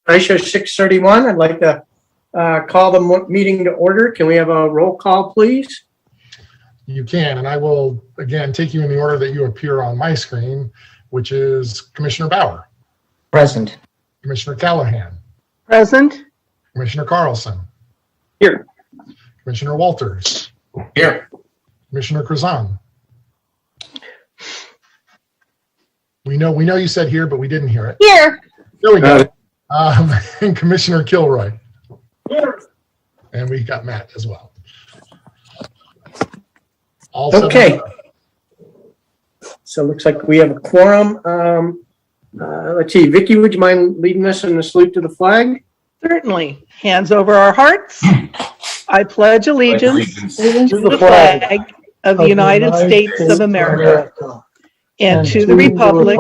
Aisha, 6:31. I'd like to call the meeting to order. Can we have a roll call, please? You can, and I will, again, take you in the order that you appear on my screen, which is Commissioner Bauer. Present. Commissioner Callahan. Present. Commissioner Carlson. Here. Commissioner Walters. Here. Commissioner Krazan. We know you said here, but we didn't hear it. Here. There we go. And Commissioner Kilroy. Here. And we got Matt as well. Okay. So it looks like we have a quorum. Let's see, Vicki, would you mind leading us in the salute to the flag? Certainly. Hands over our hearts. I pledge allegiance to the flag of the United States of America and to the republic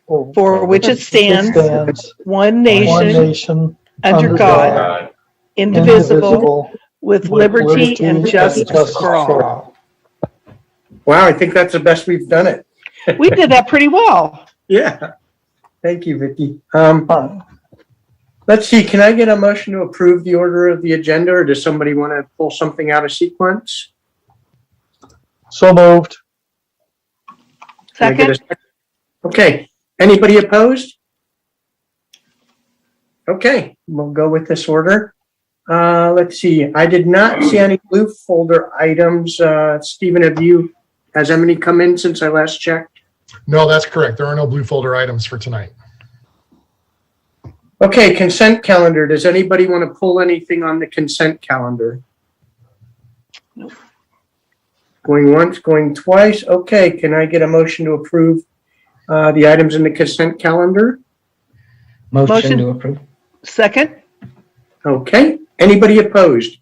for which it stands, one nation, under God, indivisible, with liberty and justice for all. Wow, I think that's the best we've done it. We did that pretty well. Yeah. Thank you, Vicki. Let's see, can I get a motion to approve the order of the agenda, or does somebody want to pull something out of sequence? So moved. Can I get a Second. second? Okay, anybody opposed? Okay, we'll go with this order. Let's see, I did not see any blue folder items. Stephen, has any come in since I last checked? No, that's correct. There are no blue folder items for tonight. Okay, consent calendar. Does anybody want to pull anything on the consent calendar? Nope. Going once, going twice. Okay, can I get a motion to approve the items in the consent calendar? Motion to approve. Second. Okay, anybody opposed?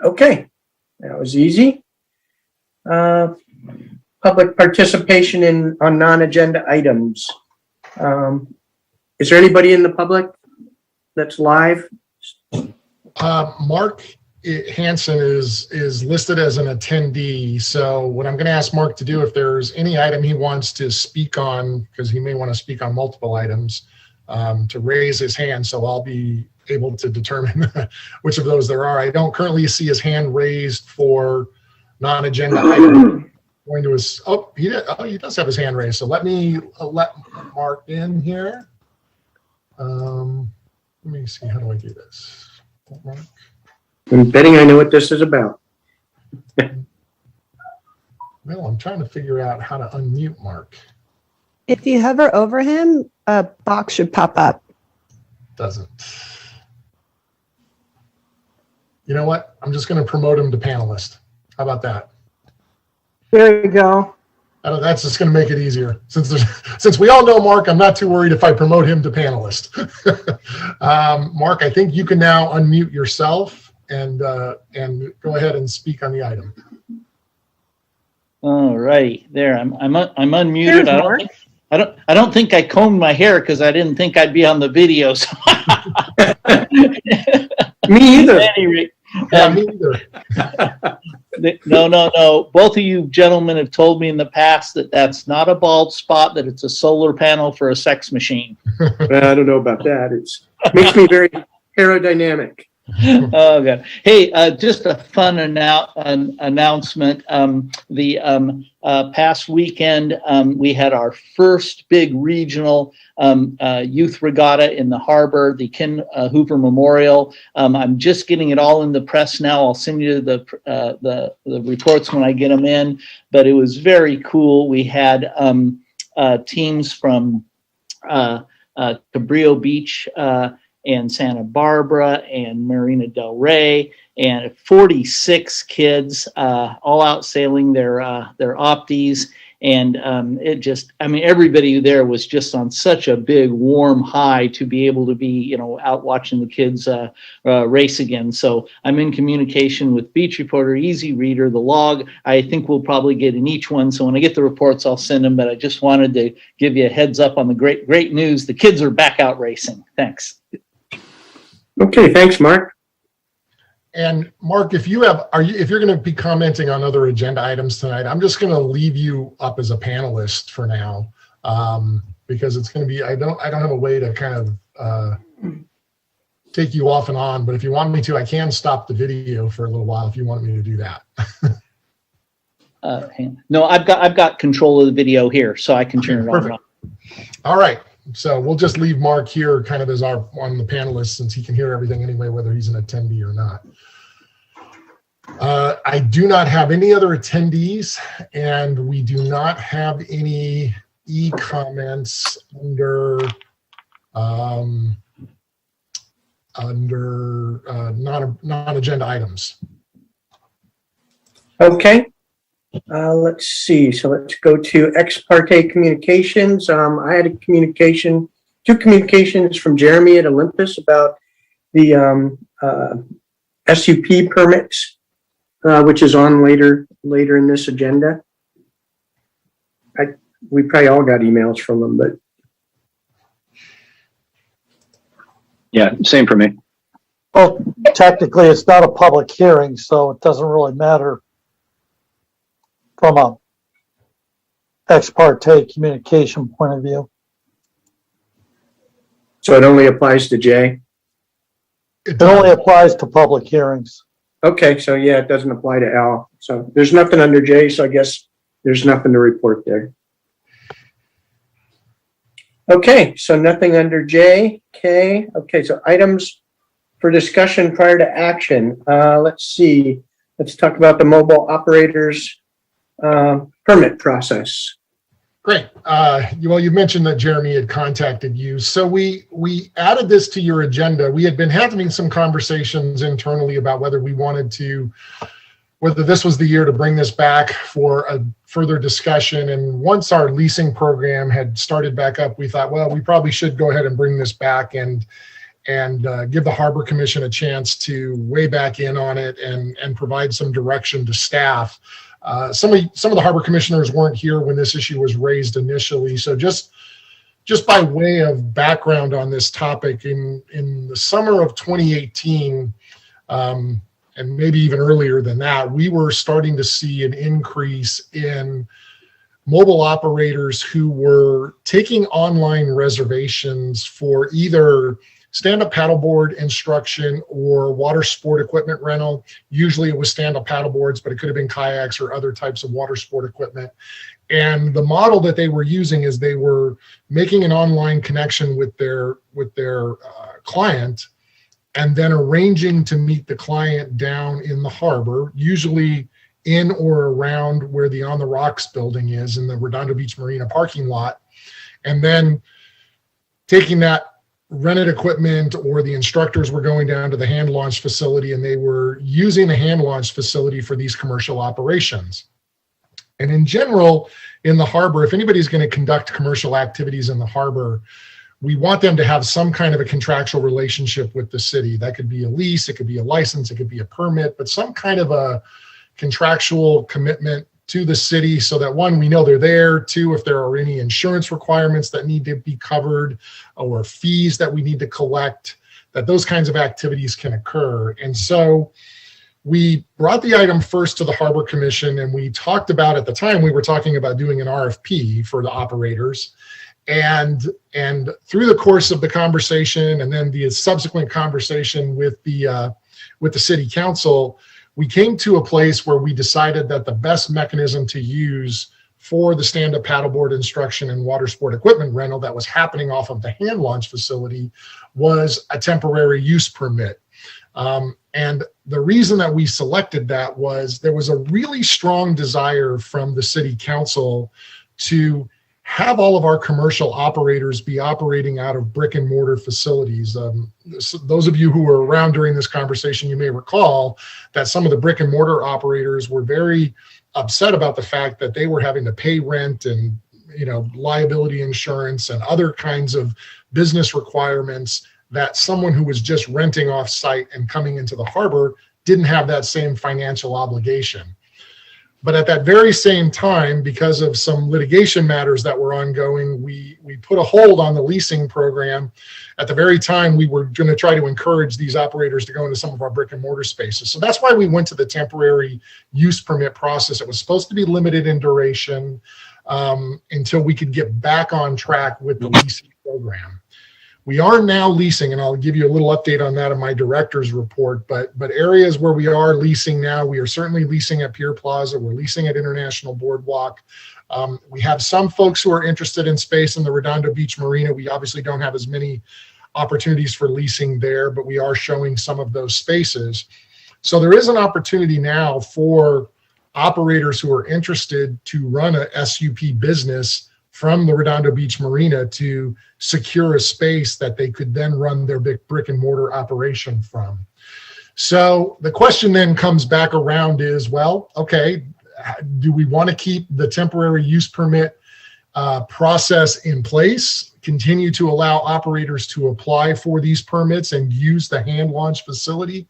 Okay, that was easy. Public participation on non-agenda items. Is there anybody in the public that's live? Mark Hansen is listed as an attendee. So what I'm going to ask Mark to do, if there's any item he wants to speak on, because he may want to speak on multiple items, to raise his hand. So I'll be able to determine which of those there are. I don't currently see his hand raised for non-agenda item. Going to his, he does have his hand raised. So let me let Mark in here. Let me see, how do I do this? Mark. I'm betting I know what this is about. Well, I'm trying to figure out how to unmute Mark. If you hover over him, a box should pop up. Doesn't. You know what? I'm just going to promote him to panelist. How about that? There you go. That's just going to make it easier. Since we all know Mark, I'm not too worried if I promote him to panelist. Mark, I think you can now unmute yourself and go ahead and speak on the item. All right, there. I'm unmuted. Mark. I don't think I combed my hair because I didn't think I'd be on the video. So. Me either. At any rate, Me either. No. Both of you gentlemen have told me in the past that that's not a bald spot, that it's a solar panel for a sex machine. I don't know about that. It makes me very aerodynamic. Oh God! Hey, just a fun announcement. The past weekend, we had our first big regional youth regatta in the harbor, the Ken Hoover Memorial. I'm just getting it all in the press now. I'll send you the reports when I get them in. But it was very cool. We had teams from Cabrillo Beach. And Santa Barbara and Marina del Rey, and 46 kids all out sailing their opties. And everybody there was just on such a big warm high to be able to be, out watching the kids race again. So I'm in communication with Beach Reporter, Easy Reader, the log. I think we'll probably get in each one. So when I get the reports, I'll send them. But I just wanted to give you a heads up on the great news. The kids are back out racing. Thanks. Okay, thanks, Mark. And Mark, if you're going to be commenting on other agenda items tonight, I'm just going to leave you up as a panelist for now. because it's going to be, I don't have a way to kind of take you off and on, but if you want me to, I can stop the video for a little while if you want me to do that. No, I've got control of the video here, so I can turn it on. Perfect. All right. So we'll just leave Mark here kind of as on the panelist, since he can hear everything anyway, whether he's an attendee or not. I do not have any other attendees, and we do not have any e-comments under non-agenda items. Okay. Let's see. So let's go to ex parte communications. I had two communications from Jeremy at Olympus about the SUP permits, which is on later in this agenda. We probably all got emails from them, but yeah, same for me. Well, technically, it's not a public hearing, so it doesn't really matter from a ex parte communication point of view. so it only applies to Jay. It only applies to public hearings. Okay, so yeah, it doesn't apply to Al. So there's nothing under Jay, so I guess there's nothing to report there. Okay, so nothing under J, K. Okay, so items for discussion prior to action. Let's see. Let's talk about the mobile operators permit process. Great. Well, you mentioned that Jeremy had contacted you. So we added this to your agenda. We had been having some conversations internally about whether this was the year to bring this back for a further discussion. And once our leasing program had started back up, we thought, well, we probably should go ahead and bring this back and give the Harbor Commission a chance to weigh back in on it and provide some direction to staff. Some of the Harbor Commissioners weren't here when this issue was raised initially. So just by way of background on this topic, in the summer of 2018, and maybe even earlier than that, we were starting to see an increase in mobile operators who were taking online reservations for either stand-up paddleboard instruction or water sport equipment rental. Usually it was stand-up paddleboards, but it could have been kayaks or other types of water sport equipment. And the model that they were using is they were making an online connection with their client, and then arranging to meet the client down in the harbor, usually in or around where the On the Rocks building is in the Redondo Beach Marina parking lot, and then taking that rented equipment, or the instructors were going down to the hand launch facility and they were using the hand launch facility for these commercial operations. And in general, in the harbor, if anybody's going to conduct commercial activities in the harbor, we want them to have some kind of a contractual relationship with the city. That could be a lease, it could be a license, it could be a permit, but some kind of a contractual commitment to the city so that, one, we know they're there, two, if there are any insurance requirements that need to be covered or fees that we need to collect, that those kinds of activities can occur. And so we brought the item first to the Harbor Commission, and we talked about, at the time, we were talking about doing an RFP for the operators. And through the course of the conversation and then the subsequent conversation with the city council, we came to a place where we decided that the best mechanism to use for the stand-up paddleboard instruction and water sport equipment rental that was happening off of the hand launch facility was a temporary use permit. And the reason that we selected that was there was a really strong desire from the city council to have all of our commercial operators be operating out of brick and mortar facilities. Those of you who were around during this conversation, you may recall that some of the brick and mortar operators were very upset about the fact that they were having to pay rent and, liability insurance and other kinds of business requirements that someone who was just renting off site and coming into the harbor didn't have that same financial obligation. But at that very same time, because of some litigation matters that were ongoing, we put a hold on the leasing program. At the very time, we were going to try to encourage these operators to go into some of our brick and mortar spaces. So that's why we went to the temporary use permit process. It was supposed to be limited in duration. until we could get back on track with the leasing program. We are now leasing, and I'll give you a little update on that in my director's report, but areas where we are leasing now, we are certainly leasing at Pier Plaza, we're leasing at International Boardwalk. We have some folks who are interested in space in the Redondo Beach Marina. We obviously don't have as many opportunities for leasing there, but we are showing some of those spaces. So there is an opportunity now for operators who are interested to run a SUP business from the Redondo Beach Marina to secure a space that they could then run their big brick and mortar operation from. So the question then comes back around is, well, okay, do we want to keep the temporary use permit process in place, continue to allow operators to apply for these permits and use the hand launch facility?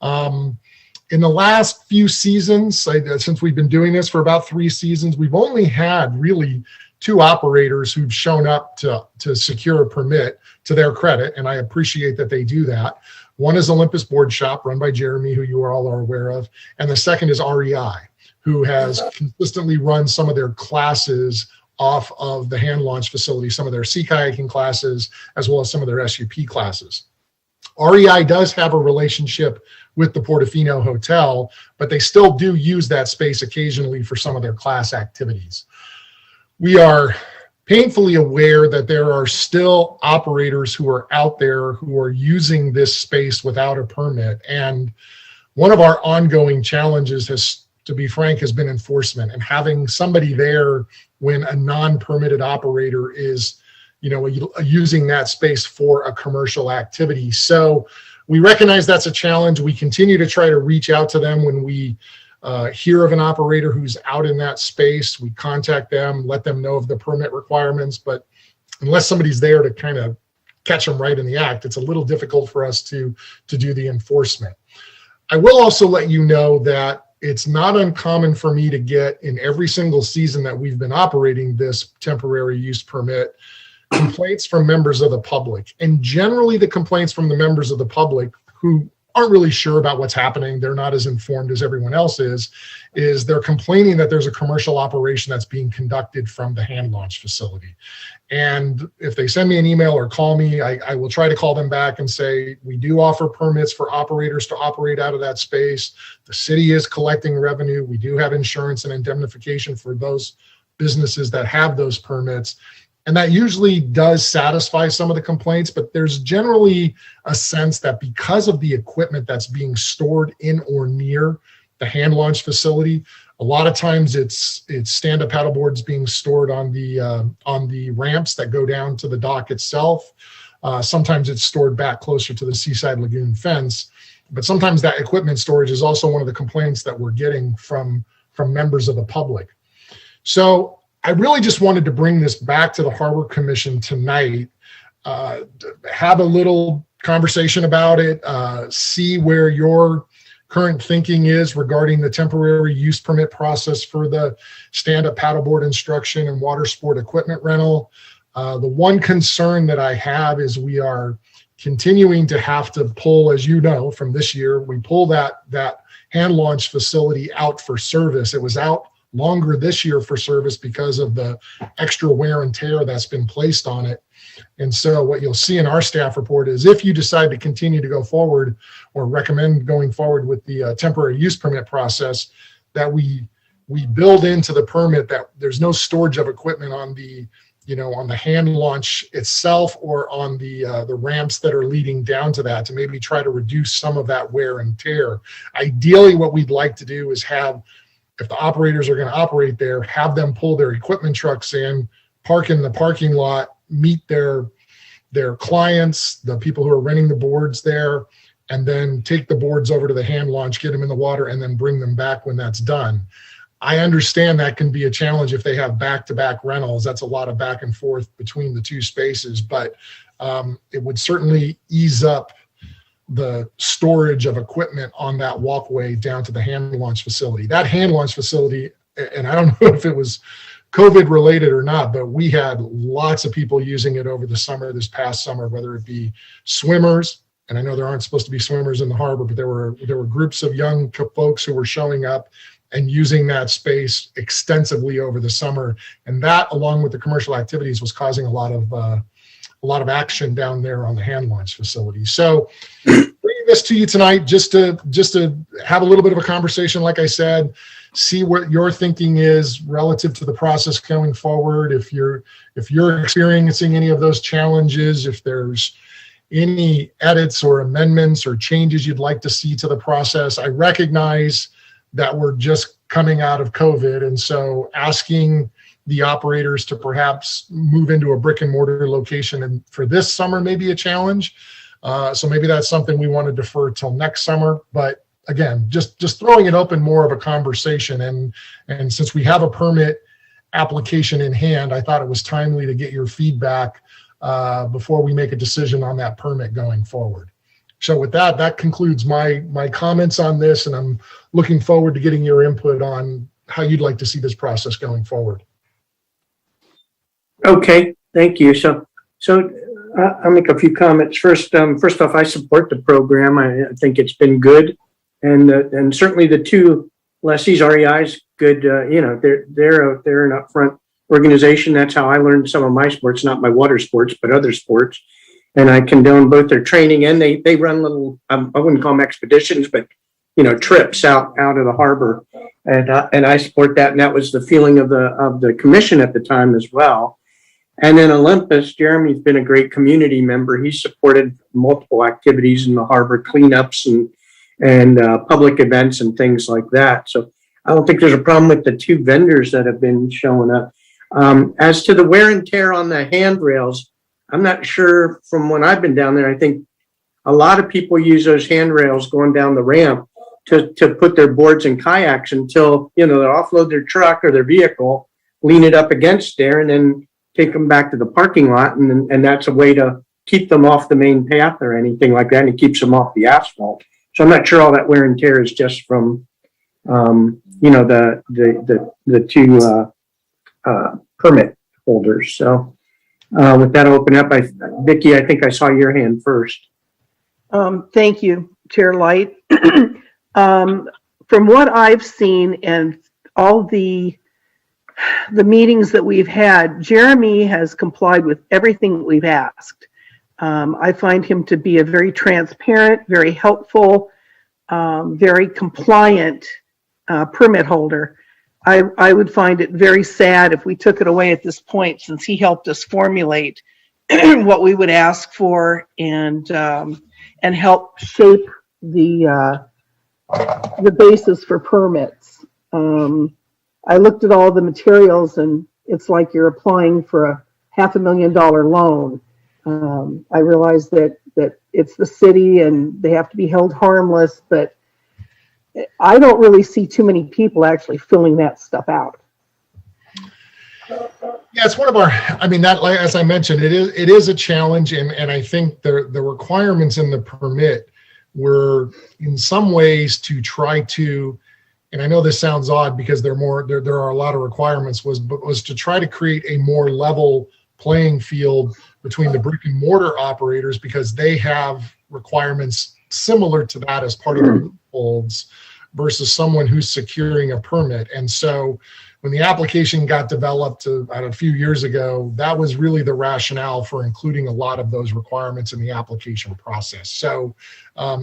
In the last few seasons, since we've been doing this for about 3 seasons, we've only had really 2 operators who've shown up to secure a permit, to their credit, and I appreciate that they do that. One is Olympus Board Shop, run by Jeremy, who you all are aware of, and the second is REI, who has consistently run some of their classes off of the hand launch facility, some of their sea kayaking classes, as well as some of their SUP classes. REI does have a relationship with the Portofino Hotel, but they still do use that space occasionally for some of their class activities. We are painfully aware that there are still operators who are out there who are using this space without a permit. And one of our ongoing challenges has, to be frank, has been enforcement, and having somebody there when a non-permitted operator is, using that space for a commercial activity. So we recognize that's a challenge. We continue to try to reach out to them when we hear of an operator who's out in that space. We contact them, let them know of the permit requirements, but unless somebody's there to kind of catch them right in the act, it's a little difficult for us to do the enforcement. I will also let you know that it's not uncommon for me to get, in every single season that we've been operating this temporary use permit, complaints from members of the public. And generally the complaints from the members of the public who aren't really sure about what's happening, they're not as informed as everyone else is they're complaining that there's a commercial operation that's being conducted from the hand launch facility. And if they send me an email or call me, I will try to call them back and say, we do offer permits for operators to operate out of that space. The city is collecting revenue. We do have insurance and indemnification for those businesses that have those permits. And that usually does satisfy some of the complaints, but there's generally a sense that because of the equipment that's being stored in or near the hand launch facility, a lot of times it's stand-up paddleboards being stored on the ramps that go down to the dock itself. Sometimes it's stored back closer to the Seaside Lagoon fence, but sometimes that equipment storage is also one of the complaints that we're getting from members of the public. So I really just wanted to bring this back to the Harbor Commission tonight, have a little conversation about it, see where your current thinking is regarding the temporary use permit process for the stand-up paddleboard instruction and water sport equipment rental. The one concern that I have is we are continuing to have to pull, as you know, from this year, we pull that hand launch facility out for service. It was out longer this year for service because of the extra wear and tear that's been placed on it. And so what you'll see in our staff report is if you decide to continue to go forward or recommend going forward with the temporary use permit process, that we build into the permit that there's no storage of equipment on the hand launch itself or on the ramps that are leading down to that, to maybe try to reduce some of that wear and tear. Ideally, what we'd like to do is have, if the operators are going to operate there, have them pull their equipment trucks in, park in the parking lot, meet their clients, the people who are renting the boards there, and then take the boards over to the hand launch, get them in the water, and then bring them back when that's done. I understand that can be a challenge if they have back-to-back rentals. That's a lot of back and forth between the 2 spaces, but it would certainly ease up the storage of equipment on that walkway down to the hand launch facility. That hand launch facility, and I don't know if it was COVID related or not, but we had lots of people using it over the summer, this past summer, whether it be swimmers, and I know there aren't supposed to be swimmers in the harbor, but there were groups of young folks who were showing up, and using that space extensively over the summer. And that, along with the commercial activities, was causing a lot of action down there on the hand launch facility. So bringing this to you tonight, just to have a little bit of a conversation, like I said, see what your thinking is relative to the process going forward. If you're experiencing any of those challenges, if there's any edits or amendments or changes you'd like to see to the process. I recognize that we're just coming out of COVID, and so asking the operators to perhaps move into a brick and mortar location and for this summer may be a challenge. So maybe that's something we want to defer till next summer. But again, just throwing it open, more of a conversation. And since we have a permit application in hand, I thought it was timely to get your feedback before we make a decision on that permit going forward. So with that, that concludes my comments on this, and I'm looking forward to getting your input on how you'd like to see this process going forward. Okay, thank you. So I'll make a few comments. First off, I support the program. I think it's been good, and certainly the two lessees, REI's good. They're an upfront organization. That's how I learned some of my sports, not my water sports, but other sports. And I condone both their training, and they run little, I wouldn't call them expeditions, but trips out of the harbor, and I support that. And that was the feeling of the commission at the time as well. And then Olympus, Jeremy's been a great community member. He's supported multiple activities in the harbor, cleanups and public events and things like that. So I don't think there's a problem with the two vendors that have been showing up. As to the wear and tear on the handrails, I'm not sure. From when I've been down there, I think a lot of people use those handrails going down the ramp to put their boards and kayaks until, they offload their truck or their vehicle, lean it up against there, and then take them back to the parking lot. And that's a way to keep them off the main path or anything like that. And it keeps them off the asphalt. So I'm not sure all that wear and tear is just from, the two permit holders. So with that, I'll open up. Vicki, I think I saw your hand first. Thank you, Chair Light. From what I've seen and all the meetings that we've had, Jeremy has complied with everything we've asked. I find him to be a very transparent, very helpful, very compliant permit holder. I would find it very sad if we took it away at this point, since he helped us formulate what we would ask for and help shape the basis for permits. I looked at all the materials, and it's like you're applying for a $500,000 loan. I realize that it's the city and they have to be held harmless, but I don't really see too many people actually filling that stuff out. Yeah, it's one of our, as I mentioned, it is a challenge. And I think the requirements in the permit were in some ways to try to, and I know this sounds odd because there are a lot of requirements, was to try to create a more level playing field between the brick and mortar operators, because they have requirements similar to that as part of the holds versus someone who's securing a permit. And so when the application got developed a few years ago, that was really the rationale for including a lot of those requirements in the application process. So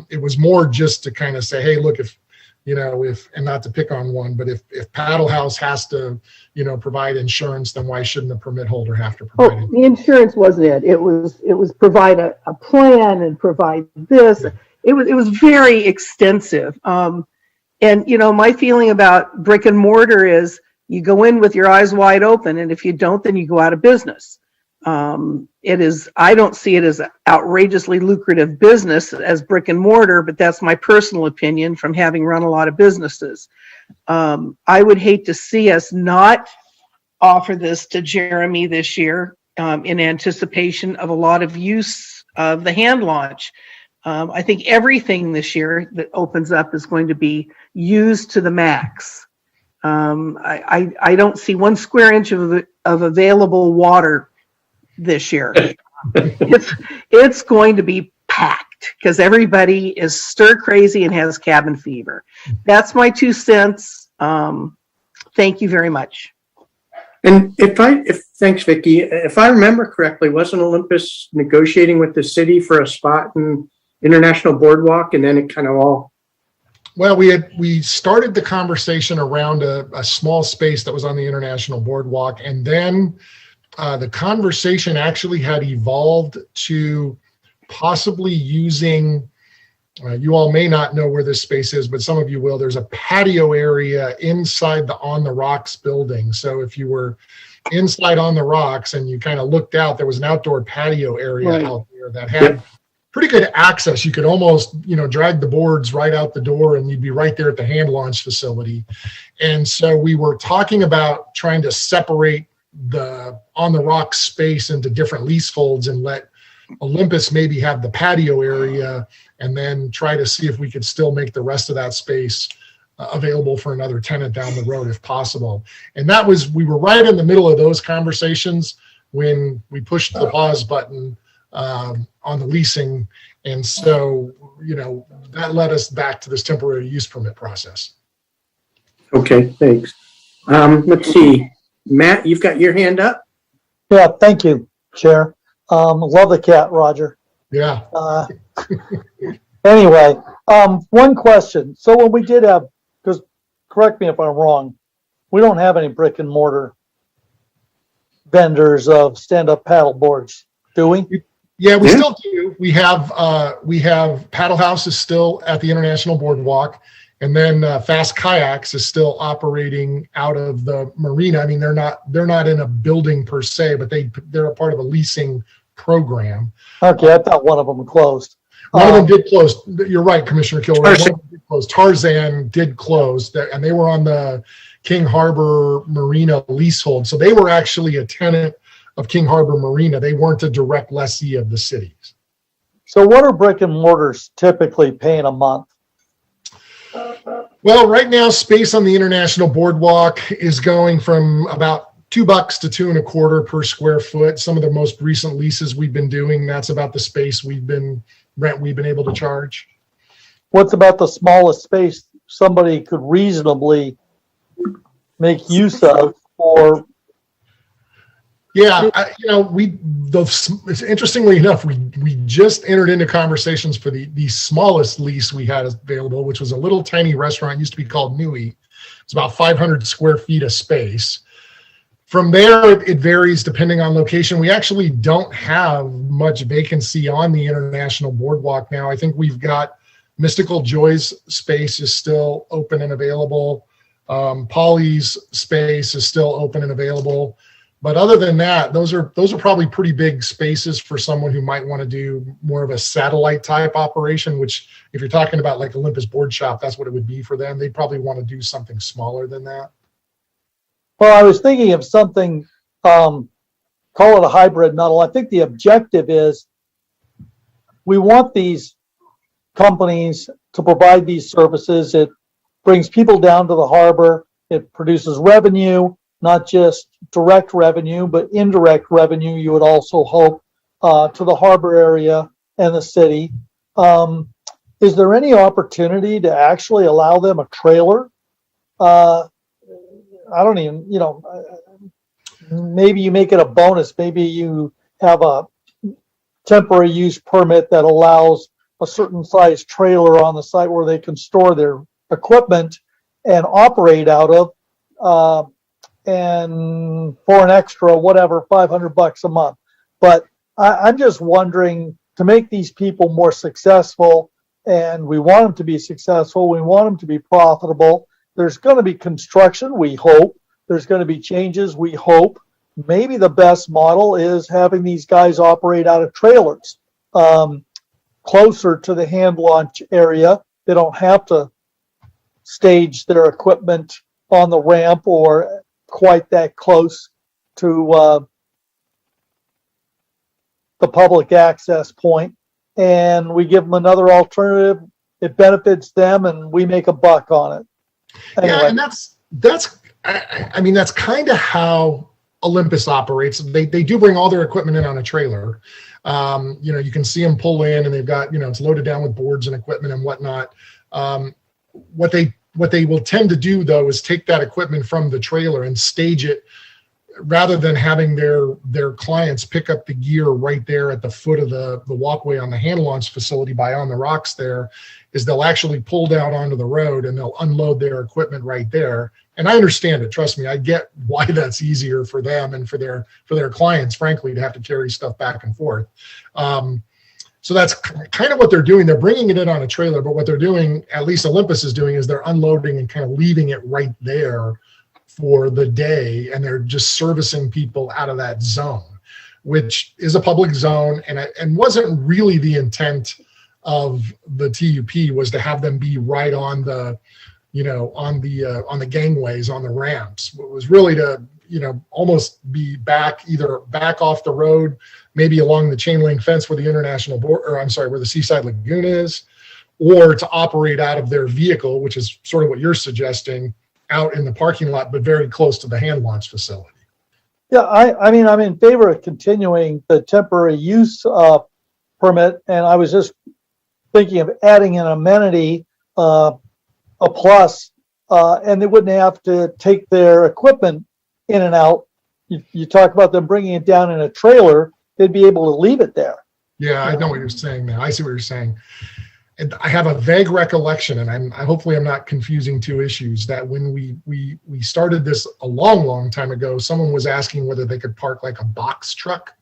it was more just to kind of say, hey, look, if, and not to pick on one, but if Paddle House has to, provide insurance, then why shouldn't the permit holder have to provide it? The insurance wasn't it. It was provide a plan and provide this. It was very extensive. And, my feeling about brick and mortar is you go in with your eyes wide open, and if you don't, then you go out of business. I don't see it as an outrageously lucrative business as brick and mortar, but that's my personal opinion from having run a lot of businesses. I would hate to see us not offer this to Jeremy this year in anticipation of a lot of use of the hand launch. I think everything this year that opens up is going to be used to the max. I don't see 1 square inch of available water this year. It's going to be packed because everybody is stir crazy and has cabin fever. That's my 2 cents. Thank you very much. And thanks, Vicky. If I remember correctly, wasn't Olympus negotiating with the city for a spot in International Boardwalk, and then it kind of all? Well, we started the conversation around a small space that was on the International Boardwalk, and then the conversation actually had evolved to possibly using, you all may not know where this space is, but some of you will. There's a patio area inside the On the Rocks building. So if you were inside On the Rocks and you kind of looked out, there was an outdoor patio area out there that had pretty good access. You could almost, drag the boards right out the door and you'd be right there at the hand launch facility. And so we were talking about trying to separate the On the Rocks space into different leaseholds and let Olympus maybe have the patio area, and then try to see if we could still make the rest of that space available for another tenant down the road if possible. And we were right in the middle of those conversations when we pushed the pause button on the leasing. And so, that led us back to this temporary use permit process. Okay, thanks. Let's see. Matt, you've got your hand up? Yeah, thank you, Chair. Love the cat, Roger. Yeah. Anyway, one question. So when we did have, because correct me if I'm wrong, we don't have any brick and mortar vendors of stand-up paddle boards, do we? Yeah, we still do. We have Paddle House is still at the International Boardwalk, and then Fast Kayaks is still operating out of the marina. I mean, they're not in a building per se, but they're a part of a leasing program. Okay, I thought one of them closed. One of them did close. You're right, Commissioner Kilroy. One of them did close. Tarzan did close, and they were on the King Harbor Marina leasehold. So they were actually a tenant of King Harbor Marina. They weren't a direct lessee of the cities. So what are brick and mortars typically paying a month? Well, right now, space on the International Boardwalk is going from about $2 to $2.25 per square foot. Some of the most recent leases we've been doing, that's about the space we've been able to charge. What's about the smallest space somebody could reasonably make use of? Or yeah, interestingly enough, we just entered into conversations for the smallest lease we had available, which was a little tiny restaurant, used to be called Nui. It's about 500 square feet of space. From there, it varies depending on location. We actually don't have much vacancy on the International Boardwalk now. I think we've got Mystical Joy's space is still open and available. Polly's space is still open and available. But other than that, those are probably pretty big spaces for someone who might want to do more of a satellite type operation, which if you're talking about like Olympus Board Shop, that's what it would be for them. They'd probably want to do something smaller than that. Well, I was thinking of something, call it a hybrid model. I think the objective is we want these companies to provide these services. It brings people down to the harbor. It produces revenue, not just direct revenue, but indirect revenue, you would also hope, to the harbor area and the city. Is there any opportunity to actually allow them a trailer? I don't even, maybe you make it a bonus. Maybe you have a temporary use permit that allows a certain size trailer on the site where they can store their equipment and operate out of, and for an extra, whatever, $500 a month. But I'm just wondering, to make these people more successful, and we want them to be successful, we want them to be profitable. There's going to be construction, we hope. There's going to be changes, we hope. Maybe the best model is having these guys operate out of trailers closer to the hand launch area. They don't have to stage their equipment on the ramp or quite that close to the public access point. And we give them another alternative. It benefits them and we make a buck on it. Anyway. Yeah, and that's kind of how Olympus operates. They do bring all their equipment in on a trailer. You can see them pull in and they've got, it's loaded down with boards and equipment and whatnot. What what they will tend to do though is take that equipment from the trailer and stage it, rather than having their clients pick up the gear right there at the foot of the walkway on the hand launch facility by On the Rocks. There is they'll actually pull down onto the road and they'll unload their equipment right there. And I understand it. Trust me, I get why that's easier for them and for their clients, frankly, to have to carry stuff back and forth. So that's kind of what they're doing. They're bringing it in on a trailer, but what they're doing, at least Olympus is doing, is they're unloading and kind of leaving it right there for the day, and they're just servicing people out of that zone, which is a public zone, and wasn't really the intent of the TUP, was to have them be right on the, on the gangways, on the ramps. It was really to, almost be either back off the road, maybe along the chain link fence where the international where the Seaside Lagoon is, or to operate out of their vehicle, which is sort of what you're suggesting, out in the parking lot, but very close to the hand launch facility. Yeah, I mean, I'm in favor of continuing the temporary use permit, and I was just thinking of adding an amenity, a plus, and they wouldn't have to take their equipment in and out. You talk about them bringing it down in a trailer, they'd be able to leave it there. Yeah, I know what you're saying now. I see what you're saying. And I have a vague recollection, and hopefully I'm not confusing two issues, that when we started this a long time ago, someone was asking whether they could park like a box truck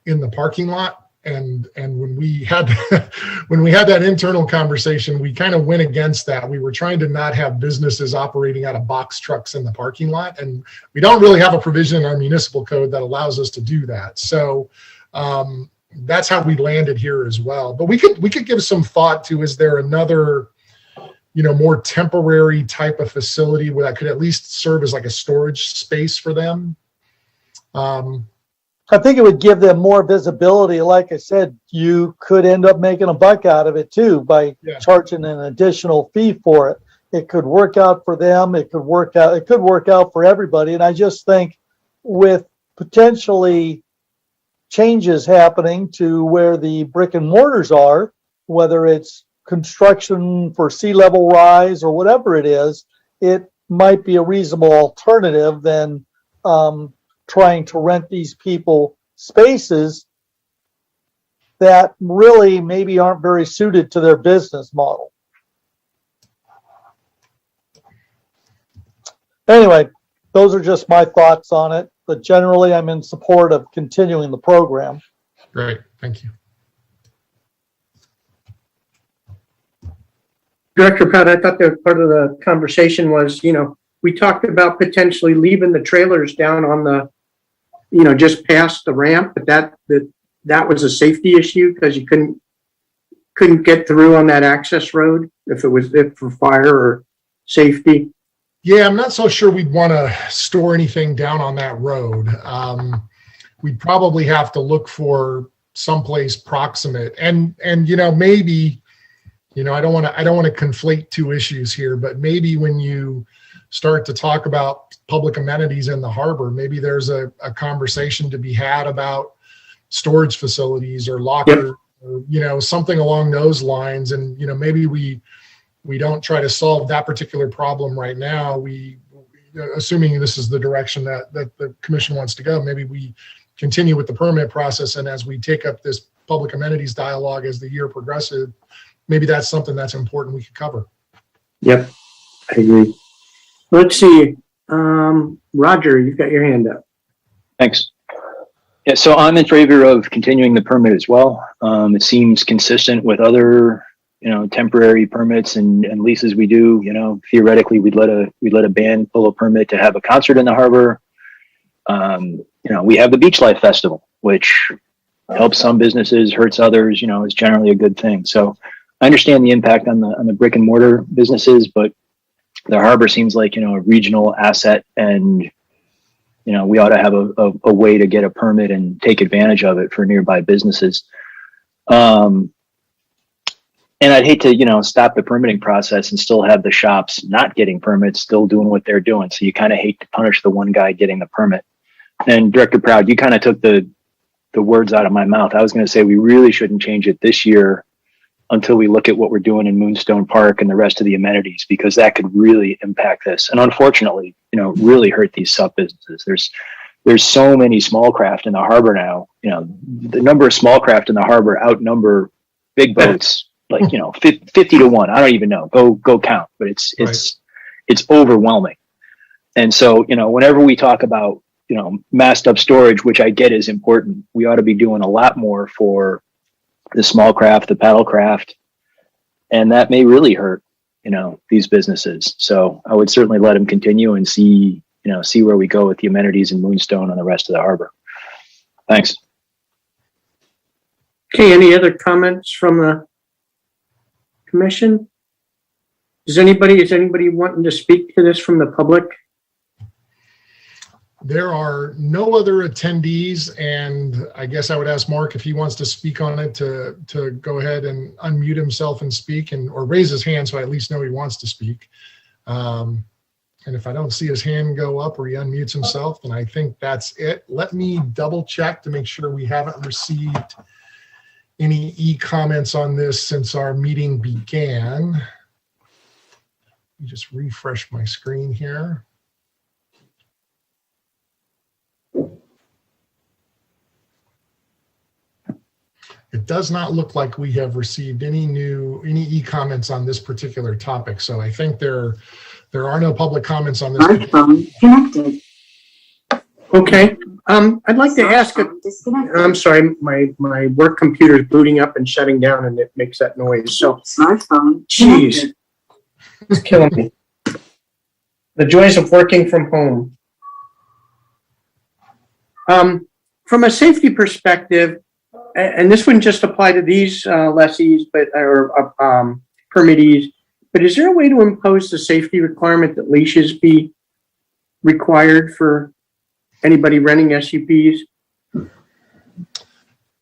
in the parking lot. And when we had that internal conversation, we kind of went against that. We were trying to not have businesses operating out of box trucks in the parking lot, and we don't really have a provision in our municipal code that allows us to do that. So that's how we landed here as well. But we could give some thought to, is there another, more temporary type of facility where that could at least serve as like a storage space for them? I think it would give them more visibility. Like I said, you could end up making a buck out of it too by charging an additional fee for it. It could work out for them. It could work out for everybody. And I just think with potentially changes happening to where the brick and mortars are, whether it's construction for sea level rise or whatever it is, it might be a reasonable alternative than trying to rent these people spaces that really maybe aren't very suited to their business model. Anyway, those are just my thoughts on it, but generally I'm in support of continuing the program. Great, thank you. Director Pratt, I thought that part of the conversation was, we talked about potentially leaving the trailers down on the, just past the ramp, but that was a safety issue because you couldn't get through on that access road if for fire or safety. Yeah, I'm not so sure we'd want to store anything down on that road. We'd probably have to look for someplace proximate, and maybe, I don't want to conflate two issues here, but maybe when you start to talk about public amenities in the harbor, maybe there's a conversation to be had about storage facilities or lockers, or, something along those lines. And, maybe we don't try to solve that particular problem right now. We, assuming this is the direction that the commission wants to go, maybe we continue with the permit process. And as we take up this public amenities dialogue as the year progresses, maybe that's something that's important we could cover. Yep, I agree. Let's see. Roger, you've got your hand up. Thanks. Yeah, so I'm in favor of continuing the permit as well. It seems consistent with other, temporary permits and leases we do. Theoretically, we'd let a band pull a permit to have a concert in the harbor. We have the Beach Life Festival, which helps some businesses, hurts others. Is generally a good thing. So I understand the impact on the brick and mortar businesses, but the harbor seems like, a regional asset, and, we ought to have a way to get a permit and take advantage of it for nearby businesses. And I'd hate to, stop the permitting process and still have the shops not getting permits, still doing what they're doing. So you kind of hate to punish the one guy getting the permit. And Director Proud, you kind of took the words out of my mouth. I was going to say we really shouldn't change it this year until we look at what we're doing in Moonstone Park and the rest of the amenities, because that could really impact this. And unfortunately, really hurt these sub businesses. There's so many small craft in the harbor now. The number of small craft in the harbor outnumber big boats, like, 50 to 1. I don't even know. Go count, but it's overwhelming. And so, whenever we talk about, massed up storage, which I get is important, we ought to be doing a lot more for the small craft, the paddle craft, and that may really hurt, these businesses. So I would certainly let them continue and see where we go with the amenities in Moonstone and the rest of the harbor. Thanks. Okay, any other comments from the commission? Is anybody wanting to speak to this from the public? There are no other attendees, and I guess I would ask Mark if he wants to speak on it to go ahead and unmute himself and speak, or raise his hand so I at least know he wants to speak. And if I don't see his hand go up or he unmutes himself, then I think that's it. Let me double check to make sure we haven't received any e-comments on this since our meeting began. Let me just refresh my screen here. It does not look like we have received any e-comments on this particular topic. So I think there are no public comments on this. Smartphone connected. Okay, I'd like to ask, I'm sorry, my work computer is booting up and shutting down and it makes that noise. So, Smartphone jeez, connected. it's killing me. The joys of working from home. From a safety perspective, and this wouldn't just apply to these lessees, or permittees, but is there a way to impose the safety requirement that leashes be required for anybody renting SUPs?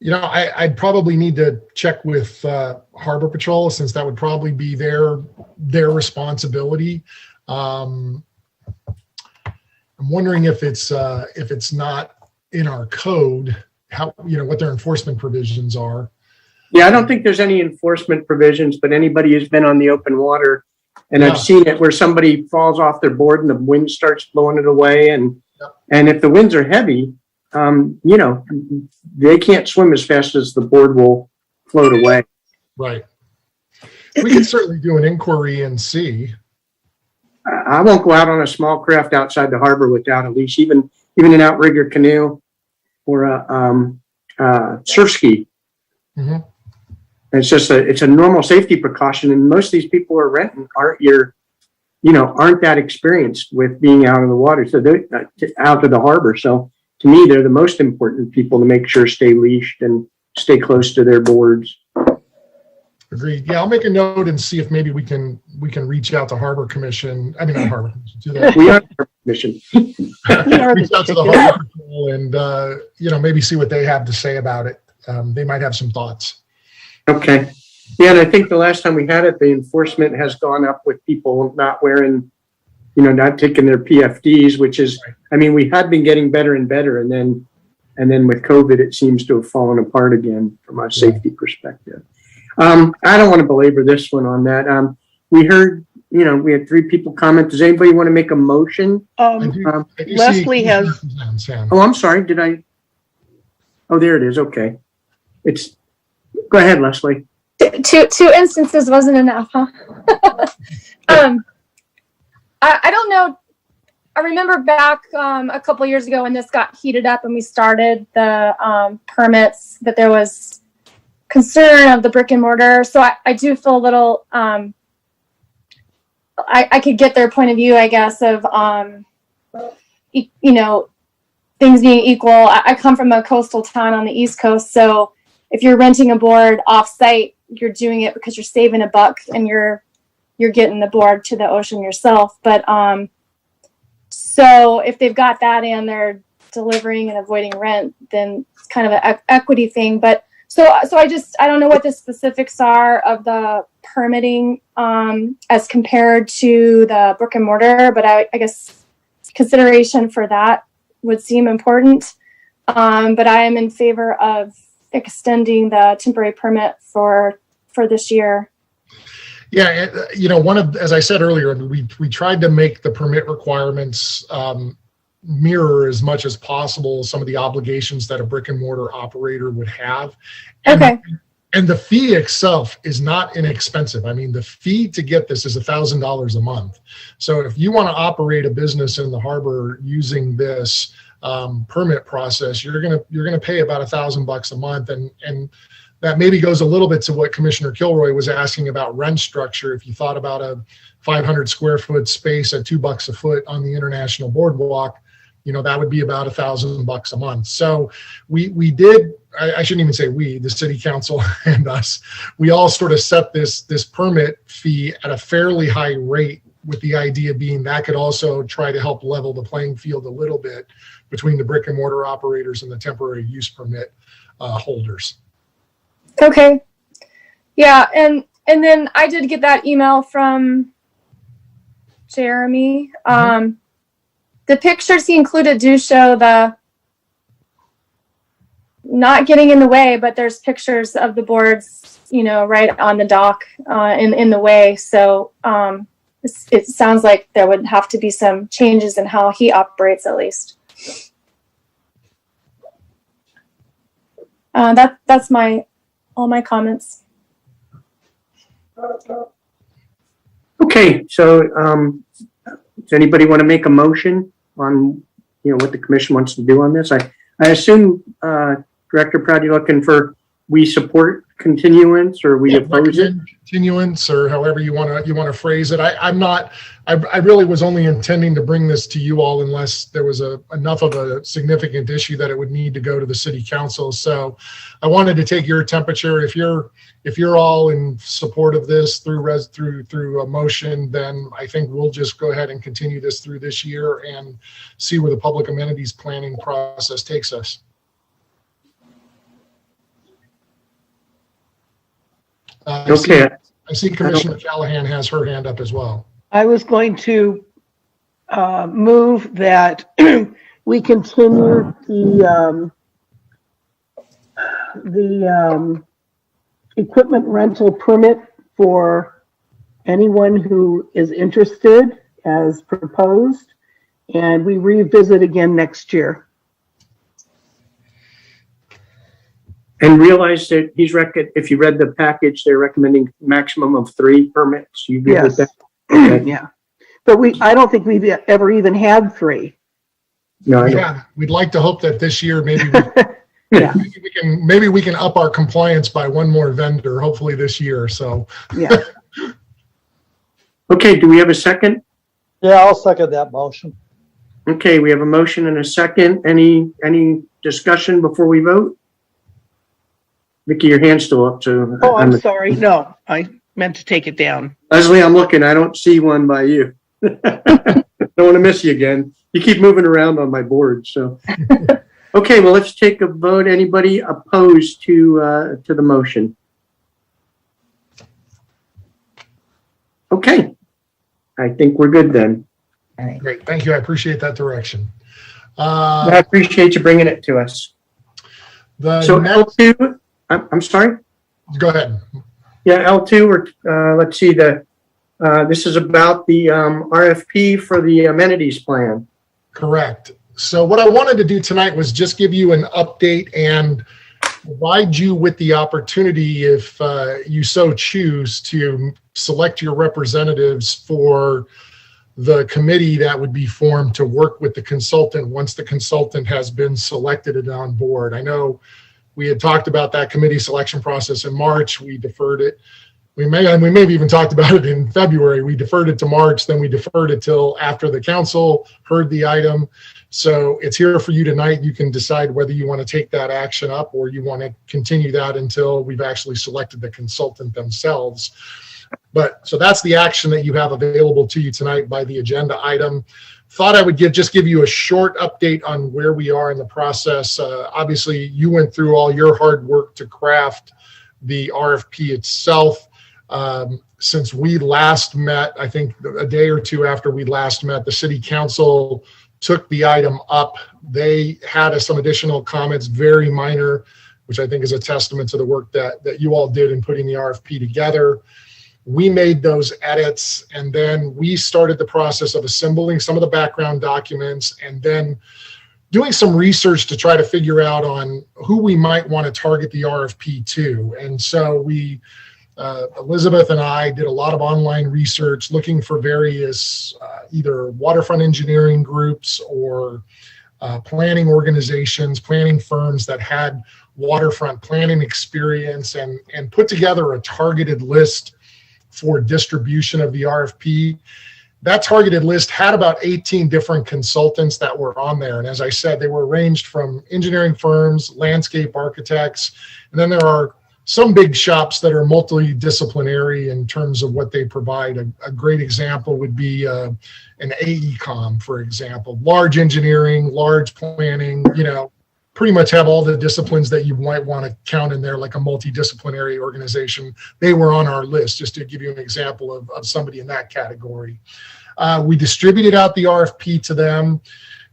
I'd probably need to check with Harbor Patrol, since that would probably be their responsibility. I'm wondering if it's not in our code, what their enforcement provisions are. Yeah, I don't think there's any enforcement provisions, but anybody who's been on the open water, and Yeah. I've seen it where somebody falls off their board and the wind starts blowing it away, and if the winds are heavy, they can't swim as fast as the board will float away. Right. We can certainly do an inquiry and see. I won't go out on a small craft outside the harbor without a leash, even an outrigger canoe or a surf ski. Mm-hmm. It's just it's a normal safety precaution, and most of these people who are renting aren't that experienced with being out in the water, so they're out of the harbor. So to me, they're the most important people to make sure stay leashed and stay close to their boards. Agreed. Yeah, I'll make a note and see if maybe we can reach out to Harbor Commission. I mean, not Harbor Commission. To the, We are the commission. reach out to the Harbor Patrol and maybe see what they have to say about it. They might have some thoughts. Okay. Yeah, and I think the last time we had it, the enforcement has gone up with people not wearing, not taking their PFDs, which is, we had been getting better and better, and then with COVID, it seems to have fallen apart again from a safety perspective. I don't want to belabor this one on that. We heard, we had 3 people comment. Does anybody want to make a motion? I do Leslie see has- Sam. Oh, I'm sorry. Did I? Oh, there it is. Okay. Go ahead, Leslie. Two instances wasn't enough, huh? I don't know. I remember back a couple years ago when this got heated up and we started the permits, that there was concern of the brick and mortar. So I do feel a little, I could get their point of view, I guess, of, things being equal. I come from a coastal town on the East Coast. So if you're renting a board off site, you're doing it because you're saving $1 and you're getting the board to the ocean yourself. But, so if they've got that and they're delivering and avoiding rent, then it's kind of an equity thing. But so I don't know what the specifics are of the permitting as compared to the brick and mortar, but I guess consideration for that would seem important. But I am in favor of extending the temporary permit for for this year? Yeah, as I said earlier, we tried to make the permit requirements mirror as much as possible some of the obligations that a brick and mortar operator would have. Okay. And the fee itself is not inexpensive. I mean, the fee to get this is $1,000 a month. So if you want to operate a business in the harbor using this permit process, you're gonna pay about $1,000 a month, and that maybe goes a little bit to what Commissioner Kilroy was asking about rent structure. If you thought about a 500 square foot space at $2 a foot on the International Boardwalk, that would be about $1,000 a month. So we did, I shouldn't even say we, the city council and us, we all sort of set this permit fee at a fairly high rate, with the idea being that could also try to help level the playing field a little bit between the brick and mortar operators and the temporary use permit holders. Okay. Yeah, and then I did get that email from Jeremy. The pictures he included do show the not getting in the way, but there's pictures of the boards, right on the dock in the way. So it sounds like there would have to be some changes in how he operates, at least. That's all my comments. Okay, so does anybody want to make a motion on what the commission wants to do on this? I assume Director Proud, you're looking for we support continuance or we oppose it? Continuance, or however you want to phrase it. I really was only intending to bring this to you all unless there was enough of a significant issue that it would need to go to the city council. So I wanted to take your temperature. If you're all in support of this through a motion, then I think we'll just go ahead and continue this through this year and see where the public amenities planning process takes us. Okay. I see Commissioner Callahan has her hand up as well. I was going to move that we continue the equipment rental permit for anyone who is interested as proposed, and we revisit again next year. And realize that if you read the package, they're recommending maximum of 3 permits. You agree with that? Okay. Yeah, but I don't think we've ever even had 3. No, Yeah, we'd like to hope that this year maybe Yeah. maybe we can up our compliance by one more vendor, hopefully this year. So Yeah. Okay, do we have a second? Yeah, I'll second that motion. Okay, we have a motion and a second. Any discussion before we vote? Vicky, your hand's still up, so. Oh, I'm sorry. No, I meant to take it down. Leslie, I'm looking. I don't see one by you. Don't want to miss you again. You keep moving around on my board, so. Okay, well, let's take a vote. Anybody opposed to the motion? Okay, I think we're good then. All right. great, thank you. I appreciate that direction. I appreciate you bringing it to us. So L2, I'm sorry? Go ahead. Yeah, L2, let's see, this is about the RFP for the amenities plan. Correct. So what I wanted to do tonight was just give you an update and provide you with the opportunity, if you so choose, to select your representatives for the committee that would be formed to work with the consultant once the consultant has been selected and on board. I know we had talked about that committee selection process in March. We deferred it. We may have even talked about it in February. We deferred it to March, then we deferred it till after the council heard the item. So it's here for you tonight. You can decide whether you want to take that action up or you want to continue that until we've actually selected the consultant themselves. But so that's the action that you have available to you tonight by the agenda item. Thought I would just give you a short update on where we are in the process. Obviously, you went through all your hard work to craft the RFP itself. Since we last met, I think a day or two after we last met, the city council took the item up. They had some additional comments, very minor, which I think is a testament to the work that you all did in putting the RFP together. We made those edits, and then we started the process of assembling some of the background documents and then doing some research to try to figure out on who we might want to target the RFP to. And so Elizabeth and I did a lot of online research looking for various either waterfront engineering groups or planning organizations, planning firms that had waterfront planning experience, and put together a targeted list for distribution of the RFP. That targeted list had about 18 different consultants that were on there. And as I said, they were ranged from engineering firms, landscape architects, and then there are some big shops that are multidisciplinary in terms of what they provide. A great example would be an AECOM, for example. Large engineering, large planning, pretty much have all the disciplines that you might want to count in there, like a multidisciplinary organization. They were on our list, just to give you an example of somebody in that category. We distributed out the RFP to them.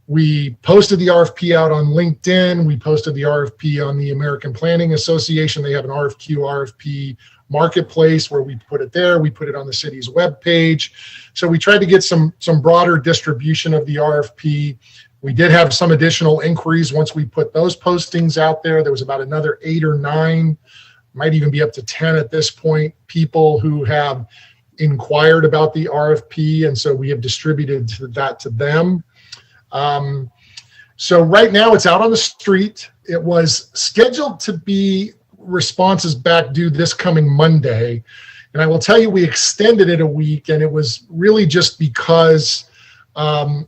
We posted the RFP out on LinkedIn. We posted the RFP on the American Planning Association. They have an RFP marketplace where we put it there. We put it on the city's webpage. So we tried to get some broader distribution of the RFP. We did have some additional inquiries once we put those postings out there. There was about another 8 or 9, might even be up to 10 at this point, people who have inquired about the RFP. And so we have distributed that to them. So right now it's out on the street. It was scheduled to be responses back due this coming Monday. And I will tell you, we extended it a week, and it was really just because and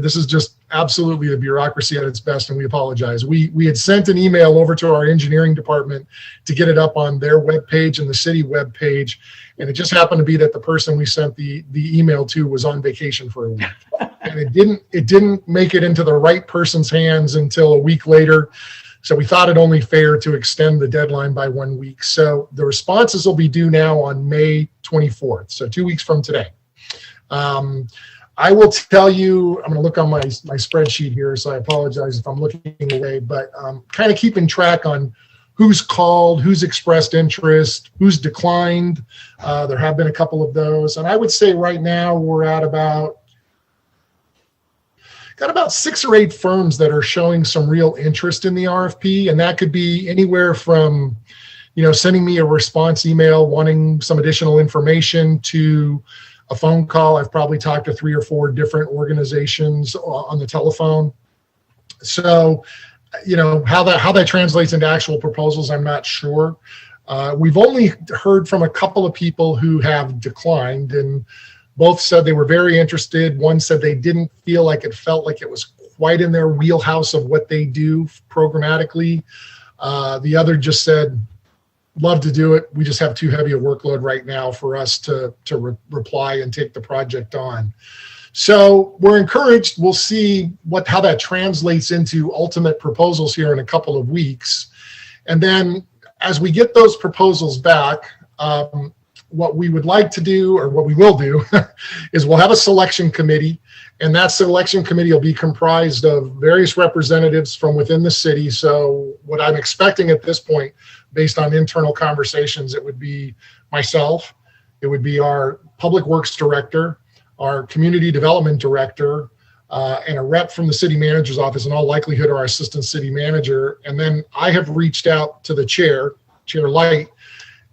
this is just absolutely the bureaucracy at its best, and we apologize. We had sent an email over to our engineering department to get it up on their webpage and the city webpage, and it just happened to be that the person we sent the email to was on vacation for a week. And it didn't make it into the right person's hands until a week later. So we thought it only fair to extend the deadline by 1 week. So the responses will be due now on May 24th, so 2 weeks from today. I will tell you, I'm going to look on my spreadsheet here, so I apologize if I'm looking away, but kind of keeping track on who's called, who's expressed interest, who's declined. There have been a couple of those. And I would say right now we're at got about 6 or 8 firms that are showing some real interest in the RFP. And that could be anywhere from, sending me a response email wanting some additional information to a phone call. I've probably talked to 3 or 4 different organizations on the telephone. So, how that translates into actual proposals, I'm not sure. We've only heard from a couple of people who have declined, and both said they were very interested. One said they didn't feel like it felt like it was quite in their wheelhouse of what they do programmatically. The other just said, love to do it. We just have too heavy a workload right now for us to reply and take the project on. So we're encouraged. We'll see how that translates into ultimate proposals here in a couple of weeks. And then as we get those proposals back, what we would like to do, or what we will do, is we'll have a selection committee, and that selection committee will be comprised of various representatives from within the city. So what I'm expecting at this point, based on internal conversations, it would be myself, it would be our public works director, our community development director, and a rep from the city manager's office, in all likelihood our assistant city manager. And then I have reached out to the Chair Light,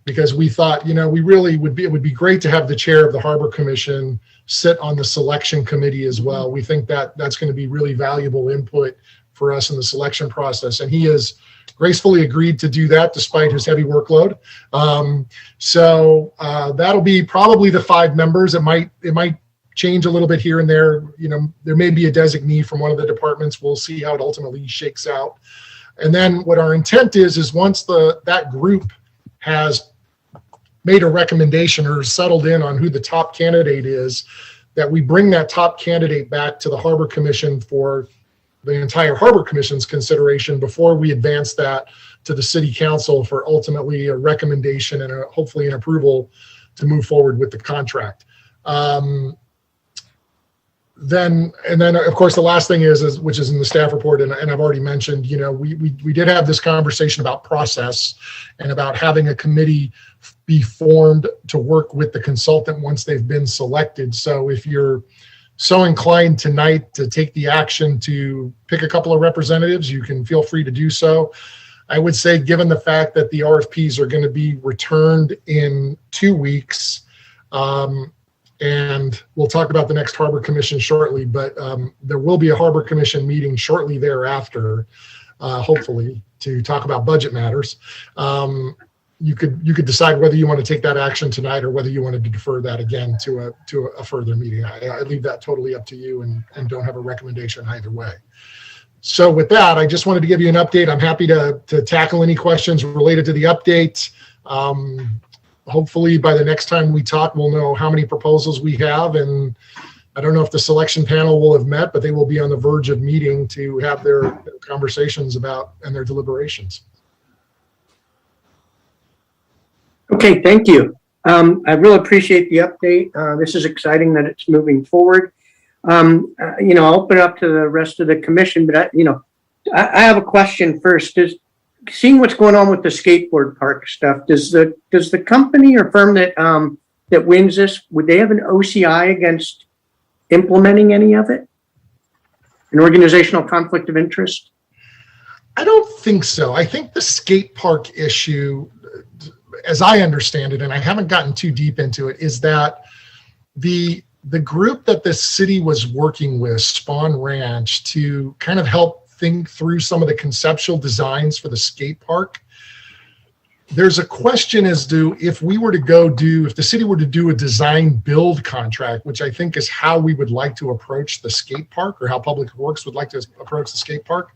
because we thought, it would be great to have the chair of the Harbor Commission sit on the selection committee as well. We think that that's going to be really valuable input for us in the selection process. And he has gracefully agreed to do that despite his heavy workload. So that'll be probably the 5 members. It might change a little bit here and there. There may be a designee from one of the departments. We'll see how it ultimately shakes out. And then what our intent is once that group has made a recommendation or settled in on who the top candidate is, that we bring that top candidate back to the Harbor Commission for the entire Harbor Commission's consideration before we advance that to the City Council for ultimately a recommendation and hopefully an approval to move forward with the contract. then of course the last thing is which is in the staff report, and I've already mentioned, we did have this conversation about process and about having a committee be formed to work with the consultant once they've been selected. So if you're so inclined tonight to take the action to pick a couple of representatives, you can feel free to do so. I would say, given the fact that the RFPs are going to be returned in 2 weeks, and we'll talk about the next Harbor Commission shortly, but there will be a Harbor Commission meeting shortly thereafter, hopefully, to talk about budget matters. You could decide whether you want to take that action tonight or whether you wanted to defer that again to a further meeting. I leave that totally up to you and don't have a recommendation either way. So with that, I just wanted to give you an update. I'm happy to tackle any questions related to the update. Hopefully by the next time we talk, we'll know how many proposals we have. And I don't know if the selection panel will have met, but they will be on the verge of meeting to have their conversations about and their deliberations. Okay, thank you. I really appreciate the update. This is exciting that it's moving forward. I'll open it up to the rest of the commission, but I have a question first. Seeing what's going on with the skateboard park stuff, does the company or firm that wins this, would they have an OCI against implementing any of it? An organizational conflict of interest? I don't think so. I think the skate park issue, as I understand it, and I haven't gotten too deep into it, is that the group that the city was working with, Spawn Ranch, to kind of help think through some of the conceptual designs for the skate park, there's a question as to if the city were to do a design build contract, which I think is how we would like to approach the skate park, or how Public Works would like to approach the skate park.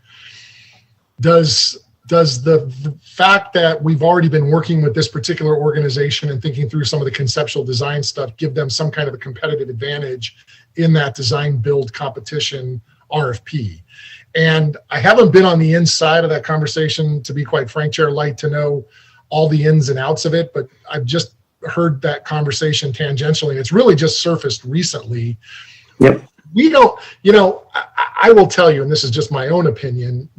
Does the fact that we've already been working with this particular organization and thinking through some of the conceptual design stuff give them some kind of a competitive advantage in that design build competition RFP? And I haven't been on the inside of that conversation, to be quite frank, Chair Light, to know all the ins and outs of it, but I've just heard that conversation tangentially. It's really just surfaced recently. Yep. We don't, I will tell you, and this is just my own opinion,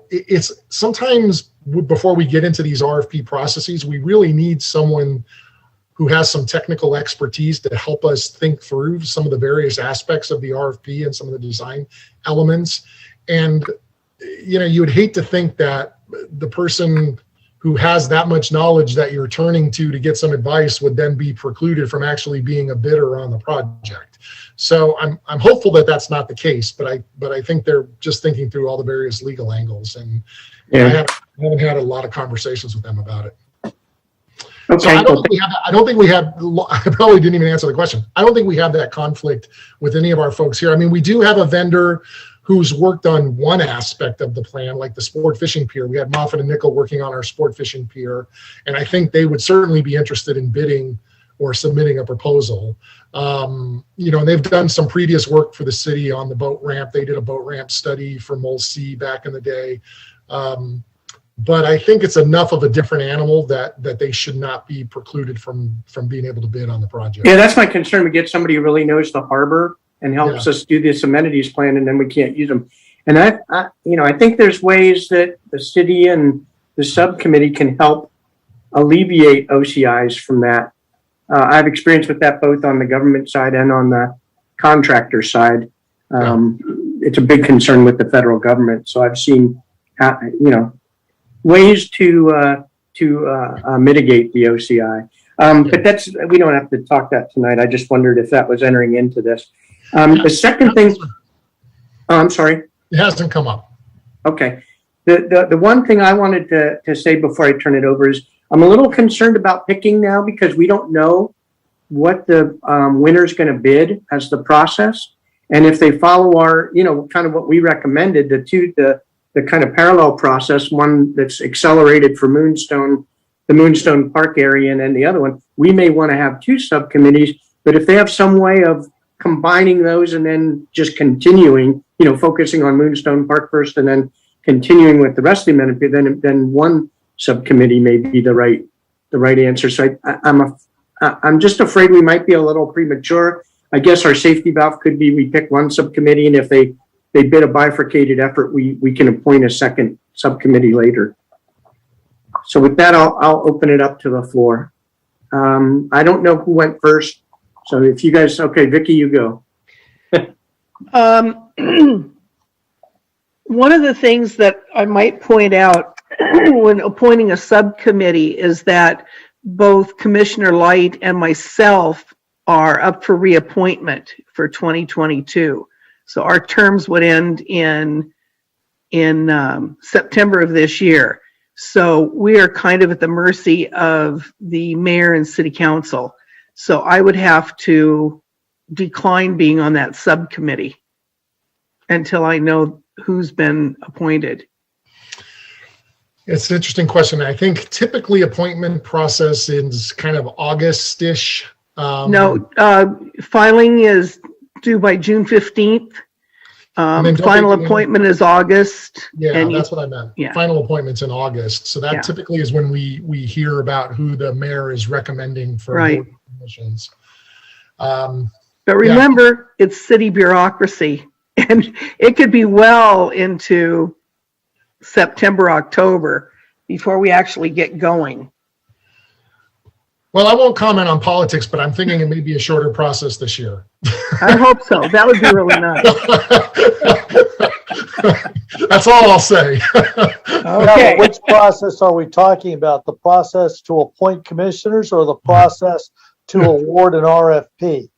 it's sometimes before we get into these RFP processes, we really need someone who has some technical expertise to help us think through some of the various aspects of the RFP and some of the design elements. And, you would hate to think that the person who has that much knowledge that you're turning to get some advice would then be precluded from actually being a bidder on the project. So I'm hopeful that that's not the case, but I think they're just thinking through all the various legal angles, and I haven't had a lot of conversations with them about it. Okay. So I don't think we have, I probably didn't even answer the question. I don't think we have that conflict with any of our folks here. I mean, we do have a vendor who's worked on one aspect of the plan, like the sport fishing pier. We had Moffitt and Nickel working on our sport fishing pier, and I think they would certainly be interested in bidding or submitting a proposal. And they've done some previous work for the city on the boat ramp. They did a boat ramp study for Mole C back in the day. But I think it's enough of a different animal that they should not be precluded from being able to bid on the project. Yeah, that's my concern. We get somebody who really knows the harbor and helps us do this amenities plan, and then we can't use them. And I think there's ways that the city and the subcommittee can help alleviate OCIs from that. I have experience with that both on the government side and on the contractor side. It's a big concern with the federal government. So I've seen, ways to mitigate the OCI. But we don't have to talk that tonight. I just wondered if that was entering into this. The second thing, I'm sorry. It hasn't come up. Okay. The one thing I wanted to say before I turn it over is I'm a little concerned about picking now because we don't know what the winner's going to bid as the process. And if they follow our, kind of what we recommended, the kind of parallel process, one that's accelerated for Moonstone, the Moonstone Park area, and then the other one, we may want to have two subcommittees. But if they have some way of combining those and then just continuing, focusing on Moonstone Park first and then continuing with the rest of the amendment, then one subcommittee may be the right answer. So I'm just afraid we might be a little premature. I guess our safety valve could be, we pick one subcommittee, and if they bid a bifurcated effort, we can appoint a second subcommittee later. So with that, I'll open it up to the floor. I don't know who went first. So if you guys, okay, Vicky, you go. One of the things that I might point out when appointing a subcommittee is that both Commissioner Light and myself are up for reappointment for 2022. So our terms would end in September of this year. So we are kind of at the mercy of the mayor and city council. So I would have to decline being on that subcommittee until I know who's been appointed. It's an interesting question. I think typically appointment process is kind of August-ish. No, filing is due by June 15th. Final appointment is August. Yeah, that's what I meant. Yeah. Final appointment's in August. So that typically is when we hear about who the mayor is recommending for board commissions. But remember, it's city bureaucracy, and it could be well into September, October before we actually get going. Well, I won't comment on politics, but I'm thinking it may be a shorter process this year. I hope so. That would be really nice. That's all I'll say. Okay. Now, which process are we talking about? The process to appoint commissioners or the process to award an RFP?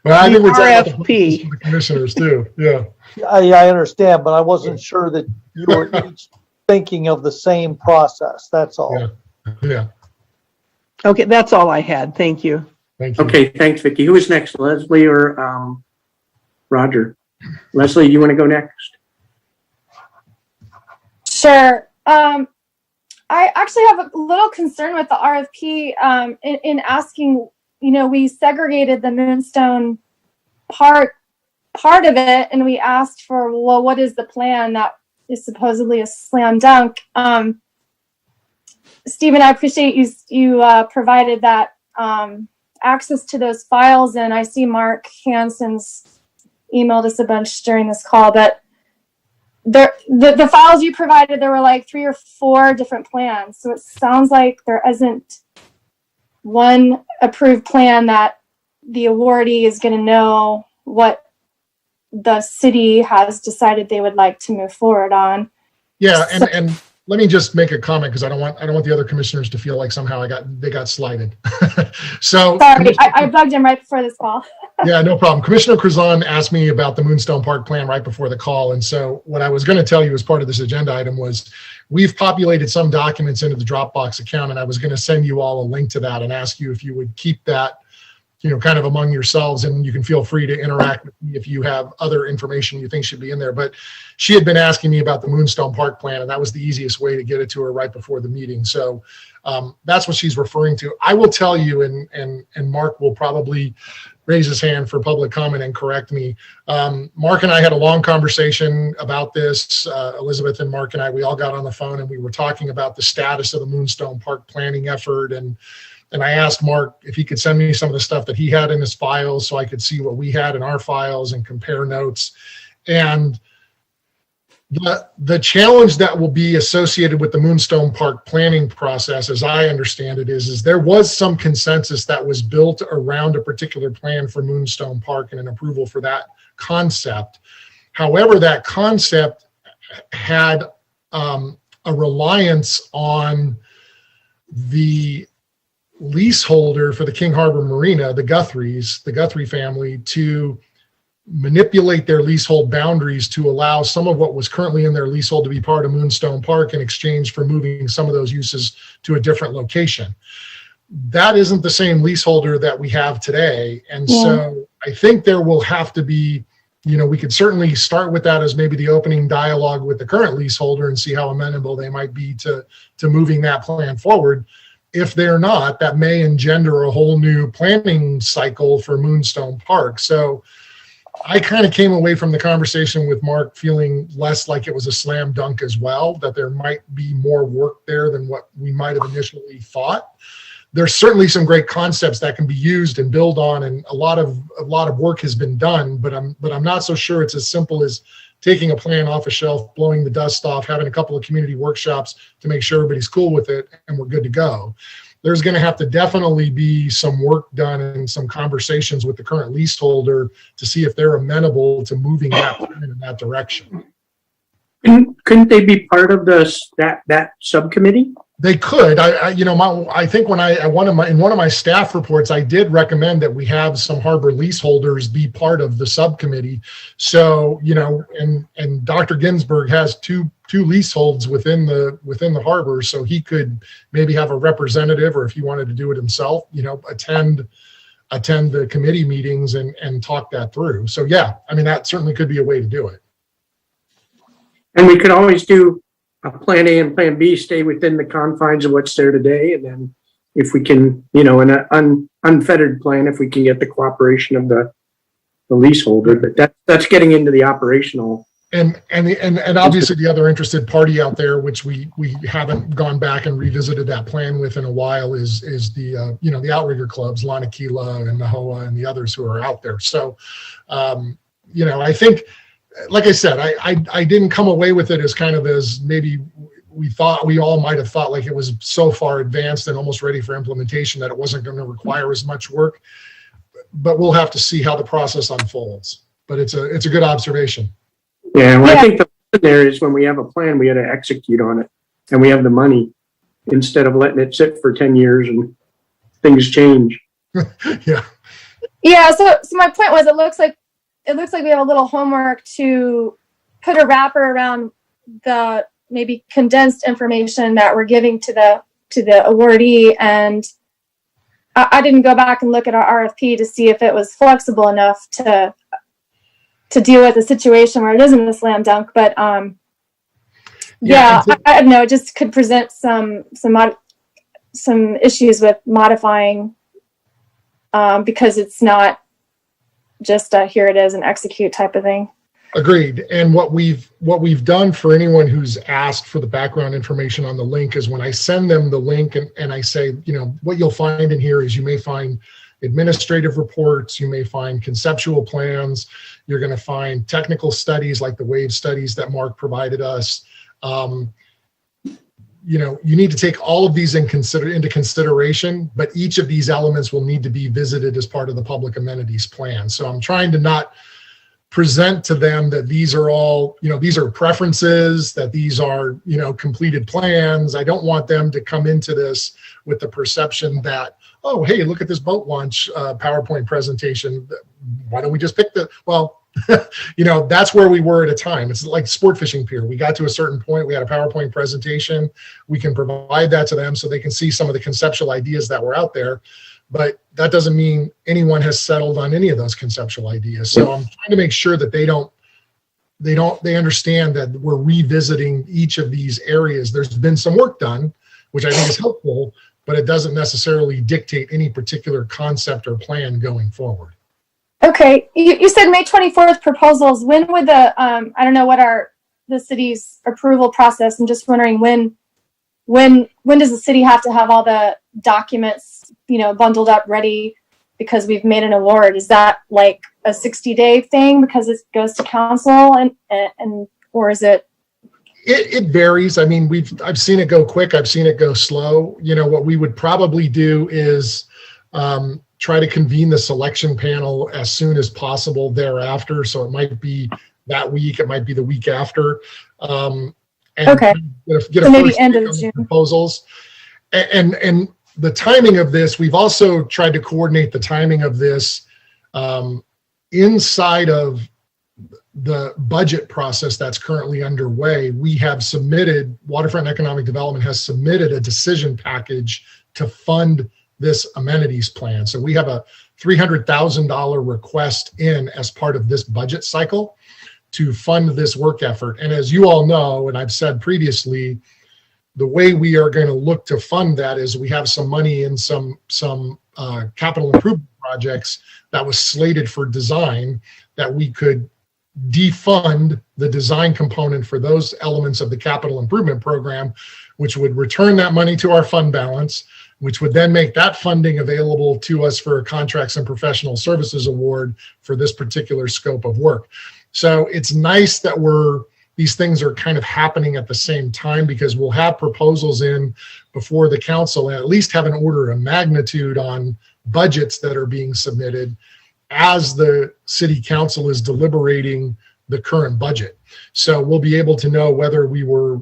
Well, I think we're talking about RFP. the commissioners too. Yeah. I understand, but I wasn't sure that you were each thinking of the same process. That's all. Yeah. Okay, that's all I had. Thank you. Thank you. Okay, thanks, Vicky. Who is next, Leslie or Roger? Leslie, do you want to go next? Sure. I actually have a little concern with the RFP in asking, we segregated the Moonstone part of it, and we asked for, well, what is the plan that is supposedly a slam dunk? Stephen, I appreciate you provided that access to those files, and I see Mark Hansen's emailed us a bunch during this call, but the files you provided, there were like 3 or 4 different plans. So it sounds like there isn't one approved plan that the awardee is going to know what the city has decided they would like to move forward on. Yeah, and let me just make a comment because I don't want the other commissioners to feel like somehow they got slighted. So sorry, I bugged him right before this call. Yeah, no problem. Commissioner Curzon asked me about the Moonstone Park plan right before the call. And so what I was going to tell you as part of this agenda item was we've populated some documents into the Dropbox account, and I was going to send you all a link to that and ask you if you would keep that, kind of among yourselves, and you can feel free to interact with me if you have other information you think should be in there. But she had been asking me about the Moonstone Park plan, and that was the easiest way to get it to her right before the meeting. So that's what she's referring to. I will tell you, and Mark will probably raise his hand for public comment and correct me. Mark and I had a long conversation about this. Elizabeth and Mark and I, we all got on the phone and we were talking about the status of the Moonstone Park planning effort. And I asked Mark if he could send me some of the stuff that he had in his files so I could see what we had in our files and compare notes. And the challenge that will be associated with the Moonstone Park planning process, as I understand it, is there was some consensus that was built around a particular plan for Moonstone Park and an approval for that concept. However, that concept had a reliance on the leaseholder for the King Harbor Marina, the Guthrie family, to manipulate their leasehold boundaries to allow some of what was currently in their leasehold to be part of Moonstone Park in exchange for moving some of those uses to a different location. That isn't the same leaseholder that we have today. And so I think there will have to be, we could certainly start with that as maybe the opening dialogue with the current leaseholder and see how amenable they might be to moving that plan forward. If they're not, that may engender a whole new planning cycle for Moonstone Park. So I kind of came away from the conversation with Mark feeling less like it was a slam dunk as well, that there might be more work there than what we might have initially thought. there's certainly some great concepts that can be used and build on, and a lot of work has been done, but I'm not so sure it's as simple as taking a plan off a shelf, blowing the dust off, having a couple of community workshops to make sure everybody's cool with it, and we're good to go. There's going to have to definitely be some work done and some conversations with the current leaseholder to see if they're amenable to moving that plan in that direction. Couldn't they be part of that subcommittee? They could. I think in one of my staff reports, I did recommend that we have some harbor leaseholders be part of the subcommittee. So, and Dr. Ginsburg has two leaseholds within the harbor, so he could maybe have a representative, or if he wanted to do it himself, attend the committee meetings and talk that through. So yeah, that certainly could be a way to do it. And we could always do a plan A and plan B, stay within the confines of what's there today. And then if we can, in an unfettered plan, if we can get the cooperation of the leaseholder, but that's getting into the operational. And obviously the other interested party out there, which we haven't gone back and revisited that plan with in a while, is the outrigger clubs, Lanakila and Nahoa and the others who are out there. So, I think, like I said, I didn't come away with it as maybe we all might have thought, like it was so far advanced and almost ready for implementation that it wasn't going to require as much work. But we'll have to see how the process unfolds. But it's a good observation. Yeah, well, I think the lesson there is when we have a plan, we got to execute on it, and we have the money instead of letting it sit for 10 years and things change. Yeah. Yeah. So my point was, it looks like we have a little homework to put a wrapper around the maybe condensed information that we're giving to the awardee. And I didn't go back and look at our RFP to see if it was flexible enough to deal with a situation where it isn't a slam dunk. But I don't know, it just could present some issues with modifying because it's not just here it is and execute type of thing. Agreed. And what we've done for anyone who's asked for the background information on the link is when I send them the link and I say, what you'll find in here is you may find administrative reports, you may find conceptual plans, you're going to find technical studies like the wave studies that Mark provided us. You need to take all of these into consideration, but each of these elements will need to be visited as part of the public amenities plan. So I'm trying to not present to them that these are all, these are preferences, that these are, completed plans. I don't want them to come into this with the perception that, oh, hey, look at this boat launch PowerPoint presentation. Why don't we just pick that's where we were at a time. It's like sport fishing pier. We got to a certain point, we had a PowerPoint presentation. We can provide that to them so they can see some of the conceptual ideas that were out there. But that doesn't mean anyone has settled on any of those conceptual ideas. So I'm trying to make sure that they understand that we're revisiting each of these areas. There's been some work done, which I think is helpful, but it doesn't necessarily dictate any particular concept or plan going forward. Okay. You said May 24th proposals. When would I don't know what the city's approval process. I'm just wondering when does the city have to have all the documents, bundled up ready because we've made an award? Is that like a 60-day thing because it goes to council and or is it? It varies. I've seen it go quick. I've seen it go slow. What we would probably do is try to convene the selection panel as soon as possible thereafter. So it might be that week. It might be the week after. And okay. Get so a maybe first end of June. Proposals. And the timing of this, we've also tried to coordinate the timing of this inside of the budget process that's currently underway. We have submitted, Waterfront Economic Development has submitted a decision package to fund this amenities plan. So we have a $300,000 request in as part of this budget cycle to fund this work effort. And as you all know, and I've said previously, the way we are going to look to fund that is we have some money in some capital improvement projects that was slated for design that we could defund the design component for those elements of the capital improvement program, which would return that money to our fund balance. which would then make that funding available to us for a contracts and professional services award for this particular scope of work. So it's nice that these things are kind of happening at the same time, because we'll have proposals in before the council and at least have an order of magnitude on budgets that are being submitted as the city council is deliberating the current budget. So we'll be able to know whether we were,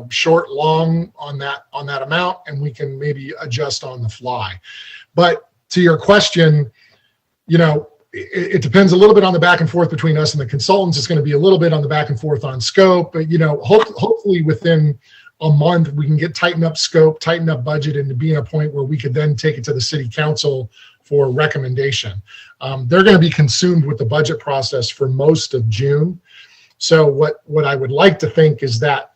short, long on that amount, and we can maybe adjust on the fly. But to your question, it depends a little bit on the back and forth between us and the consultants. It's going to be a little bit on the back and forth on scope, but hopefully within a month we can tighten up scope, tighten up budget, and to be in a point where we could then take it to the city council for recommendation. They're going to be consumed with the budget process for most of June. So what I would like to think is that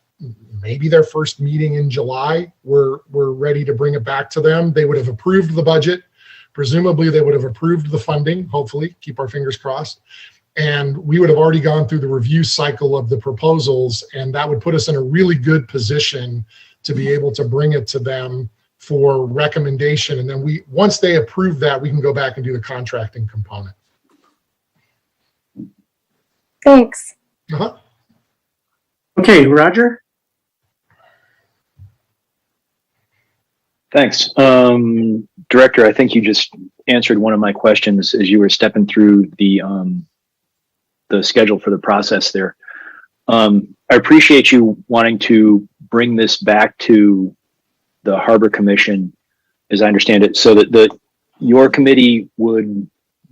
maybe their first meeting in July, we're ready to bring it back to them. They would have approved the budget. Presumably they would have approved the funding, hopefully, keep our fingers crossed. And we would have already gone through the review cycle of the proposals, and that would put us in a really good position to be able to bring it to them for recommendation. And then once they approve that, we can go back and do the contracting component. Thanks. Uh-huh. Okay, Roger? Thanks. Director, I think you just answered one of my questions as you were stepping through the schedule for the process there. I appreciate you wanting to bring this back to the Harbor Commission, as I understand it, so that your committee would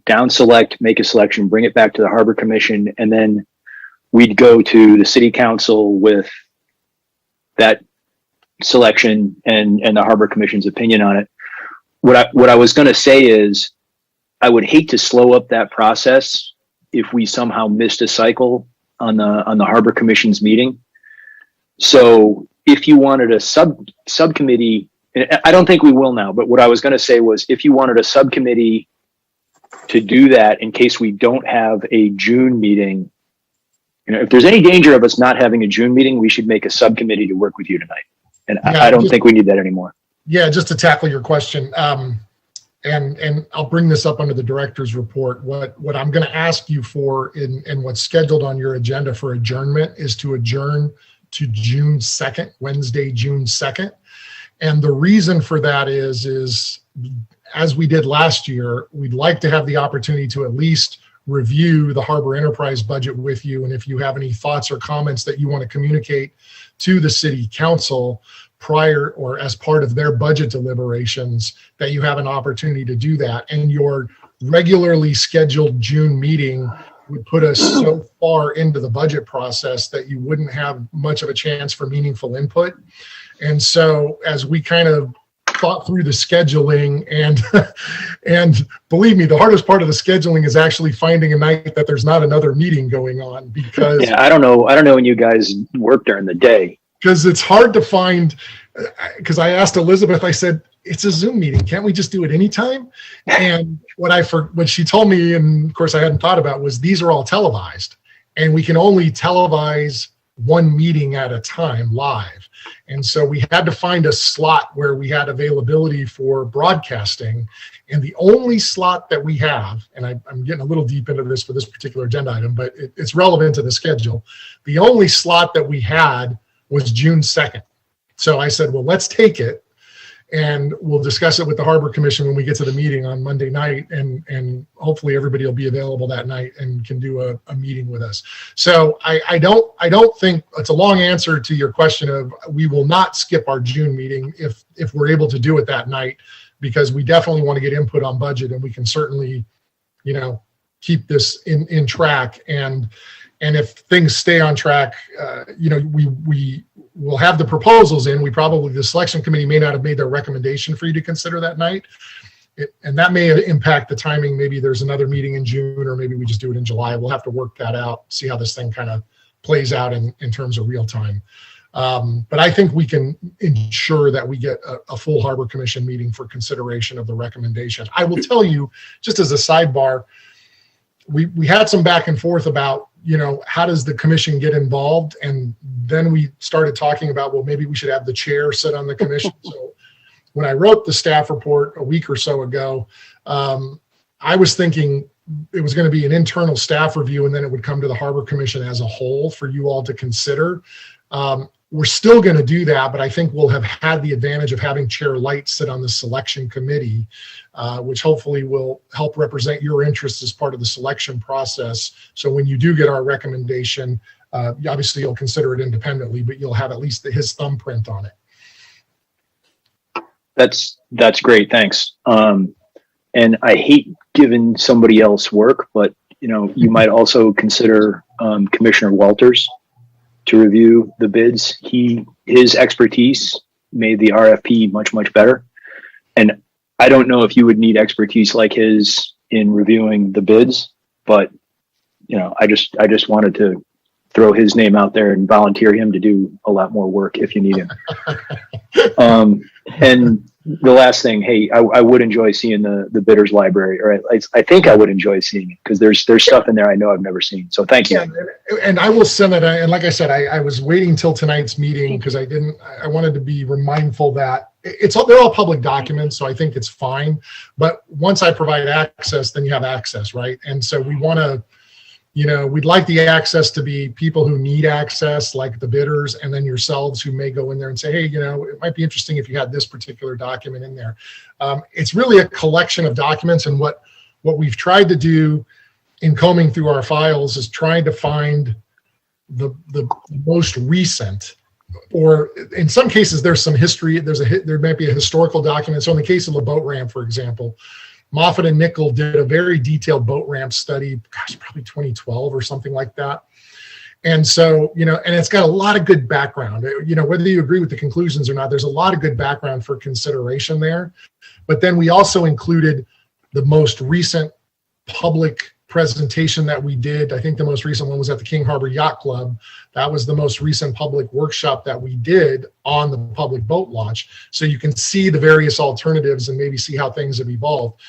down select, make a selection, bring it back to the Harbor Commission, and then we'd go to the City Council with that selection and the Harbor Commission's opinion on it. What I was going to say is, I would hate to slow up that process if we somehow missed a cycle on the Harbor Commission's meeting. So if you wanted a subcommittee, I don't think we will now, but what I was going to say was, if you wanted a subcommittee to do that in case we don't have a June meeting, if there's any danger of us not having a June meeting, we should make a subcommittee to work with you tonight. And Yeah, I don't think we need that anymore. Yeah, just to tackle your question, and I'll bring this up under the director's report. What I'm going to ask you for in what's scheduled on your agenda for adjournment is to adjourn to June 2nd, Wednesday, June 2nd. And the reason for that is as we did last year, we'd like to have the opportunity to at least review the Harbor Enterprise budget with you. And if you have any thoughts or comments that you want to communicate to the city council prior or as part of their budget deliberations, that you have an opportunity to do that. And your regularly scheduled June meeting would put us so far into the budget process that you wouldn't have much of a chance for meaningful input. And so as we kind of thought through the scheduling, and believe me, the hardest part of the scheduling is actually finding a night that there's not another meeting going on, because I don't know when you guys work during the day. Because it's hard to find, because I asked Elizabeth, I said, it's a Zoom meeting. Can't we just do it anytime? And what she told me, and of course I hadn't thought about, was these are all televised, and we can only televise one meeting at a time live. And so we had to find a slot where we had availability for broadcasting. And the only slot that we have, and I'm getting a little deep into this for this particular agenda item, but it's relevant to the schedule. The only slot that we had was June 2nd. So I said, well, let's take it, and we'll discuss it with the Harbor Commission when we get to the meeting on Monday night, and hopefully everybody will be available that night and can do a meeting with us. So I don't think, it's a long answer to your question of, we will not skip our June meeting if we're able to do it that night, because we definitely want to get input on budget, and we can certainly, keep this in track. And if things stay on track, we will have the proposals in. The selection committee may not have made their recommendation for you to consider that night. And that may impact the timing. Maybe there's another meeting in June, or maybe we just do it in July. We'll have to work that out, see how this thing kind of plays out in terms of real time. But I think we can ensure that we get a full Harbor Commission meeting for consideration of the recommendation. I will tell you, just as a sidebar, we had some back and forth about, how does the commission get involved? And then we started talking about, well, maybe we should have the chair sit on the commission. So when I wrote the staff report a week or so ago, I was thinking it was going to be an internal staff review, and then it would come to the Harbor Commission as a whole for you all to consider. We're still going to do that, but I think we'll have had the advantage of having Chair Light sit on the selection committee, which hopefully will help represent your interests as part of the selection process. So when you do get our recommendation, obviously you'll consider it independently, but you'll have at least his thumbprint on it. That's great. Thanks. And I hate giving somebody else work, but you might also consider Commissioner Walters to review the bids. His expertise made the RFP much, much better. And I don't know if you would need expertise like his in reviewing the bids, but I just wanted to throw his name out there and volunteer him to do a lot more work if you need him. And the last thing, hey, I would enjoy seeing the bidders library, or I think I would enjoy seeing it because there's stuff in there I know I've never seen. So thank you. Yeah, and I will send it. And like I said, I was waiting till tonight's meeting because I wanted to be mindful that they're all public documents, so I think it's fine. But once I provide access, then you have access, right? And so we want to, we'd like the access to be people who need access, like the bidders, and then yourselves who may go in there and say, hey, it might be interesting if you had this particular document in there. It's really a collection of documents, and what we've tried to do in combing through our files is trying to find the most recent, or in some cases there's some history. There might be a historical document. So in the case of the boat ramp, for example, Moffitt and Nickel did a very detailed boat ramp study, probably 2012 or something like that. And so, and it's got a lot of good background, whether you agree with the conclusions or not, there's a lot of good background for consideration there. But then we also included the most recent public presentation that we did. I think the most recent one was at the King Harbor Yacht Club. That was the most recent public workshop that we did on the public boat launch. So you can see the various alternatives and maybe see how things have evolved.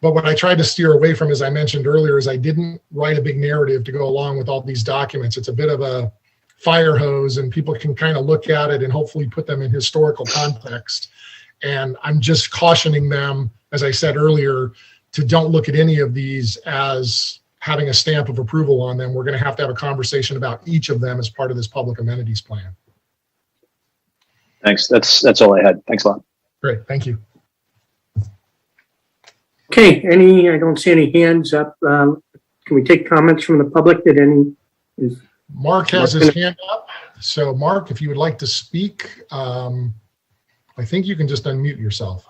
But what I tried to steer away from, as I mentioned earlier, is I didn't write a big narrative to go along with all these documents. It's a bit of a fire hose, and people can kind of look at it and hopefully put them in historical context. And I'm just cautioning them, as I said earlier, to don't look at any of these as having a stamp of approval on them. We're going to have a conversation about each of them as part of this public amenities plan. Thanks. That's all I had. Thanks a lot. Great. Thank you. Okay, I don't see any hands up. Can we take comments from the public? Mark has his hand up. So Mark, if you would like to speak, I think you can just unmute yourself.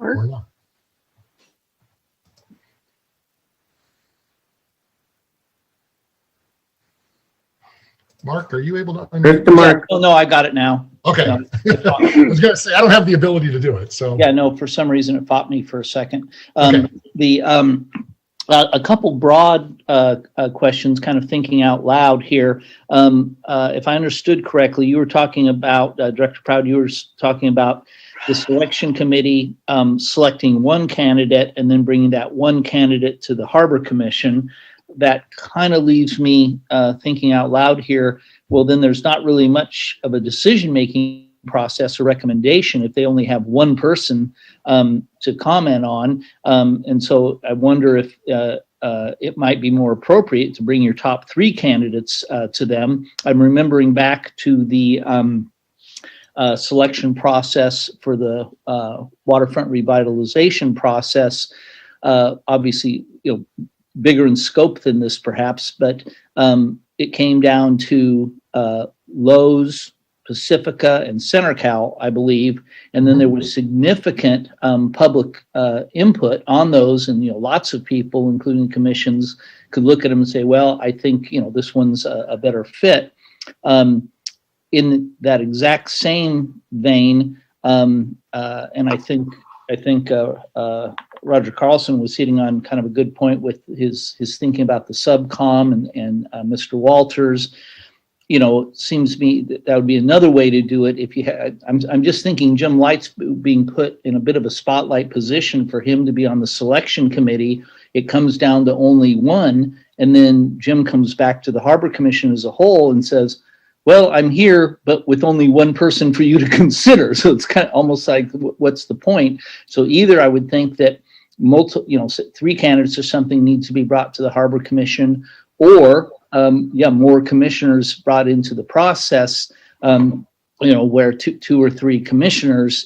Or not. Mark, are you able to unmute? Mark. Oh, no, I got it now. Okay. No. I was going to say, I don't have the ability to do it. So Yeah, no, for some reason it fought me for a second. Okay. A couple broad questions, kind of thinking out loud here. If I understood correctly, you were talking about, Director Proud, you were talking about the selection committee selecting one candidate and then bringing that one candidate to the Harbor Commission. That kind of leaves me thinking out loud here. Well, then there's not really much of a decision-making process or recommendation if they only have one person to comment on. And so I wonder if it might be more appropriate to bring your top three candidates to them. I'm remembering back to the selection process for the waterfront revitalization process. Obviously, bigger in scope than this perhaps, but it came down to Lowe's, Pacifica, and CenterCal, I believe. And then there was significant public input on those, and lots of people, including commissions, could look at them and say, well, I think this one's a better fit. In that exact same vein, and I think Roger Carlson was hitting on kind of a good point with his thinking about the subcom and Mr. Walters. It seems to me that would be another way to do it. If you had, I'm just thinking Jim Light's being put in a bit of a spotlight position for him to be on the selection committee. It comes down to only one, and then Jim comes back to the Harbor Commission as a whole and says, well, I'm here, but with only one person for you to consider. So it's kind of almost like, what's the point? So either I would think that three candidates or something needs to be brought to the Harbor Commission, or more commissioners brought into the process, where two or three commissioners,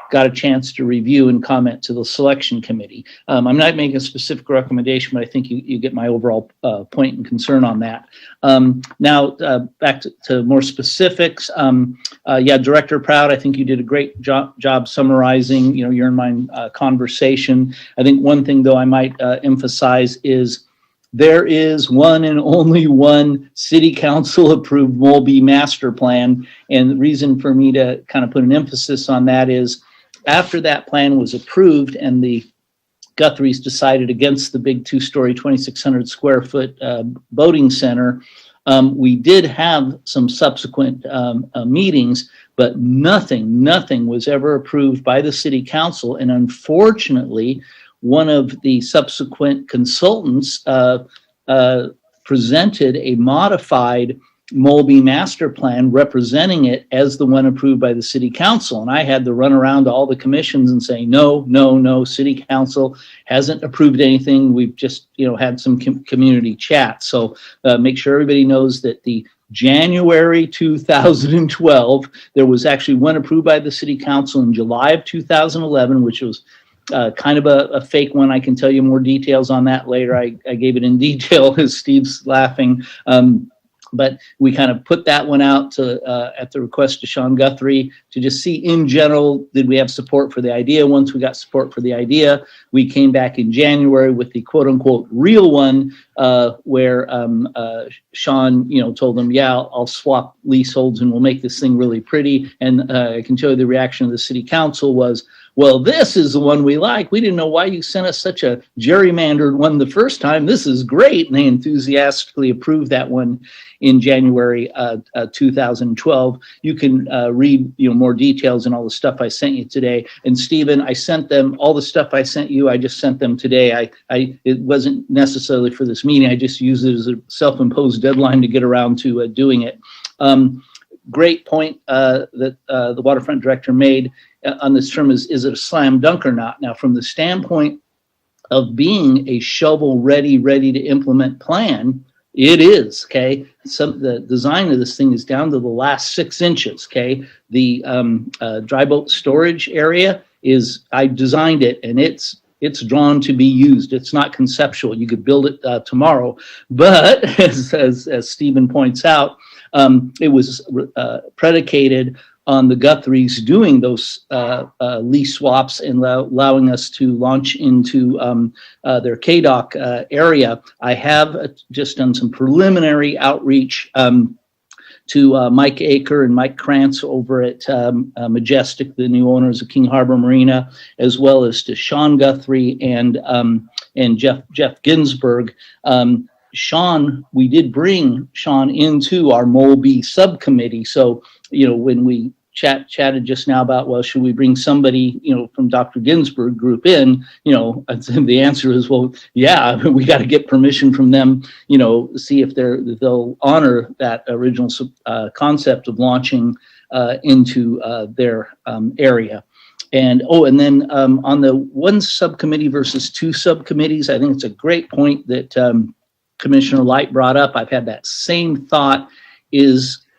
got a chance to review and comment to the selection committee. I'm not making a specific recommendation, but I think you get my overall point and concern on that. Now, back to more specifics. Director Proud, I think you did a great job summarizing, your and mine conversation. I think one thing, though, I might emphasize is there is one and only one city council approved MOLB master plan. And the reason for me to kind of put an emphasis on that is after that plan was approved and the Guthries decided against the big 2-story, 2,600 square foot boating center, we did have some subsequent meetings, but nothing was ever approved by the city council. And unfortunately, one of the subsequent consultants presented a modified MOLB master plan representing it as the one approved by the city council. And I had to run around to all the commissions and say, no, city council hasn't approved anything. We've just, had some community chat. So make sure everybody knows that the January 2012, there was actually one approved by the city council in July of 2011, which was kind of a fake one. I can tell you more details on that later. I gave it in detail as Steve's laughing. But we kind of put that one out to, at the request of Sean Guthrie to just see in general, did we have support for the idea? Once we got support for the idea, we came back in January with the quote unquote real one, where Sean, told them, I'll swap leaseholds and we'll make this thing really pretty. And I can tell you the reaction of the city council was, well, this is the one we like. We didn't know why you sent us such a gerrymandered one the first time. This is great. And they enthusiastically approved that one in January 2012. You can read more details and all the stuff I sent you today. And Stephen, I sent them all the stuff I sent you. I just sent them today. It wasn't necessarily for this meeting. I just used it as a self-imposed deadline to get around to doing it. Great point that the waterfront director made on this term is it a slam dunk or not? Now, from the standpoint of being a shovel ready to implement plan, it is, okay? The design of this thing is down to the last 6 inches, okay? The dry boat storage area I designed it and it's drawn to be used. It's not conceptual. You could build it tomorrow. But as Stephen points out, it was predicated on the Guthries doing those lease swaps and allowing us to launch into their KDOC area. I have just done some preliminary outreach to Mike Aker and Mike Krantz over at Majestic, the new owners of King Harbor Marina, as well as to Sean Guthrie and Jeff Ginsburg. Sean, we did bring Sean into our MOLB subcommittee. So, when we chatted just now about, well, should we bring somebody, from Dr. Ginsburg group in, the answer is, well, yeah, we got to get permission from them, see if they'll honor that original concept of launching into their area. And then on the one subcommittee versus two subcommittees, I think it's a great point that Commissioner Light brought up. I've had that same thought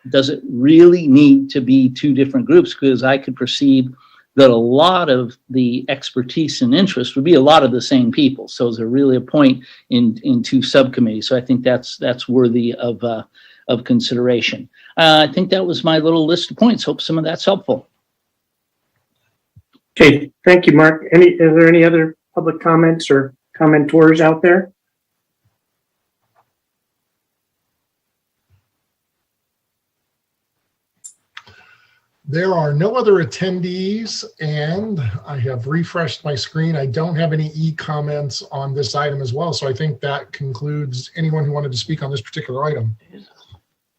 does it really need to be two different groups? Because I could perceive that a lot of the expertise and interest would be a lot of the same people. So is there really a point in two subcommittees? So I think that's worthy of consideration. I think that was my little list of points. Hope some of that's helpful. Okay, thank you, Mark. Are there any other public comments or commentors out there? There are no other attendees, and I have refreshed my screen. I don't have any e-comments on this item as well, so I think that concludes anyone who wanted to speak on this particular item.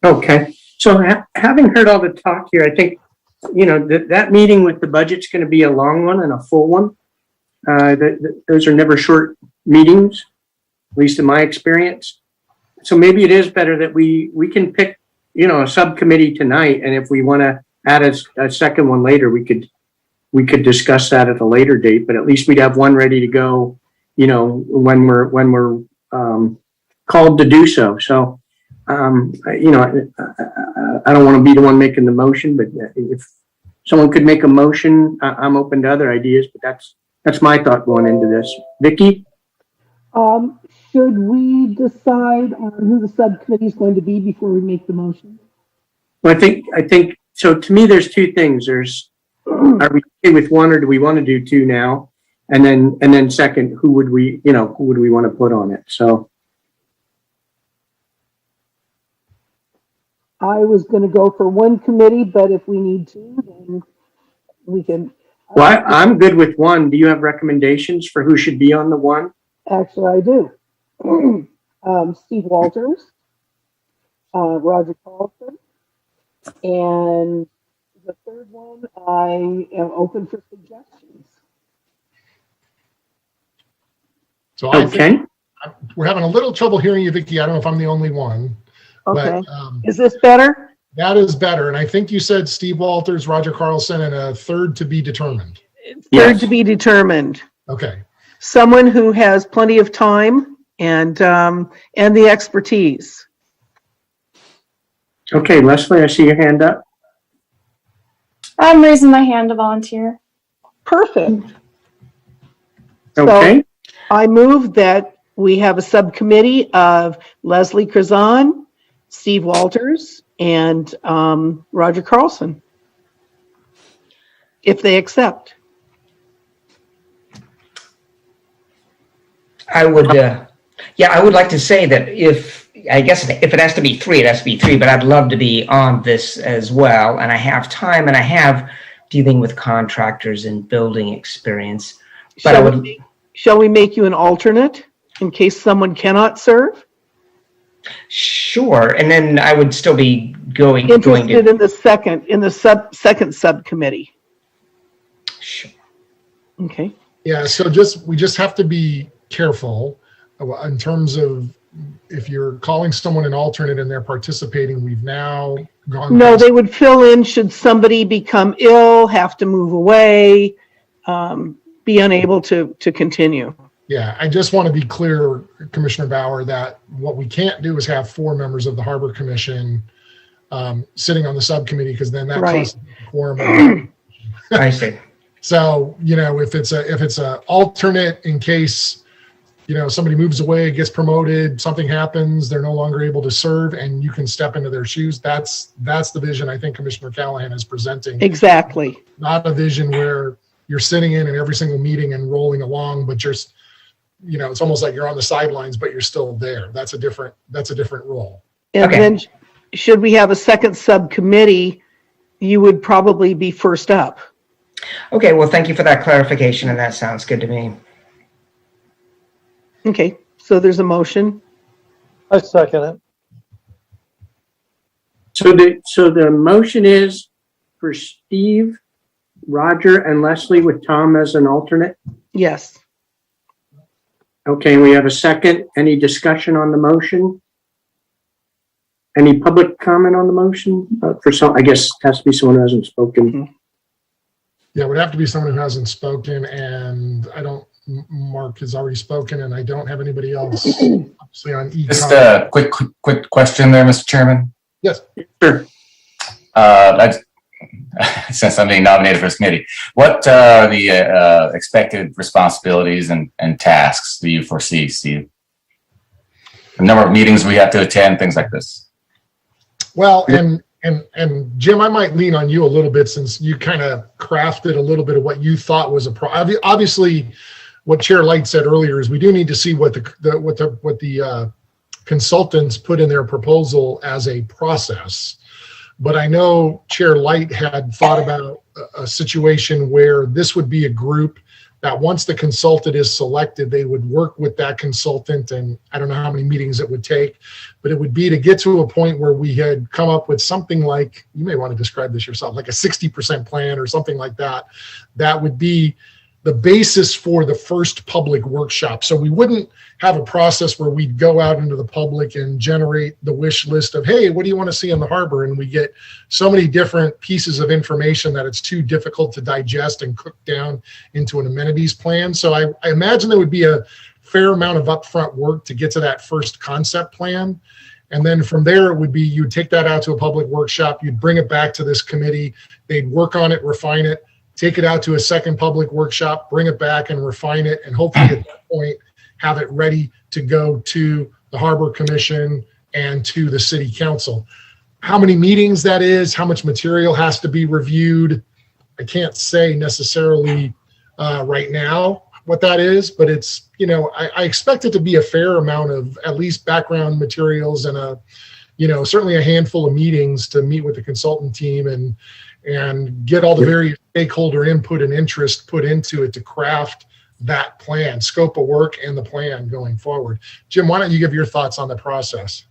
Okay, so having heard all the talk here, I think, that meeting with the budget's going to be a long one and a full one. Those are never short meetings, at least in my experience. So maybe it is better that we can pick a subcommittee tonight, and if we want to add a second one later, we could discuss that at a later date, but at least we'd have one ready to go, when we're called to do so. So, I don't want to be the one making the motion, but if someone could make a motion, I'm open to other ideas, but that's my thought going into this. Vicky? Should we decide on who the subcommittee is going to be before we make the motion? Well, I think, so to me, there's two things. Are we okay with one, or do we want to do two now? And then second, who would we want to put on it? So. I was going to go for one committee, but if we need two, then we can. Well, I'm good with one. Do you have recommendations for who should be on the one? Actually, I do. Steve Walters, Roger Carlson, and the third one, I am open for suggestions. So I Okay. think we're having a little trouble hearing you, Vicky. I don't know if I'm the only one. Okay. But, Is this better? that is better. And I think you said Steve Walters, Roger Carlson, and a third to be determined. Third Yes. to be determined. Okay. Someone who has plenty of time and the expertise. Okay, Leslie, I see your hand up. I'm raising my hand to volunteer. Perfect. Okay. I move that we have a subcommittee of Leslie Curzon, Steve Walters, and Roger Carlson, if they accept. I would like to say that if it has to be three, it has to be three, but I'd love to be on this as well. And I have time and I have dealing with contractors and building experience. But Shall we make you an alternate in case someone cannot serve? Sure. And then I would still be Interested in the second subcommittee. Sure. Okay. Yeah. So we just have to be careful in terms of if you're calling someone an alternate and they're participating. We've now gone. No, they would fill in should somebody become ill, have to move away, be unable to continue. Yeah, I just want to be clear, Commissioner Bauer, that what we can't do is have 4 members of the Harbor Commission sitting on the subcommittee, because then that causes a quorum. I see. So, if it's a alternate in case, somebody moves away, gets promoted, something happens, they're no longer able to serve, and you can step into their shoes. That's the vision I think Commissioner Callahan is presenting. Exactly. Not a vision where you're sitting in every single meeting and rolling along, but just, it's almost like you're on the sidelines, but you're still there. That's a different role. And Okay. then should we have a second subcommittee, you would probably be first up. Okay. Well, thank you for that clarification. And that sounds good to me. Okay, so there's a motion. I second it. So the motion is for Steve, Roger, and Leslie with Tom as an alternate. Yes. Okay, we have a second. Any discussion on the motion? Any public comment on the motion? I guess it has to be someone who hasn't spoken. Yeah, it would have to be someone who hasn't spoken, and Mark has already spoken, and I don't have anybody else obviously on e-com. Just a quick question there, Mr. Chairman. Yes. Sure. Since I'm being nominated for this committee, what are the expected responsibilities and tasks do you foresee, Steve? The number of meetings we have to attend, things like this. Well, and Jim, I might lean on you a little bit, since you kind of crafted a little bit of what you thought was obviously what Chair Light said earlier is we do need to see what the consultants put in their proposal as a process. But I know Chair Light had thought about a situation where this would be a group that once the consultant is selected, they would work with that consultant, and I don't know how many meetings it would take, but it would be to get to a point where we had come up with something like, you may want to describe this yourself, like a 60% plan or something like that. That would be the basis for the first public workshop. So we wouldn't have a process where we'd go out into the public and generate the wish list of, hey, what do you want to see in the harbor? And we get so many different pieces of information that it's too difficult to digest and cook down into an amenities plan. So I imagine there would be a fair amount of upfront work to get to that first concept plan. And then from there, it would be, you'd take that out to a public workshop, you'd bring it back to this committee, they'd work on it, refine it, take it out to a second public workshop, bring it back and refine it, and hopefully at that point, have it ready to go to the Harbor Commission and to the City Council. How many meetings that is, how much material has to be reviewed, I can't say necessarily right now what that is, but it's, you know, I expect it to be a fair amount of at least background materials and certainly a handful of meetings to meet with the consultant team and get all the various stakeholder input and interest put into it to craft that plan, scope of work and the plan going forward. Jim, why don't you give your thoughts on the process?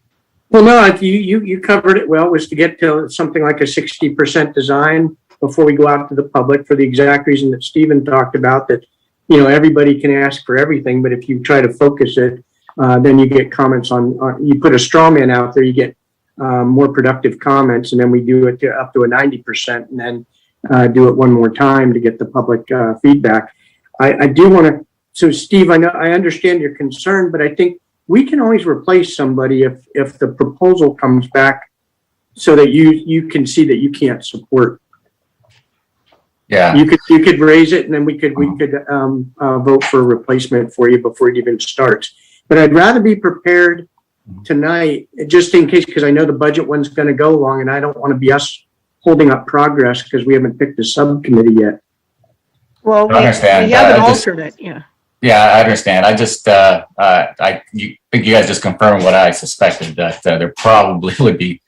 Well, no, you covered it well, was to get to something like a 60% design before we go out to the public for the exact reason that Stephen talked about, that, you know, everybody can ask for everything, but if you try to focus it, then you get comments on you put a straw man out there, you get more productive comments, and then we do it to up to a 90% and then do it one more time to get the public feedback. I do want to, so Steve, I understand your concern, but I think we can always replace somebody if the proposal comes back so that you can see that you can't support. Yeah. You could raise it, and then we could vote for a replacement for you before it even starts. But I'd rather be prepared tonight, just in case, because I know the budget one's going to go long, and I don't want to be us holding up progress because we haven't picked a subcommittee yet. Well, we have an alternate, yeah. Yeah, I understand. I just, you think you guys just confirmed what I suspected, that there probably would be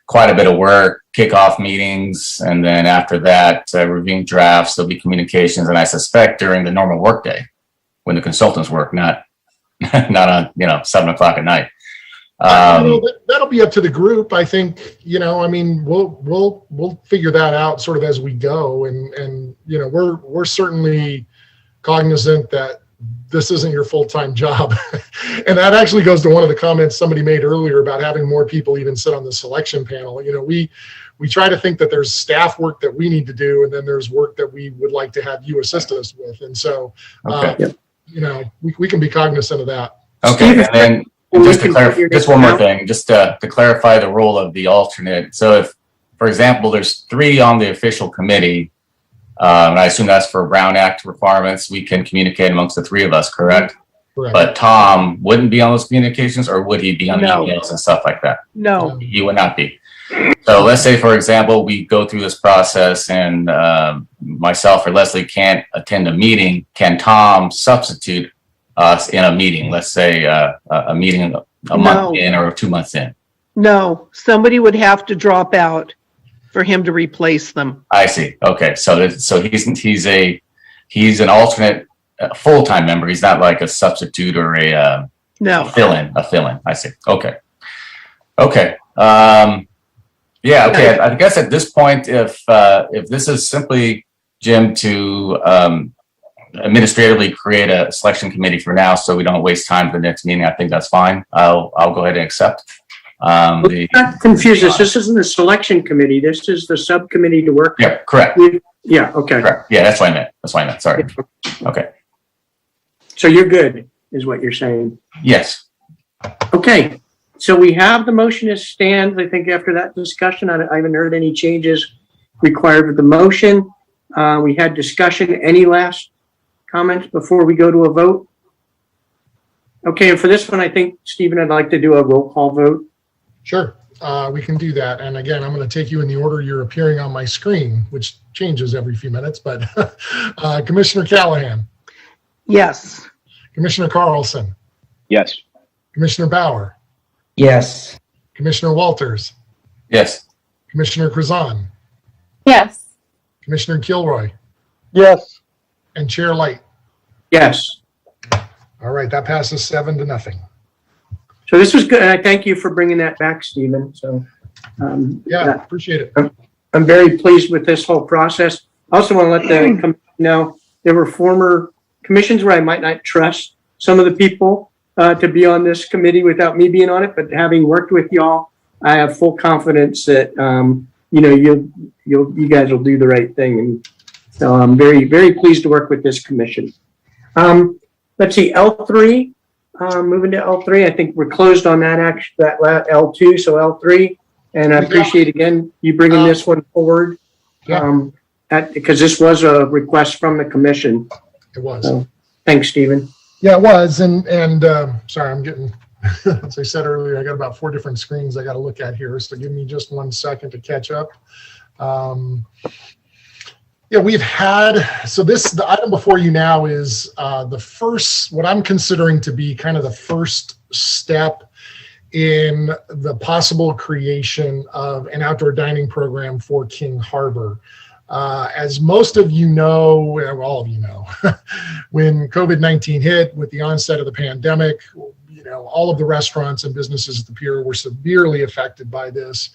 quite a bit of work, kickoff meetings, and then after that, reviewing drafts, there'll be communications, and I suspect during the normal workday when the consultants work, not on, 7 o'clock at night. That'll be up to the group. I think, I mean, we'll figure that out sort of as we go. And we're certainly cognizant that this isn't your full-time job. And that actually goes to one of the comments somebody made earlier about having more people even sit on the selection panel. We try to think that there's staff work that we need to do, and then there's work that we would like to have you assist us with. And so, we can be cognizant of that. Okay. And then, just to clarify, just one more thing, just to clarify the role of the alternate. So if, for example, there's 3 on the official committee, and I assume that's for Brown Act requirements, we can communicate amongst the 3 of us, correct? Correct. But Tom wouldn't be on those communications, or would he be on the emails and stuff like that? No. He would not be. So let's say, for example, we go through this process and myself or Leslie can't attend a meeting. Can Tom substitute us in a meeting, let's say a meeting a month in or 2 months in? No, somebody would have to drop out for him to replace them. I see. Okay, so he's an alternate full-time member. He's not like a substitute or a fill-in. I see. Okay. Yeah. Okay. I guess at this point, if this is simply Jim to administratively create a selection committee for now, so we don't waste time for the next meeting, I think that's fine. I'll go ahead and accept. Not confuse us. This isn't the selection committee. This is the subcommittee to work. Yeah, correct. Yeah. Okay. Correct. Yeah, that's what I meant. Sorry. Okay. So you're good, is what you're saying. Yes. Okay. So we have the motion as stands. I think after that discussion, I haven't heard any changes required with the motion. We had discussion. Any last comments before we go to a vote? Okay, and for this one, I think, Stephen, I'd like to do a roll call vote. Sure, we can do that. And again, I'm going to take you in the order you're appearing on my screen, which changes every few minutes. But Commissioner Callahan. Yes. Commissioner Carlson. Yes. Commissioner Bauer. Yes. Commissioner Walters. Yes. Commissioner Krazan. Yes. Commissioner Kilroy. Yes. And Chair Light. Yes. All right, that passes 7-0. So this was good. I thank you for bringing that back, Stephen. So appreciate it. I'm very pleased with this whole process. I also want to let the committee know there were former commissions where I might not trust some of the people to be on this committee without me being on it, but having worked with y'all, I have full confidence that you guys will do the right thing, and so I'm very, very pleased to work with this commission. Let's see, L3. Moving to L3, I think we're closed on that L2, so L3, and I appreciate again you bringing this one forward. Because this was a request from the commission. It was. So, thanks, Stephen. Yeah, it was. And sorry, I'm getting, as I said earlier, I got about 4 different screens I got to look at here. So give me just 1 second to catch up. Yeah, we've had, so the item before you now is the first, what I'm considering to be kind of the first step in the possible creation of an outdoor dining program for King Harbor. As most of you know, well, all of you know, when COVID-19 hit with the onset of the pandemic, all of the restaurants and businesses at the pier were severely affected by this.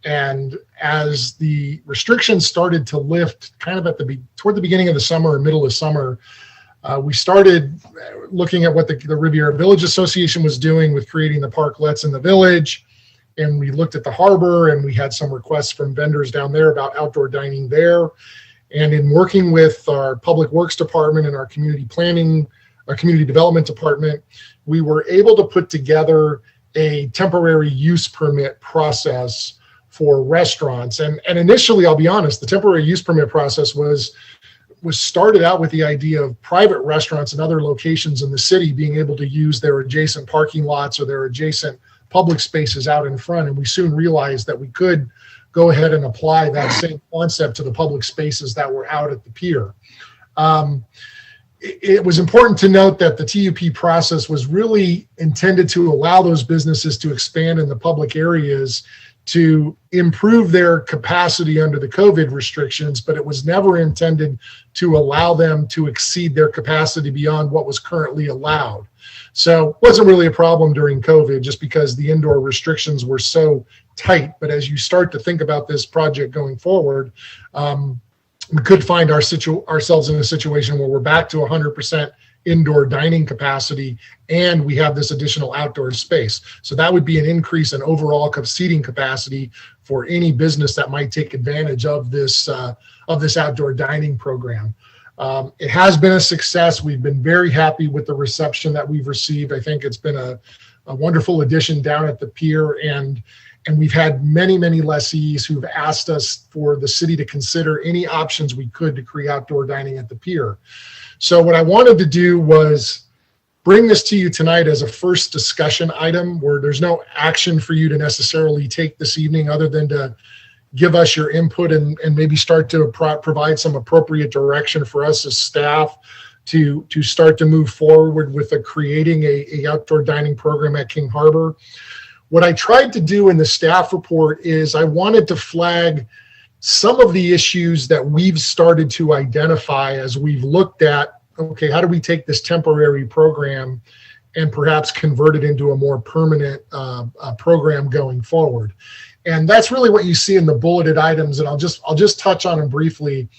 And as the restrictions started to lift kind of toward the beginning of the summer or middle of summer, we started looking at what the Riviera Village Association was doing with creating the parklets in the village. And we looked at the harbor, and we had some requests from vendors down there about outdoor dining there. And in working with our Public Works Department and our community planning, our community development department, we were able to put together a temporary use permit process for restaurants. And initially, I'll be honest, the temporary use permit process was started out with the idea of private restaurants and other locations in the city being able to use their adjacent parking lots or their adjacent public spaces out in front. And we soon realized that we could go ahead and apply that same concept to the public spaces that were out at the pier. It was important to note that the TUP process was really intended to allow those businesses to expand in the public areas to improve their capacity under the COVID restrictions, but it was never intended to allow them to exceed their capacity beyond what was currently allowed. So it wasn't really a problem during COVID just because the indoor restrictions were so tight. But as you start to think about this project going forward, we could find ourselves in a situation where we're back to 100% indoor dining capacity and we have this additional outdoor space. So that would be an increase in overall seating capacity for any business that might take advantage of this outdoor dining program. It has been a success. We've been very happy with the reception that we've received. I think it's been a wonderful addition down at the pier, and we've had many, many lessees who've asked us for the city to consider any options we could to create outdoor dining at the pier. So what I wanted to do was bring this to you tonight as a first discussion item where there's no action for you to necessarily take this evening other than to give us your input and maybe start to provide some appropriate direction for us as staff to start to move forward with creating a outdoor dining program at King Harbor. What I tried to do in the staff report is I wanted to flag some of the issues that we've started to identify as we've looked at, okay, how do we take this temporary program and perhaps convert it into a more permanent program going forward? And that's really what you see in the bulleted items, and I'll just touch on them briefly.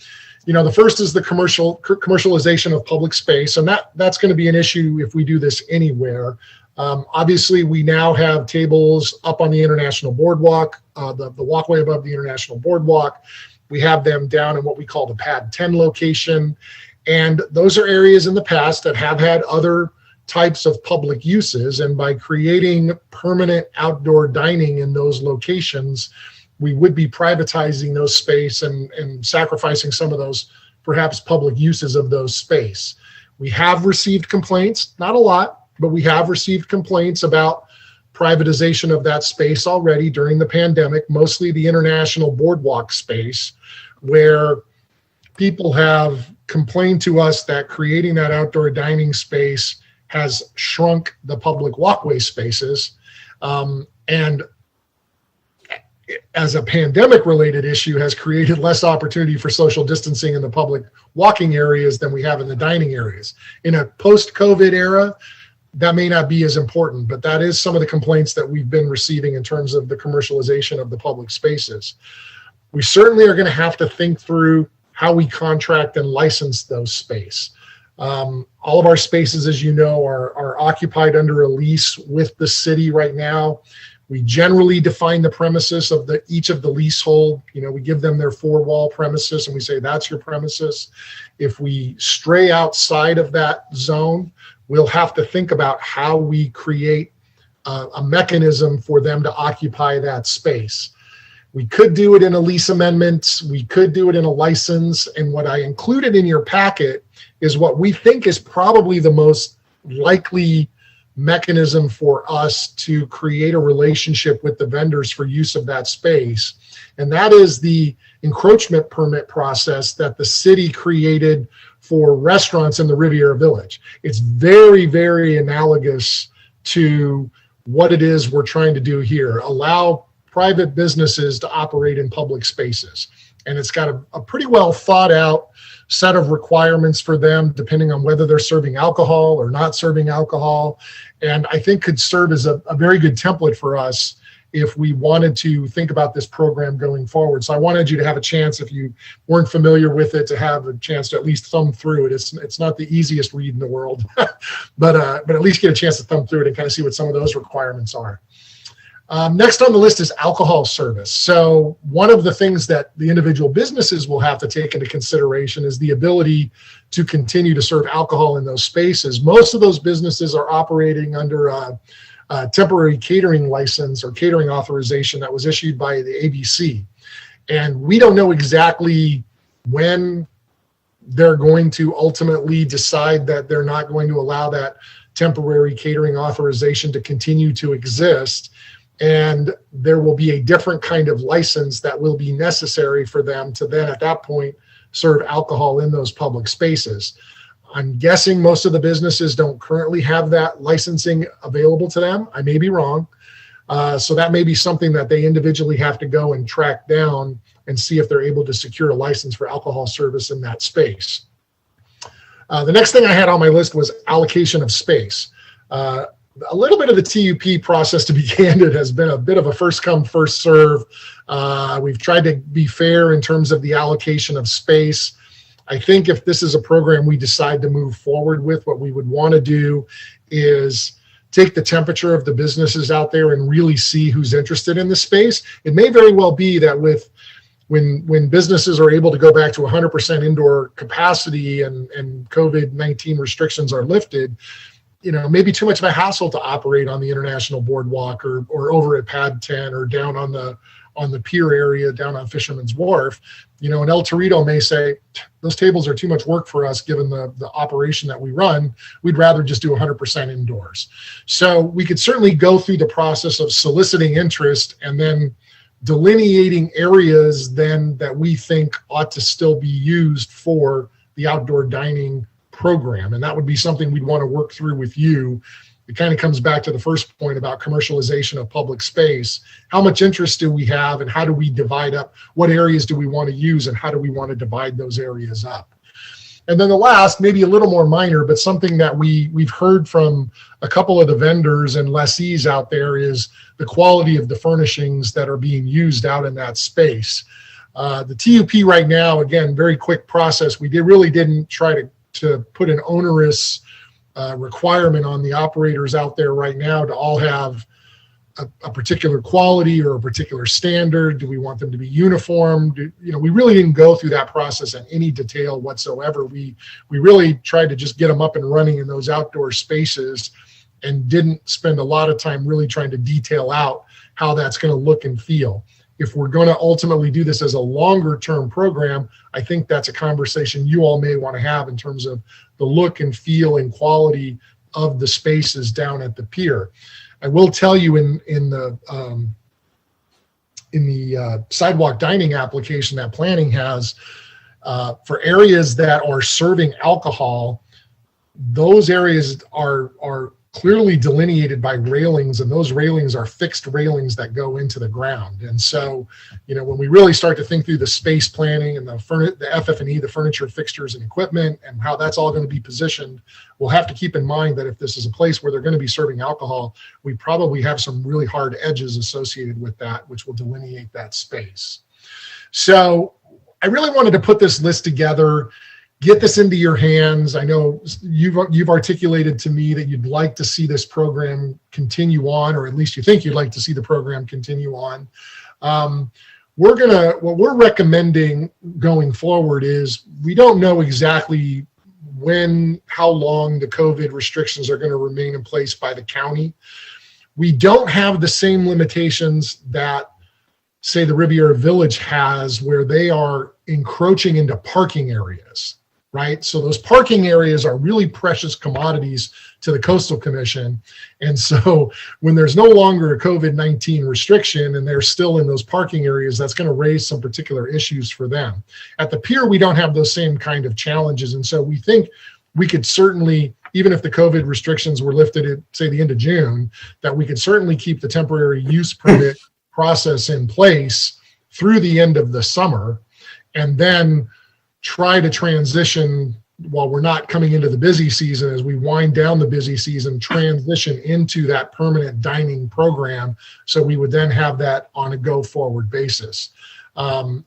The first is the commercialization of public space, and that's going to be an issue if we do this anywhere. Obviously, we now have tables up on the International Boardwalk, the walkway above the International Boardwalk. We have them down in what we call the Pad 10 location, and those are areas in the past that have had other types of public uses, and by creating permanent outdoor dining in those locations, we would be privatizing those space and sacrificing some of those perhaps public uses of those space. We have received complaints, not a lot, but we have received complaints about privatization of that space already during the pandemic, mostly the International Boardwalk space, where people have complained to us that creating that outdoor dining space has shrunk the public walkway spaces. And as a pandemic related issue, has created less opportunity for social distancing in the public walking areas than we have in the dining areas. In a post-COVID era, that may not be as important, but that is some of the complaints that we've been receiving in terms of the commercialization of the public spaces. We certainly are going to have to think through how we contract and license those space. All of our spaces, as you know, are occupied under a lease with the city right now. We generally define the premises of each of the leasehold. We give them their 4-wall premises and we say, that's your premises. If we stray outside of that zone, we'll have to think about how we create a mechanism for them to occupy that space. We could do it in a lease amendment. We could do it in a license. And what I included in your packet is what we think is probably the most likely mechanism for us to create a relationship with the vendors for use of that space. And that is the encroachment permit process that the city created for restaurants in the Riviera Village. It's very, very analogous to what it is we're trying to do here. Allow private businesses to operate in public spaces. And it's got a pretty well thought out set of requirements for them, depending on whether they're serving alcohol or not serving alcohol. And I think could serve as a very good template for us if we wanted to think about this program going forward. So I wanted you to have a chance, if you weren't familiar with it, to have a chance to at least thumb through it. It's not the easiest read in the world, but at least get a chance to thumb through it and kind of see what some of those requirements are. Next on the list is alcohol service. So one of the things that the individual businesses will have to take into consideration is the ability to continue to serve alcohol in those spaces. Most of those businesses are operating under a temporary catering license or catering authorization that was issued by the ABC. And we don't know exactly when they're going to ultimately decide that they're not going to allow that temporary catering authorization to continue to exist. And there will be a different kind of license that will be necessary for them to then at that point serve alcohol in those public spaces. I'm guessing most of the businesses don't currently have that licensing available to them. I may be wrong. So that may be something that they individually have to go and track down and see if they're able to secure a license for alcohol service in that space. The next thing I had on my list was allocation of space. A little bit of the TUP process, to be candid, has been a bit of a first come, first serve. We've tried to be fair in terms of the allocation of space. I think if this is a program we decide to move forward with, what we would want to do is take the temperature of the businesses out there and really see who's interested in the space. It may very well be that when businesses are able to go back to 100% indoor capacity and COVID-19 restrictions are lifted, maybe too much of a hassle to operate on the International Boardwalk or over at Pad 10 or down on the pier area down on Fisherman's Wharf. And El Torito may say, those tables are too much work for us given the operation that we run. We'd rather just do 100% indoors. So we could certainly go through the process of soliciting interest and then delineating areas then that we think ought to still be used for the outdoor dining program. And that would be something we'd want to work through with you. It kind of comes back to the first point about commercialization of public space. How much interest do we have and how do we divide up? What areas do we want to use and how do we want to divide those areas up? And then the last, maybe a little more minor, but something that we've heard from a couple of the vendors and lessees out there is the quality of the furnishings that are being used out in that space. The TUP right now, again, very quick process. We really didn't try to put an onerous requirement on the operators out there right now to all have a particular quality or a particular standard. Do we want them to be uniform? We really didn't go through that process in any detail whatsoever. We really tried to just get them up and running in those outdoor spaces and didn't spend a lot of time really trying to detail out how that's going to look and feel. If we're going to ultimately do this as a longer term program, I think that's a conversation you all may want to have in terms of the look and feel and quality of the spaces down at the pier. I will tell you in the sidewalk dining application that planning has, for areas that are serving alcohol, those areas are clearly delineated by railings, and those railings are fixed railings that go into the ground. And so, when we really start to think through the space planning and the FF&E, the furniture, fixtures, and equipment, and how that's all going to be positioned, we'll have to keep in mind that if this is a place where they're going to be serving alcohol, we probably have some really hard edges associated with that, which will delineate that space. So I really wanted to put this list together, get this into your hands. I know you've articulated to me that you'd like to see this program continue on, or at least you think you'd like to see the program continue on. What we're recommending going forward is, we don't know exactly how long the COVID restrictions are going to remain in place by the county. We don't have the same limitations that, say, the Riviera Village has, where they are encroaching into parking areas, right? So those parking areas are really precious commodities to the Coastal Commission. And so when there's no longer a COVID-19 restriction and they're still in those parking areas, that's going to raise some particular issues for them. At the pier, we don't have those same kind of challenges. And so we think we could certainly, even if the COVID restrictions were lifted at, say, the end of June, that we could certainly keep the temporary use permit process in place through the end of the summer, and then try to transition, while we're not coming into the busy season, as we wind down the busy season, transition into that permanent dining program. So we would then have that on a go forward basis.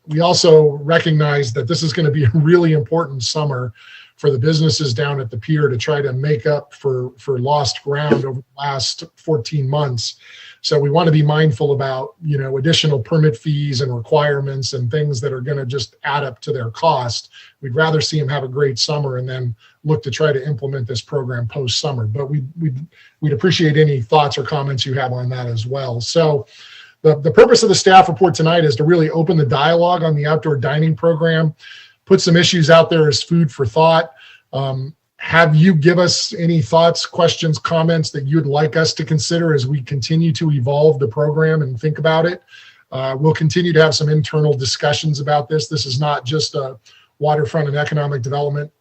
We also recognize that this is going to be a really important summer for the businesses down at the pier to try to make up for lost ground over the last 14 months. So we want to be mindful about, additional permit fees and requirements and things that are going to just add up to their cost. We'd rather see them have a great summer and then look to try to implement this program post-summer. But we'd appreciate any thoughts or comments you have on that as well. So the purpose of the staff report tonight is to really open the dialogue on the outdoor dining program, put some issues out there as food for thought. Have you give us any thoughts, questions, comments that you'd like us to consider as we continue to evolve the program and think about it. We'll continue to have some internal discussions about this. This is not just a waterfront and economic development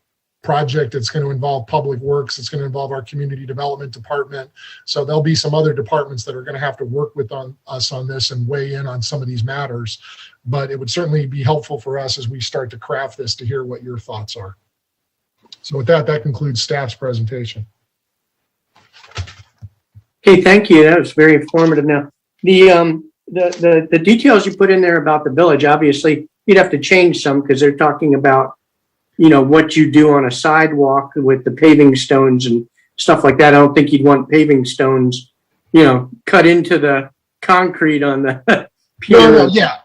project. It's going to involve public works. It's going to involve our community development department. So there'll be some other departments that are going to have to work with us on this and weigh in on some of these matters. But it would certainly be helpful for us as we start to craft this to hear what your thoughts are. So with that concludes staff's presentation. Okay, thank you. That was very informative. Now, the details you put in there about the village, obviously you'd have to change some, because they're talking about, what you do on a sidewalk with the paving stones and stuff like that. I don't think you'd want paving stones, cut into the concrete on the pier. No, yeah,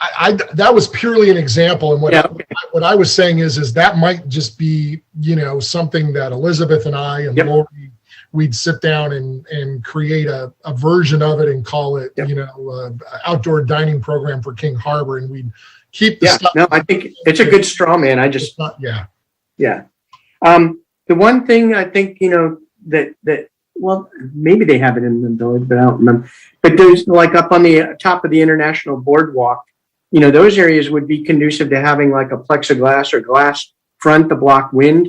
that was purely an example. And what I was saying is that might just be, something that Elizabeth and I and Lori, we'd sit down and create a version of it and call it, outdoor dining program for King Harbor, and we'd keep the stuff. No, I think it's a good straw man. Yeah. The one thing I think, well, maybe they have it in the village, but I don't remember. But there's, like, up on the top of the International Boardwalk, those areas would be conducive to having like a plexiglass or glass front to block wind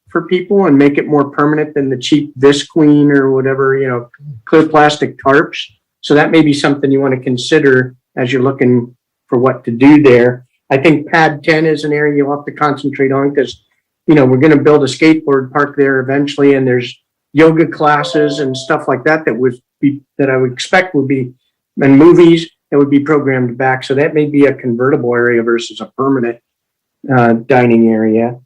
for people and make it more permanent than the cheap Visqueen or whatever, clear plastic tarps. So that may be something you want to consider as you're looking for what to do there. I think pad 10 is an area you'll have to concentrate on, because, we're going to build a skateboard park there eventually, and there's yoga classes and stuff like that that I would expect would be, and movies that would be programmed back. So that may be a convertible area versus a permanent dining area.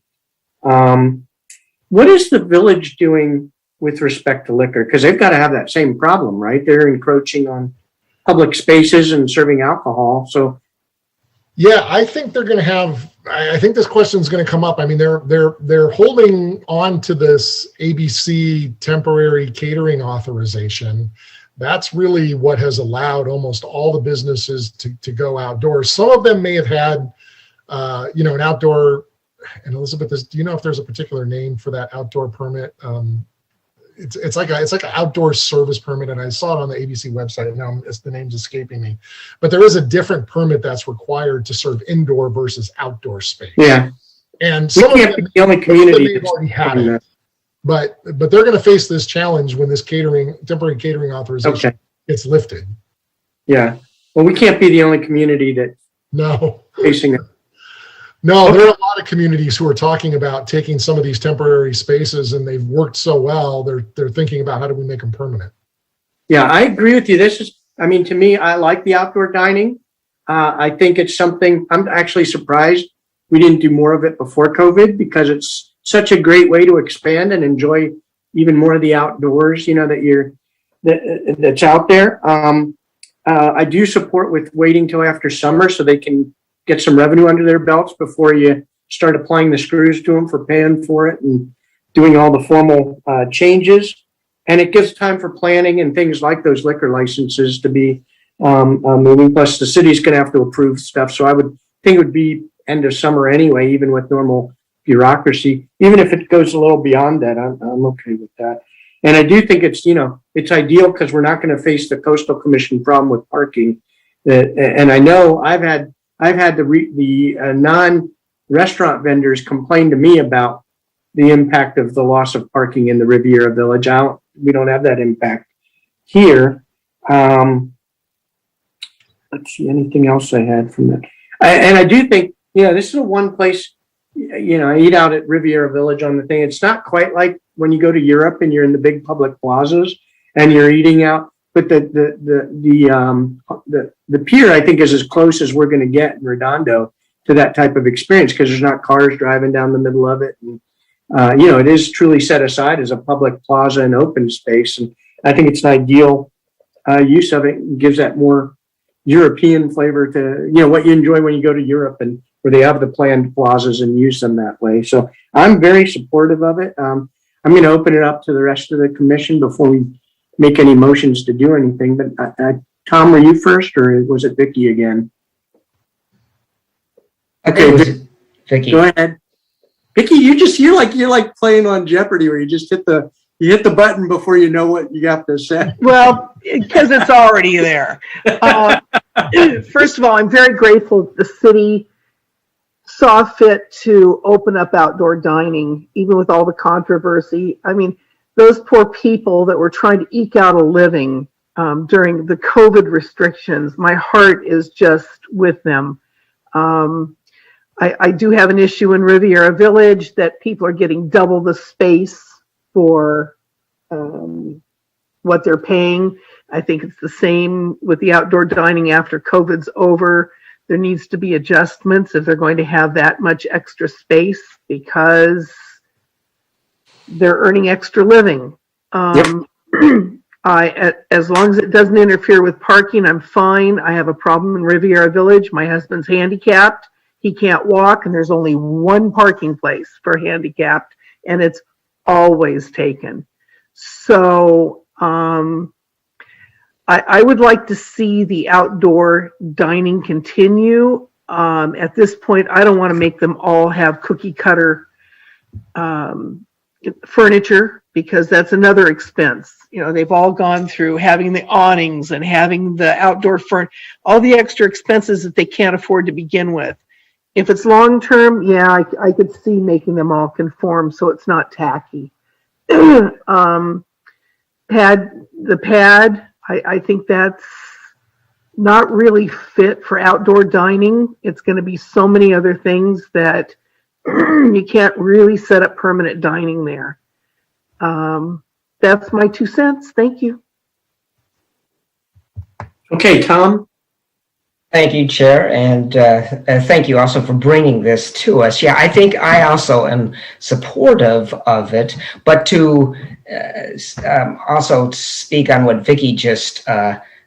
What is the village doing with respect to liquor? Because they've got to have that same problem, right? They're encroaching on public spaces and serving alcohol. So yeah, I think they're going to have, I think this question is going to come up. I mean, they're holding on to this ABC temporary catering authorization. That's really what has allowed almost all the businesses to go outdoors. Some of them may have had, an outdoor, and Elizabeth, do you know if there's a particular name for that outdoor permit? It's like an outdoor service permit, and I saw it on the ABC website, and now the name's escaping me. But there is a different permit that's required to serve indoor versus outdoor space. Yeah, and some we can't be the only community that's already had it. But they're going to face this challenge when this temporary catering authorization gets lifted. Yeah, well, we can't be the only community that's facing it. No, there are a lot of communities who are talking about taking some of these temporary spaces, and they've worked so well, they're thinking about how do we make them permanent. Yeah, I agree with you. To me, I like the outdoor dining. I think it's something, I'm actually surprised we didn't do more of it before COVID, because it's such a great way to expand and enjoy even more of the outdoors, that's out there. I do support with waiting till after summer so they can get some revenue under their belts before you start applying the screws to them for paying for it and doing all the formal changes. And it gives time for planning and things like those liquor licenses to be moving. Plus, the city's going to have to approve stuff. So I would think it would be end of summer anyway, even with normal bureaucracy. Even if it goes a little beyond that, I'm okay with that. And I do think it's ideal because we're not going to face the Coastal Commission problem with parking. And I know I've had the non-restaurant vendors complain to me about the impact of the loss of parking in the Riviera Village. We don't have that impact here. Let's see, anything else I had from that? And I do think, this is a one place, I eat out at Riviera Village on the thing. It's not quite like when you go to Europe and you're in the big public plazas and you're eating out, but the pier, I think, is as close as we're going to get in Redondo to that type of experience, because there's not cars driving down the middle of it. And, it is truly set aside as a public plaza and open space. And I think it's an ideal use of it, and gives that more European flavor to, what you enjoy when you go to Europe, and where they have the planned plazas and use them that way. So I'm very supportive of it. I'm going to open it up to the rest of the commission before we make any motions to do anything. But Tom, were you first, or was it Vicky again? Okay, Vicky. Go ahead. Vicky, you're like playing on Jeopardy, where you just hit the button before you know what you have to say. Well, because it's already there. First of all, I'm very grateful that the city saw fit to open up outdoor dining, even with all the controversy. I mean, those poor people that were trying to eke out a living during the COVID restrictions, my heart is just with them. I do have an issue in Riviera Village that people are getting double the space for what they're paying. I think it's the same with the outdoor dining after COVID's over. There needs to be adjustments if they're going to have that much extra space, because they're earning extra living. As long as it doesn't interfere with parking, I'm fine. I have a problem in Riviera Village. My husband's handicapped. He can't walk, and there's only one parking place for handicapped, and it's always taken. So I would like to see the outdoor dining continue. At this point, I don't want to make them all have cookie cutter furniture, because that's another expense. They've all gone through having the awnings and having the outdoor all the extra expenses that they can't afford to begin with. If it's long-term, yeah, I could see making them all conform so it's not tacky. The pad, I think that's not really fit for outdoor dining. It's going to be so many other things that you can't really set up permanent dining there. That's my 2 cents. Thank you. Okay, Tom. Thank you, Chair, and thank you also for bringing this to us. Yeah, I think I also am supportive of it, but to also speak on what Vicky just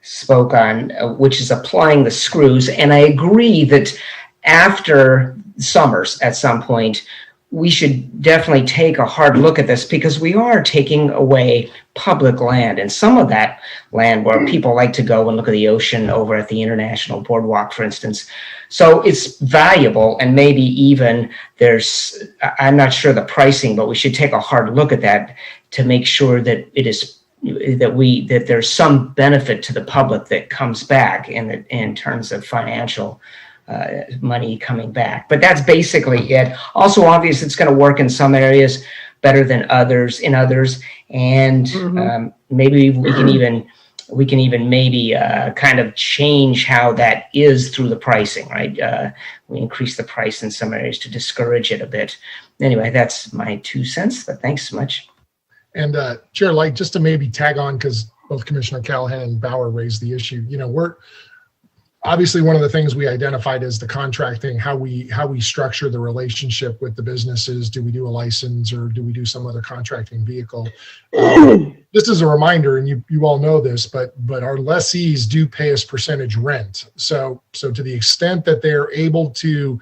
spoke on, which is applying the screws, and I agree that after summers at some point, we should definitely take a hard look at this, because we are taking away public land, and some of that land where people like to go and look at the ocean over at the International Boardwalk, for instance. So it's valuable, and maybe even I'm not sure the pricing, but we should take a hard look at that to make sure that that there's some benefit to the public that comes back in terms of financial money coming back. But that's basically it. Also, obvious it's going to work in some areas better than others, and maybe we can even maybe kind of change how that is through the pricing, right? We increase the price in some areas to discourage it a bit. Anyway, that's my 2 cents, but thanks so much. And Chair Light, just to maybe tag on, because both Commissioner Callahan and Bauer raised the issue, obviously one of the things we identified is the contracting, how we structure the relationship with the businesses. Do we do a license or do we do some other contracting vehicle? Just as a reminder, and you all know this, but our lessees do pay us percentage rent. So to the extent that they're able to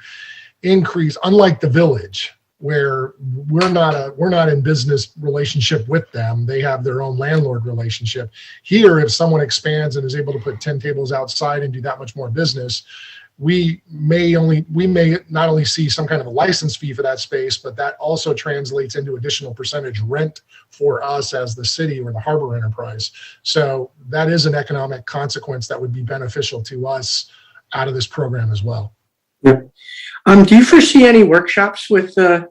increase, unlike the village, where we're not in business relationship with them, they have their own landlord relationship. Here, if someone expands and is able to put 10 tables outside and do that much more business, we may not only see some kind of a license fee for that space, but that also translates into additional percentage rent for us as the city or the harbor enterprise. So that is an economic consequence that would be beneficial to us out of this program as well. Yeah. Do you foresee any workshops with the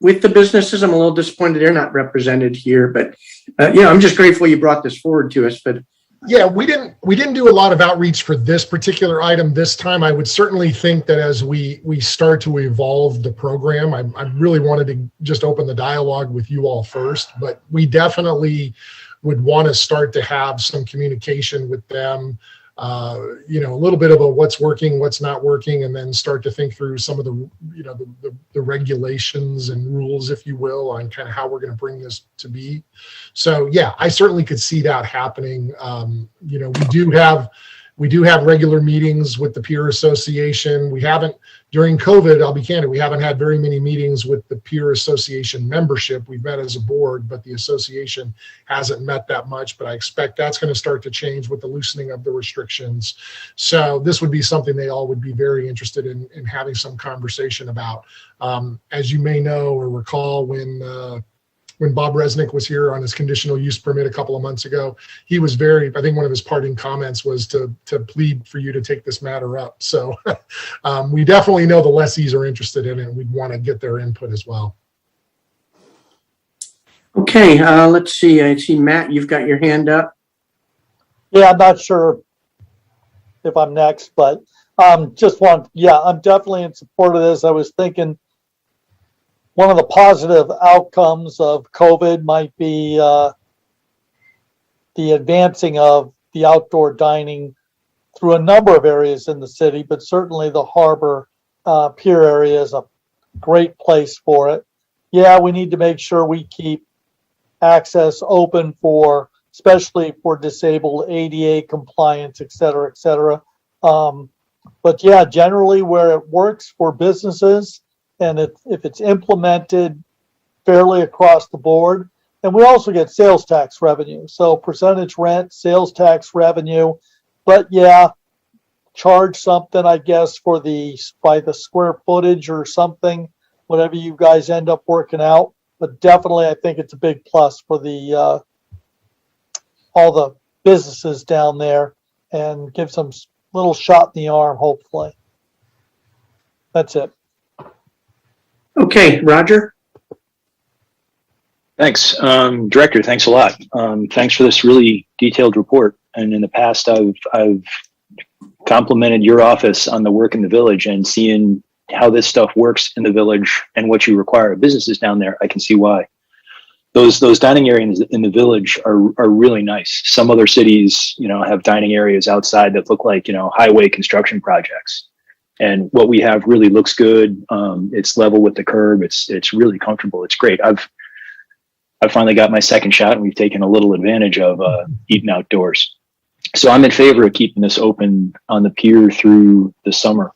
businesses? I'm a little disappointed they're not represented here, but I'm just grateful you brought this forward to us. But yeah, we didn't do a lot of outreach for this particular item this time. I would certainly think that as we start to evolve the program, I really wanted to just open the dialogue with you all first, but we definitely would want to start to have some communication with them. A little bit of a what's working, what's not working, and then start to think through some of the regulations and rules, if you will, on kind of how we're going to bring this to be. So yeah, I certainly could see that happening. We do have regular meetings with the Pier Association. We haven't, during COVID, I'll be candid, we haven't had very many meetings with the Pier Association membership. We've met as a board, but the association hasn't met that much, but I expect that's going to start to change with the loosening of the restrictions. So this would be something they all would be very interested in having some conversation about. As you may know or recall, when Bob Resnick was here on his conditional use permit a couple of months ago, he was I think one of his parting comments was to plead for you to take this matter up. So we definitely know the lessees are interested in it, and we'd want to get their input as well. Okay, let's see. I see, Matt, you've got your hand up. Yeah, I'm not sure if I'm next, but I'm definitely in support of this. I was thinking one of the positive outcomes of COVID might be the advancing of the outdoor dining through a number of areas in the city, but certainly the harbor pier area is a great place for it. Yeah, we need to make sure we keep access open especially for disabled, ADA compliance, et cetera, et cetera. But yeah, generally where it works for businesses, and if it's implemented fairly across the board, and we also get sales tax revenue. So percentage rent, sales tax revenue, but yeah, charge something, I guess, by the square footage or something, whatever you guys end up working out. But definitely, I think it's a big plus for all the businesses down there, and gives them a little shot in the arm, hopefully. That's it. Okay, Roger. Thanks. Director, thanks a lot. Thanks for this really detailed report. And in the past, I've complimented your office on the work in the village, and seeing how this stuff works in the village and what you require of businesses down there, I can see why. Those dining areas in the village are really nice. Some other cities, have dining areas outside that look like, highway construction projects. And what we have really looks good. It's level with the curb. It's really comfortable. It's great. I've finally got my second shot, and we've taken a little advantage of eating outdoors. So I'm in favor of keeping this open on the pier through the summer.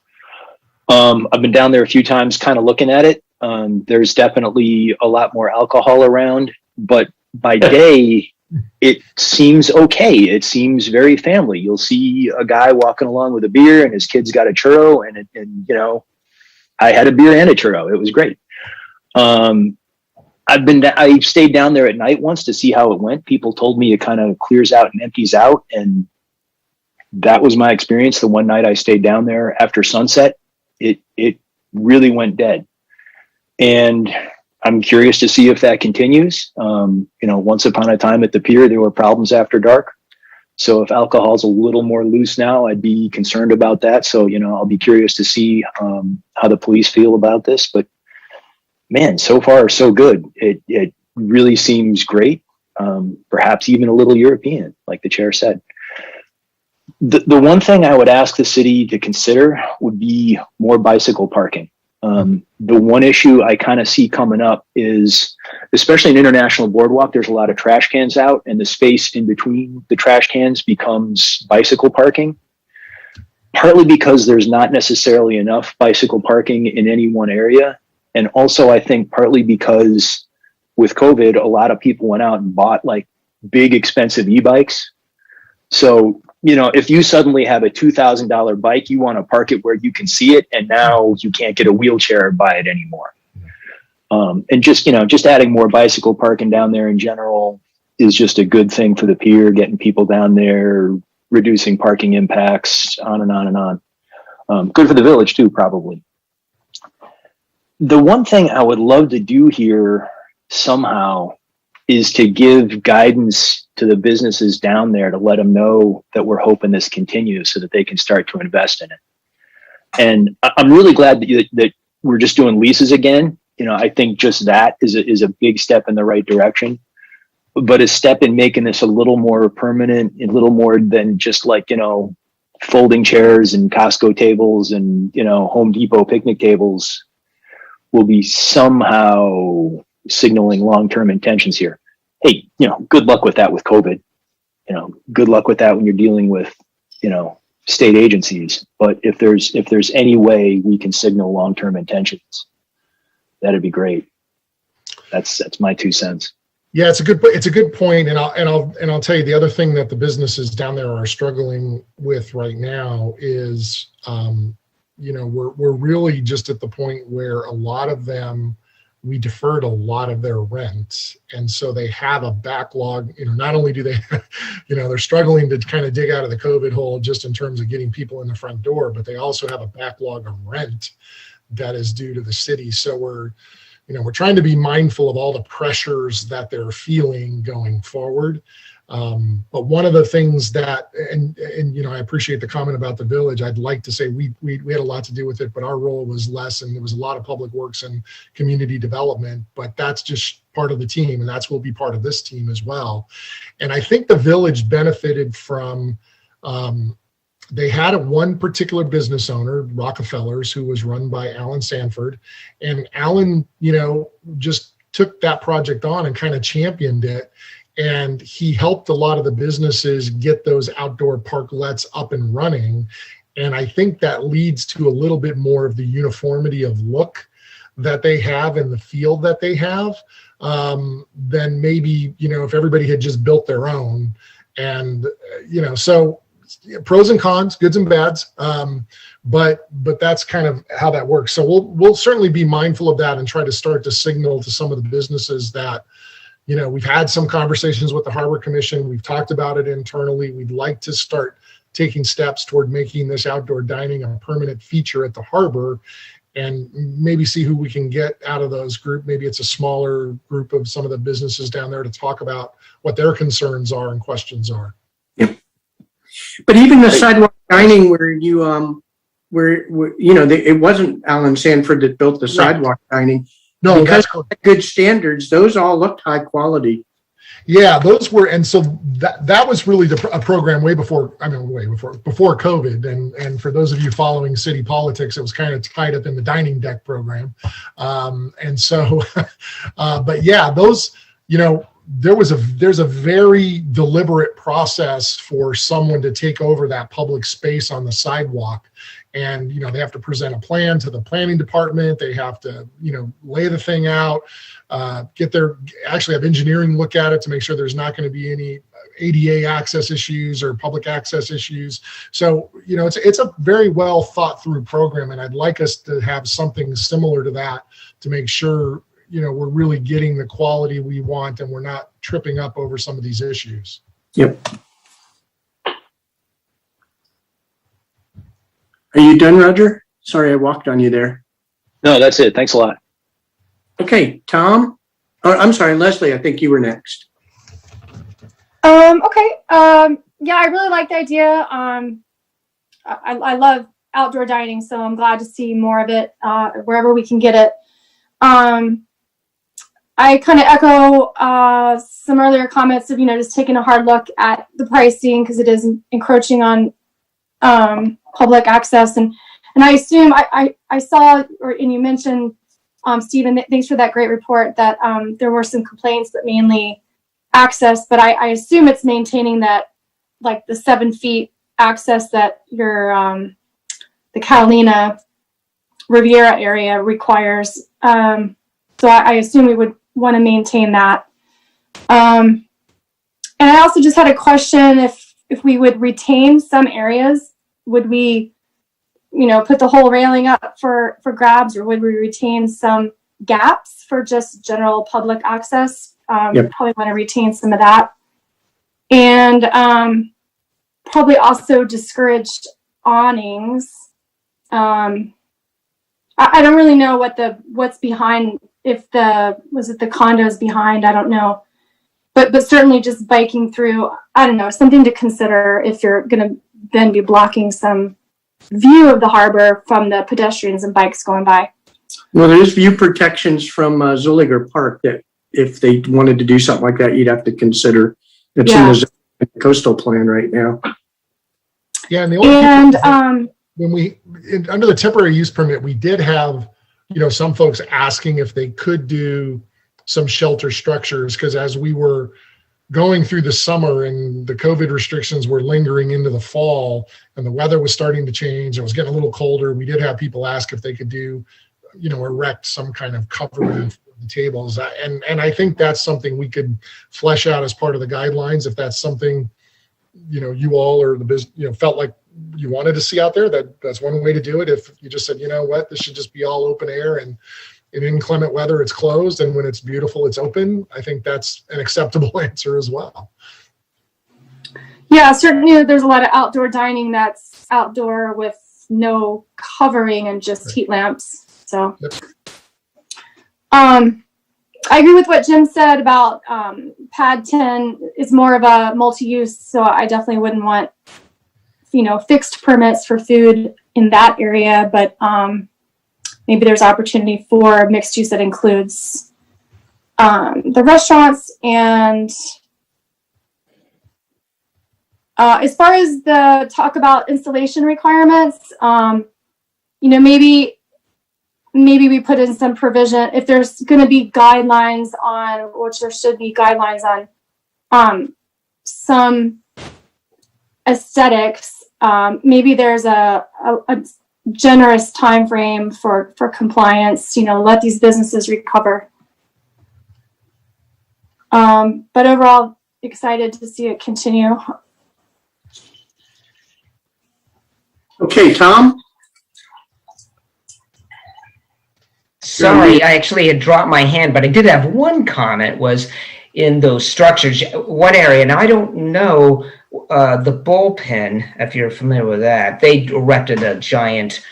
I've been down there a few times kind of looking at it. There's definitely a lot more alcohol around, but by day, it seems okay. It seems very family. You'll see a guy walking along with a beer, and his kid's got a churro, and I had a beer and a churro. It was great. I stayed down there at night once to see how it went. People told me it kind of clears out and empties out, and that was my experience. The one night I stayed down there after sunset, it really went dead. And I'm curious to see if that continues. Once upon a time at the pier, there were problems after dark. So if alcohol's a little more loose now, I'd be concerned about that. So, I'll be curious to see how the police feel about this. But man, so far, so good. It really seems great. Perhaps even a little European, like the chair said. The one thing I would ask the city to consider would be more bicycle parking. The one issue I kind of see coming up is, especially in International Boardwalk, there's a lot of trash cans out, and the space in between the trash cans becomes bicycle parking. Partly because there's not necessarily enough bicycle parking in any one area. And also, I think partly because with COVID, a lot of people went out and bought like big expensive e-bikes. So, you know, if you suddenly have a $2,000 bike, you want to park it where you can see it, and now you can't get a wheelchair and buy it anymore. And just, you know, just adding more bicycle parking down there in general is just a good thing for the pier, getting people down there, reducing parking impacts, on and on and on. Good for the village too, probably. The one thing I would love to do here somehow is to give guidance to the businesses down there to let them know that we're hoping this continues so that they can start to invest in it. And I'm really glad that we're just doing leases again. You know, I think just that is a big step in the right direction, but a step in making this a little more permanent, a little more than just like, you know, folding chairs and Costco tables and, you know, Home Depot picnic tables will be somehow signaling long-term intentions here. Hey, you know, good luck with that with COVID. You know, good luck with that when you're dealing with, you know, state agencies. But if there's any way we can signal long-term intentions, that'd be great. That's my 2 cents. Yeah, it's a good point, and I'll tell you the other thing that the businesses down there are struggling with right now is, you know, we're really just at the point where a lot of them, we deferred a lot of their rent, and so they have a backlog. You know, not only do they, you know, they're struggling to kind of dig out of the COVID hole just in terms of getting people in the front door, but they also have a backlog of rent that is due to the city. So we're trying to be mindful of all the pressures that they're feeling going forward. But one of the things that, and you know, I appreciate the comment about the village. I'd like to say we had a lot to do with it, but our role was less, and there was a lot of public works and community development. But that's just part of the team, and that's will be part of this team as well. And I think the village benefited from. They had one particular business owner, Rockefeller's, who was run by Alan Sanford, and Alan, you know, just took that project on and kind of championed it. And he helped a lot of the businesses get those outdoor parklets up and running. And I think that leads to a little bit more of the uniformity of look that they have and the feel that they have than maybe, you know, if everybody had just built their own. And, you know, so pros and cons, goods and bads, but that's kind of how that works. So we'll certainly be mindful of that and try to start to signal to some of the businesses that, you know, we've had some conversations with the Harbor Commission. We've talked about it internally. We'd like to start taking steps toward making this outdoor dining a permanent feature at the harbor, and maybe see who we can get out of those group. Maybe it's a smaller group of some of the businesses down there to talk about what their concerns are and questions are. Yep. But even the sidewalk dining where you, where you know, it wasn't Alan Sanford that built the sidewalk dining. No, because of good standards, those all looked high quality. Yeah, those were, and so that was really a program way before COVID. And for those of you following city politics, it was kind of tied up in the dining deck program. And so, but yeah, those, you know, there's a very deliberate process for someone to take over that public space on the sidewalk. And, you know, they have to present a plan to the planning department. They have to, you know, lay the thing out, actually have engineering look at it to make sure there's not going to be any ADA access issues or public access issues. So, you know, it's a very well thought through program. And I'd like us to have something similar to that to make sure, you know, we're really getting the quality we want and we're not tripping up over some of these issues. Yep. Are you done, Roger? Sorry, I walked on you there. No, that's it. Thanks a lot. Okay, Tom. Oh, I'm sorry, Leslie. I think you were next. Okay. Yeah, I really like the idea. I love outdoor dining, so I'm glad to see more of it wherever we can get it. I kind of echo some earlier comments of, you know, just taking a hard look at the pricing because it is encroaching on public access. And I assume I saw, and you mentioned, Stephen, thanks for that great report, that there were some complaints, but mainly access. But I assume it's maintaining that, like the 7 feet access that your the Catalina Riviera area requires. So I assume we would want to maintain that. And I also just had a question, if we would retain some areas, would we, put the whole railing up for grabs, or would we retain some gaps for just general public access? Yep. Probably want to retain some of that. And probably also discouraged awnings. I don't really know what's behind, if was it the condos behind? I don't know. But certainly just biking through, I don't know, something to consider if you're going to then be blocking some view of the harbor from the pedestrians and bikes going by. Well, there's view protections from Zulliger Park that if they wanted to do something like that, you'd have to consider. It's in the coastal plan right now. Yeah, and the only when under the temporary use permit, we did have, some folks asking if they could do some shelter structures, because as we were going through the summer and the COVID restrictions were lingering into the fall and the weather was starting to change, it was getting a little colder. We did have people ask if they could do, erect some kind of covering for the tables. And I think that's something we could flesh out as part of the guidelines. If that's something, you all or the business, felt like you wanted to see out there, that's one way to do it. If you just said, this should just be all open air, and in inclement weather, it's closed, and when it's beautiful, it's open. I think that's an acceptable answer as well. Yeah, certainly there's a lot of outdoor dining that's outdoor with no covering and just heat lamps. So, I agree with what Jim said about pad 10 is more of a multi-use. So I definitely wouldn't want, fixed permits for food in that area, but maybe there's opportunity for mixed use that includes the restaurants. And as far as the talk about installation requirements, maybe we put in some provision if there's going to be guidelines on, which there should be guidelines on some aesthetics. Maybe there's a generous time frame for compliance, let these businesses recover. But overall, excited to see it continue. Okay, Tom? Sorry, I actually had dropped my hand, but I did have one comment, was in those structures, one area. Now, I don't know the bullpen, if you're familiar with that. They erected a giant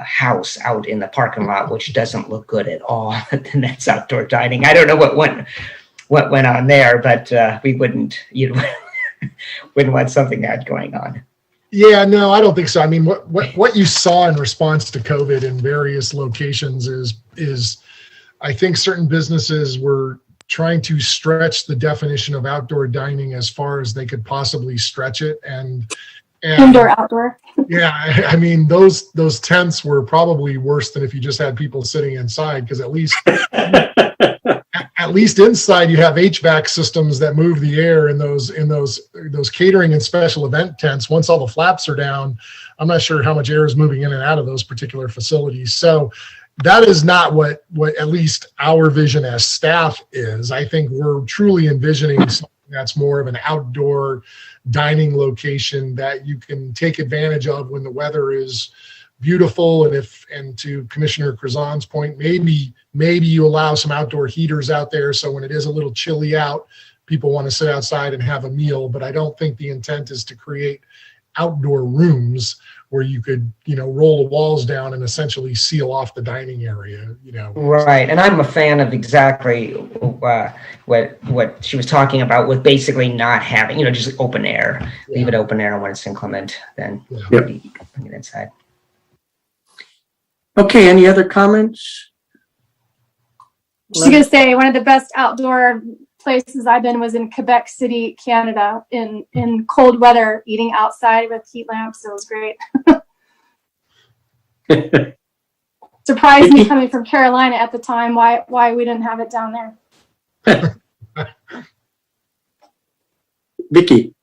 house out in the parking lot, which doesn't look good at all. And that's outdoor dining. I don't know what went on there, but we wouldn't want something like that going on. Yeah, no, I don't think so. I mean, what you saw in response to COVID in various locations is I think certain businesses were trying to stretch the definition of outdoor dining as far as they could possibly stretch it. And indoor, outdoor. Yeah, I mean, those tents were probably worse than if you just had people sitting inside, because at least inside you have HVAC systems that move the air in those catering and special event tents. Once all the flaps are down, I'm not sure how much air is moving in and out of those particular facilities. So that is not what at least our vision as staff is. I think we're truly envisioning something that's more of an outdoor dining location that you can take advantage of when the weather is beautiful. And to Commissioner Krazan's point, maybe you allow some outdoor heaters out there, so when it is a little chilly out, people want to sit outside and have a meal. But I don't think the intent is to create outdoor rooms where you could, roll the walls down and essentially seal off the dining area, Right, and I'm a fan of exactly what she was talking about, with basically not having, just open air. Yeah. Leave it open air, and when it's inclement, then bring it inside. Okay, any other comments? Just going to say, one of the best outdoor places I've been was in Quebec City, Canada, in cold weather, eating outside with heat lamps. It was great. Surprised me coming from Carolina at the time why we didn't have it down there. Vicky.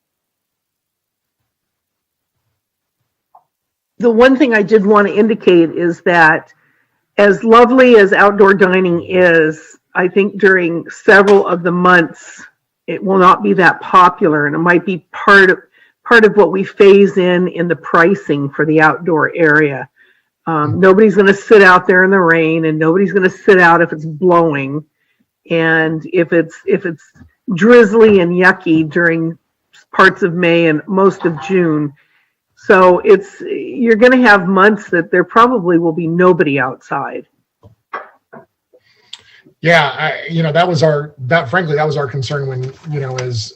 The one thing I did want to indicate is that as lovely as outdoor dining is, I think during several of the months, it will not be that popular, and it might be part of what we phase in the pricing for the outdoor area. Nobody's going to sit out there in the rain, and nobody's going to sit out if it's blowing, and if it's drizzly and yucky during parts of May and most of June. So you're going to have months that there probably will be nobody outside. Yeah, that was our concern when, as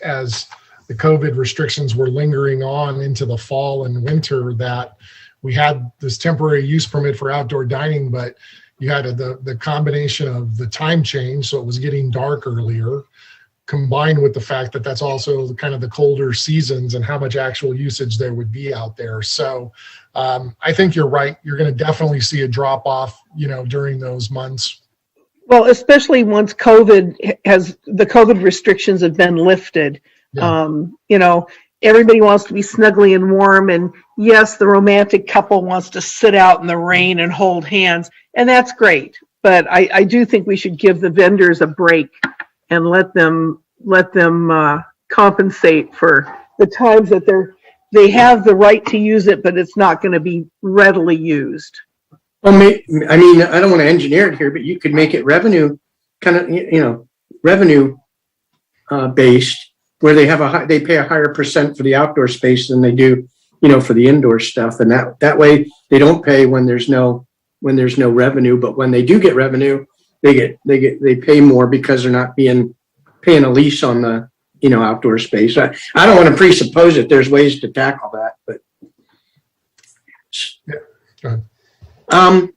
the COVID restrictions were lingering on into the fall and winter, that we had this temporary use permit for outdoor dining, but you had the combination of the time change, so it was getting dark earlier, combined with the fact that that's also kind of the colder seasons and how much actual usage there would be out there. So I think you're right. You're going to definitely see a drop off, during those months. Well, especially once the COVID restrictions have been lifted. Yeah. Everybody wants to be snuggly and warm, and yes, the romantic couple wants to sit out in the rain and hold hands, and that's great. But I do think we should give the vendors a break and let them compensate for the times that they have the right to use it, but it's not going to be readily used. Well, I don't want to engineer it here, but you could make it revenue revenue based, where they pay a higher percent for the outdoor space than they do, for the indoor stuff, and that way they don't pay when there's no revenue, but when they do get revenue, they pay more because they're not paying a lease on the outdoor space. I don't want to presuppose that there's ways to tackle that, but yeah. Go ahead.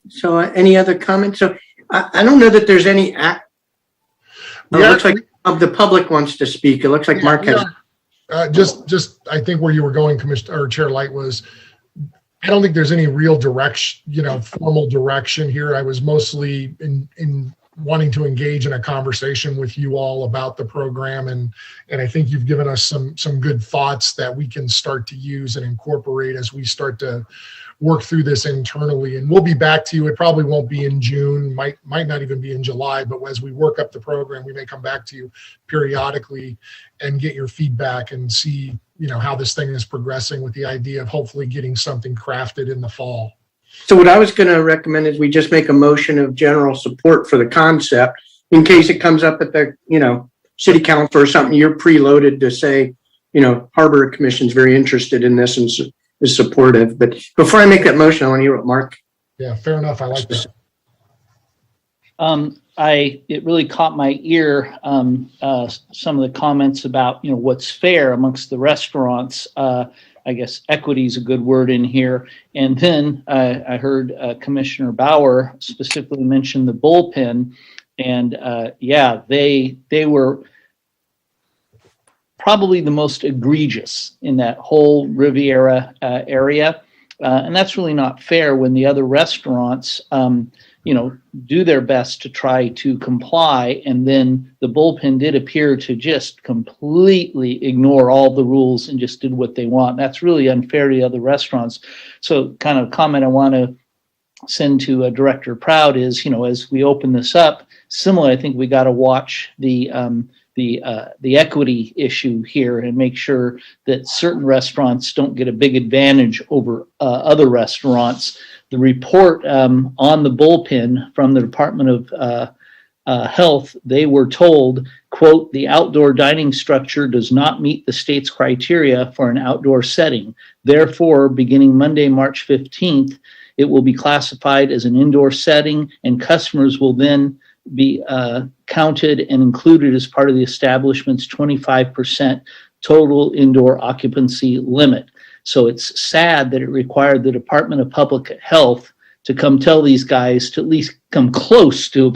So any other comments? So I don't know that there's any it looks like the public wants to speak. It looks like Mark has. Just I think where you were going, Commissioner or Chair Light, was I don't think there's any real direction, formal direction here. I was mostly in wanting to engage in a conversation with you all about the program, and I think you've given us some good thoughts that we can start to use and incorporate as we start to work through this internally. And we'll be back to you. It probably won't be in June, might not even be in July, but as we work up the program, we may come back to you periodically and get your feedback and see, how this thing is progressing, with the idea of hopefully getting something crafted in the fall. So what I was going to recommend is we just make a motion of general support for the concept in case it comes up at the, city council or something. You're preloaded to say, Harbor Commission's very interested in this and is supportive. But before I make that motion, I want to hear what Mark. Yeah, fair enough. I like that. It really caught my ear, some of the comments about, what's fair amongst the restaurants. I guess equity is a good word in here. And then I heard Commissioner Bauer specifically mention the bullpen, and they were probably the most egregious in that whole Riviera area. And that's really not fair when the other restaurants, do their best to try to comply. And then the bullpen did appear to just completely ignore all the rules and just did what they want. That's really unfair to the other restaurants. So kind of comment I want to send to Director Proud is, as we open this up, similar, I think we got to watch the equity issue here and make sure that certain restaurants don't get a big advantage over other restaurants. The report on the bullpen from the Department of Health, they were told, quote, the outdoor dining structure does not meet the state's criteria for an outdoor setting. Therefore, beginning Monday, March 15th, it will be classified as an indoor setting, and customers will then be counted and included as part of the establishment's 25% total indoor occupancy limit. So it's sad that it required the Department of Public Health to come tell these guys to at least come close to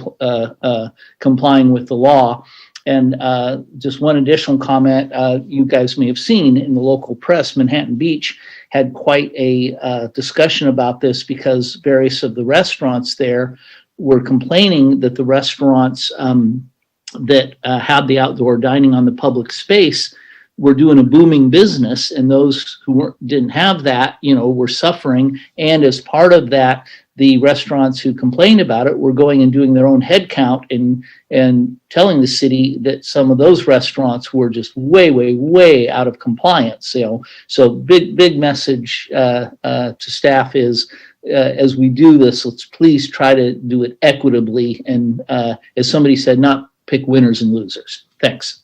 complying with the law. just one additional comment, you guys may have seen in the local press, Manhattan Beach had quite a discussion about this because various of the restaurants there were complaining that the restaurants that had the outdoor dining on the public space were doing a booming business, and those who didn't have that, were suffering. And as part of that, the restaurants who complained about it were going and doing their own head count and telling the city that some of those restaurants were just way out of compliance. So big message to staff is, as we do this, let's please try to do it equitably. And as somebody said, not pick winners and losers. Thanks.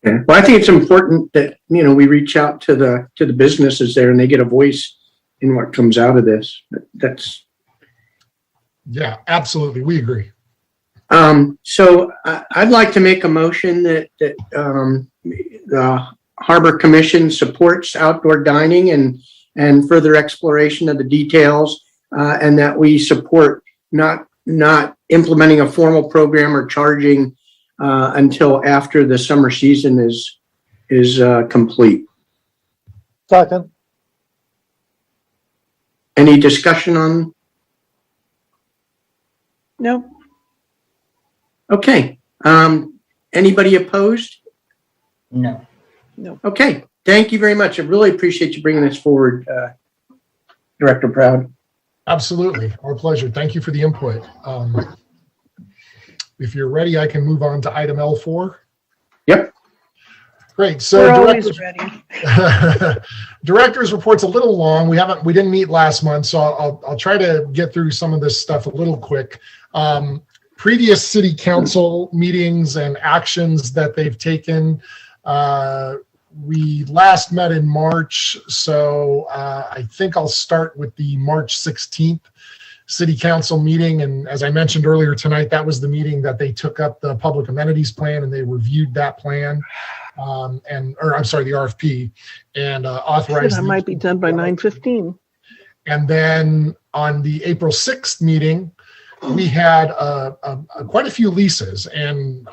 Yeah. Well, I think it's important that, we reach out to the businesses there and they get a voice in what comes out of this. Yeah, absolutely. We agree. So I'd like to make a motion that the Harbor Commission supports outdoor dining and further exploration of the details, and that we support not implementing a formal program or charging until after the summer season is complete. Second. Any discussion on? No. Okay. Anybody opposed? No. Okay. Thank you very much. I really appreciate you bringing this forward, Director Proud. Absolutely. Our pleasure. Thank you for the input. If you're ready, I can move on to item L4. Yep. Great. So we're always ready. Director's report's a little long. We didn't meet last month, so I'll try to get through some of this stuff a little quick. Previous city council meetings and actions that they've taken. We last met in March, so I think I'll start with the March 16th city council meeting. And as I mentioned earlier tonight, that was the meeting that they took up the public amenities plan and they reviewed that plan. The RFP, and authorized. That might be done by 9:15. And then on the April 6th meeting, we had quite a few leases, and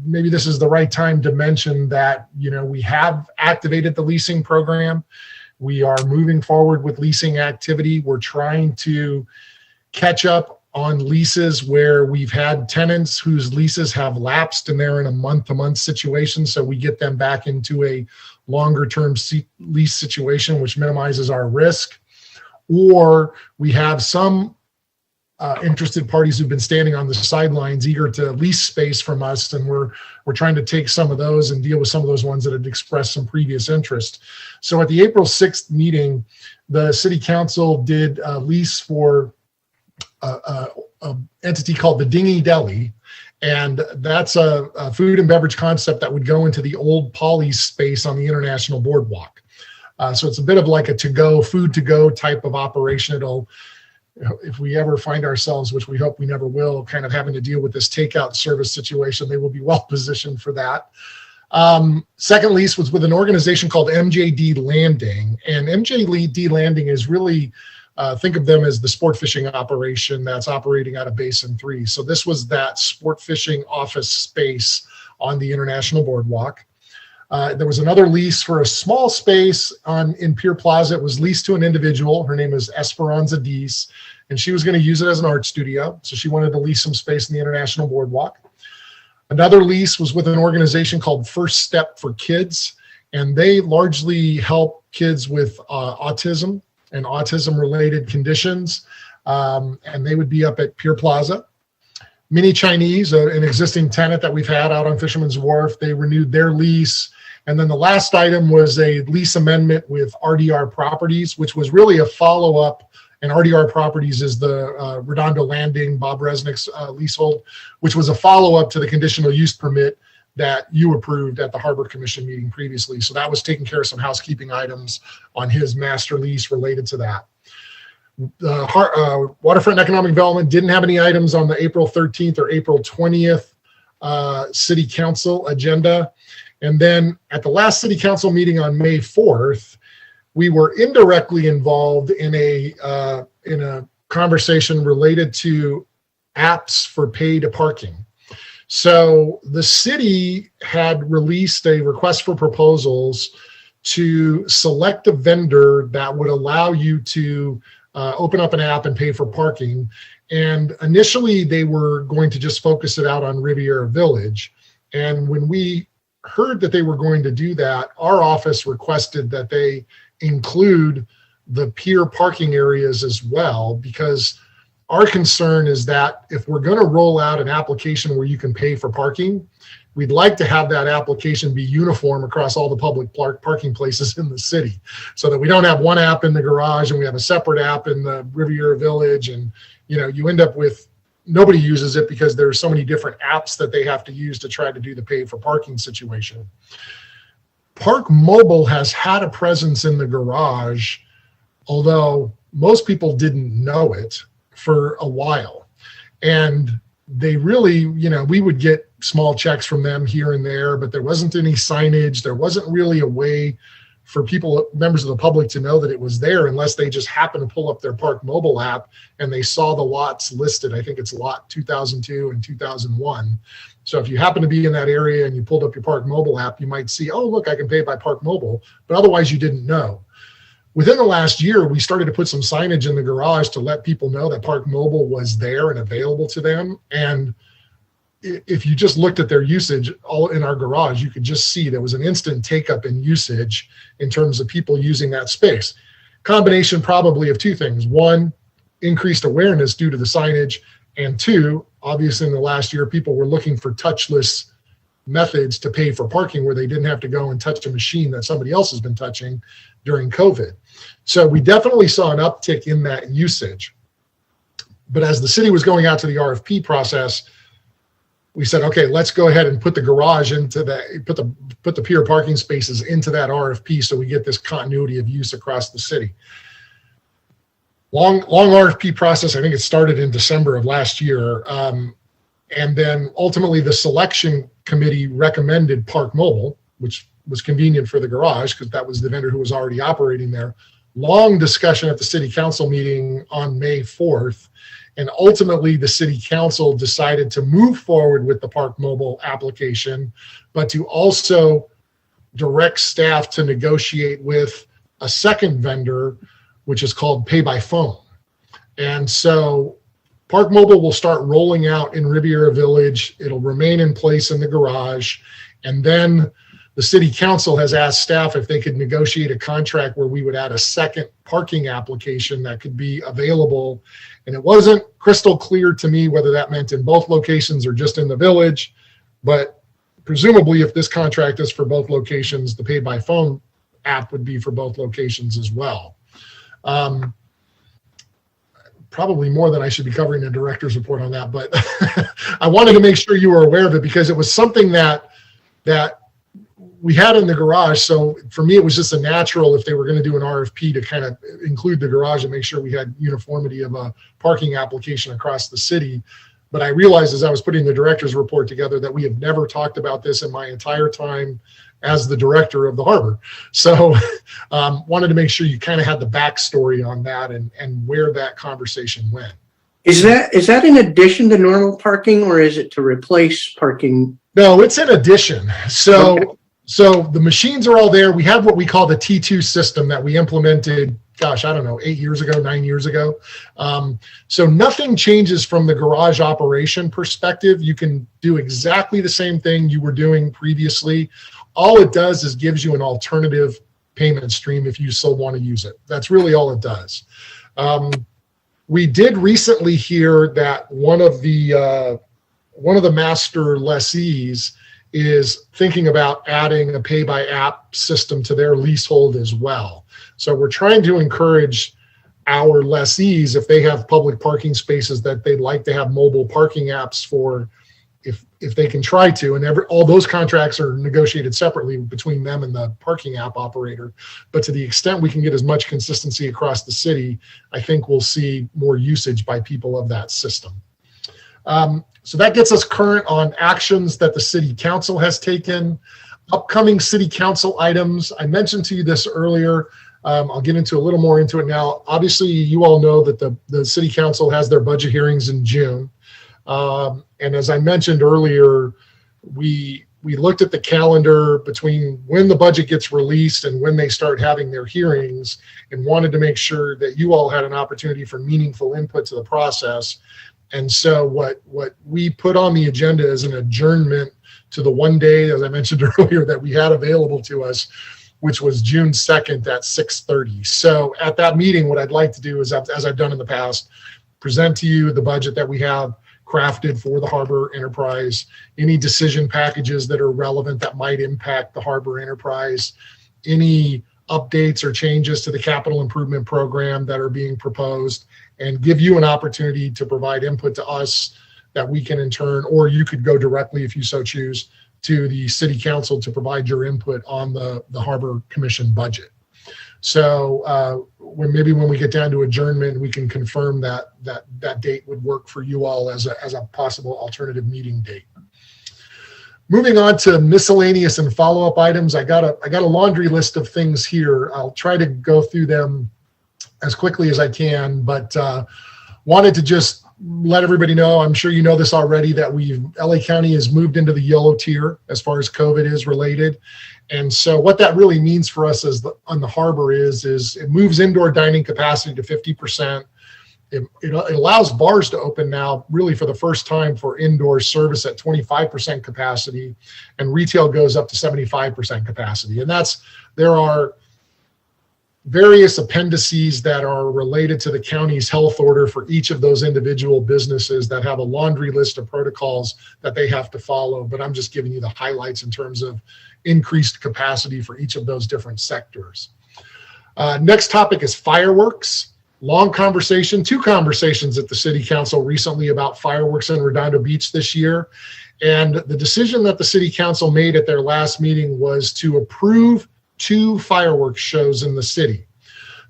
maybe this is the right time to mention that we have activated the leasing program. We are moving forward with leasing activity. We're trying to catch up on leases where we've had tenants whose leases have lapsed and they're in a month-to-month situation. So we get them back into a longer-term lease situation, which minimizes our risk. Or we have some interested parties who've been standing on the sidelines eager to lease space from us, and we're trying to take some of those and deal with some of those ones that had expressed some previous interest. So at the April 6th meeting, the city council did a lease for an entity called the Dingy Deli, and that's a food and beverage concept that would go into the old Polly's space on the International Boardwalk. So it's a bit of like a food to go type of operation. It'll, if we ever find ourselves, which we hope we never will, kind of having to deal with this takeout service situation, they will be well positioned for that. Second lease was with an organization called MJD Landing, and MJD Landing is really think of them as the sport fishing operation that's operating out of Basin 3. So this was that sport fishing office space on the International Boardwalk. There was another lease for a small space in Pier Plaza. It was leased to an individual. Her name is Esperanza Dees, and she was going to use it as an art studio. So she wanted to lease some space in the International Boardwalk. Another lease was with an organization called First Step for Kids, and they largely help kids with autism and autism-related conditions, and they would be up at Pier Plaza. Mini Chinese, an existing tenant that we've had out on Fisherman's Wharf, they renewed their lease. And then the last item was a lease amendment with RDR Properties, which was really a follow-up. And RDR Properties is the Redondo Landing, Bob Resnick's leasehold, which was a follow-up to the conditional use permit that you approved at the Harbor Commission meeting previously. So that was taking care of some housekeeping items on his master lease related to that. Waterfront Economic Development didn't have any items on the April 13th or April 20th City Council agenda. And then at the last City Council meeting on May 4th, we were indirectly involved in a conversation related to apps for paid parking. So the city had released a request for proposals to select a vendor that would allow you to open up an app and pay for parking. And initially they were going to just focus it out on Riviera Village. And when we heard that they were going to do that, our office requested that they include the pier parking areas as well, because our concern is that if we're going to roll out an application where you can pay for parking, we'd like to have that application be uniform across all the public parking places in the city, so that we don't have one app in the garage and we have a separate app in the Riviera Village, and you end up with nobody uses it because there's so many different apps that they have to use to try to do the pay for parking situation. Park Mobile has had a presence in the garage, although most people didn't know it for a while. And they really, we would get small checks from them here and there, but there wasn't any signage. There wasn't really a way for people, members of the public, to know that it was there unless they just happened to pull up their Park Mobile app and they saw the lots listed. I think it's lot 2002 and 2001. So if you happen to be in that area and you pulled up your Park Mobile app, you might see, oh, look, I can pay by Park Mobile, but otherwise you didn't know. Within the last year, we started to put some signage in the garage to let people know that Park Mobile was there and available to them. And if you just looked at their usage all in our garage, you could just see there was an instant take up in usage in terms of people using that space. Combination probably of two things. One, increased awareness due to the signage. And two, obviously in the last year, people were looking for touchless methods to pay for parking where they didn't have to go and touch a machine that somebody else has been touching during COVID. So we definitely saw an uptick in that usage. But as the city was going out to the RFP process, we said, okay, let's go ahead and put the garage into that, put the pier parking spaces into that RFP so we get this continuity of use across the city. Long RFP process. I think it started in December of last year. And then ultimately the selection committee recommended Park Mobile, which was convenient for the garage because that was the vendor who was already operating there. Long discussion at the city council meeting on May 4th. And ultimately the city council decided to move forward with the Park Mobile application, but to also direct staff to negotiate with a second vendor, which is called Pay by Phone. And so Park Mobile will start rolling out in Riviera Village. It'll remain in place in the garage. And then the city council has asked staff if they could negotiate a contract where we would add a second parking application that could be available. And it wasn't crystal clear to me whether that meant in both locations or just in the village. But presumably if this contract is for both locations, the Pay by Phone app would be for both locations as well. Probably more than I should be covering a director's report on that, but I wanted to make sure you were aware of it because it was something that we had in the garage. So for me, it was just a natural if they were going to do an RFP to kind of include the garage and make sure we had uniformity of a parking application across the city. But I realized as I was putting the director's report together that we have never talked about this in my entire time as the director of the harbor. So wanted to make sure you kind of had the backstory on that and where that conversation went. Is that in addition to normal parking or is it to replace parking? No, it's in addition. So, okay. So the machines are all there. We have what we call the T2 system that we implemented, gosh, I don't know, 8 years ago, 9 years ago. So nothing changes from the garage operation perspective. You can do exactly the same thing you were doing previously. All it does is gives you an alternative payment stream if you still want to use it. That's really all it does. We did recently hear that one of the master lessees is thinking about adding a pay-by-app system to their leasehold as well. So we're trying to encourage our lessees, if they have public parking spaces that they'd like to have mobile parking apps for, if they can try to, and all those contracts are negotiated separately between them and the parking app operator. But to the extent we can get as much consistency across the city, I think we'll see more usage by people of that system. So that gets us current on actions that the city council has taken. Upcoming city council items, I mentioned to you this earlier. I'll get into a little more into it now. Obviously, you all know that the city council has their budget hearings in June. And as I mentioned earlier, we looked at the calendar between when the budget gets released and when they start having their hearings, and wanted to make sure that you all had an opportunity for meaningful input to the process. And so what we put on the agenda is an adjournment to the one day, as I mentioned earlier, that we had available to us, which was June 2nd at 6:30. So at that meeting, what I'd like to do is, as I've done in the past, present to you the budget that we have crafted for the harbor enterprise, any decision packages that are relevant that might impact the harbor enterprise, any updates or changes to the capital improvement program that are being proposed, and give you an opportunity to provide input to us that we can in turn, or you could go directly if you so choose, to the city council to provide your input on the Harbor Commission budget. So when we get down to adjournment, we can confirm that date would work for you all as a possible alternative meeting date. Moving on to miscellaneous and follow-up items, I got a laundry list of things here. I'll try to go through them as quickly as I can, but wanted to just let everybody know, I'm sure you know this already, that LA County has moved into the yellow tier as far as COVID is related. And so what that really means for us on the harbor is it moves indoor dining capacity to 50%. It allows bars to open now really for the first time for indoor service at 25% capacity, and retail goes up to 75% capacity. And there are various appendices that are related to the county's health order for each of those individual businesses that have a laundry list of protocols that they have to follow. But I'm just giving you the highlights in terms of increased capacity for each of those different sectors. Next topic is fireworks. Long conversation, 2 conversations at the city council recently about fireworks in Redondo Beach this year. And the decision that the city council made at their last meeting was to approve 2 fireworks shows in the city.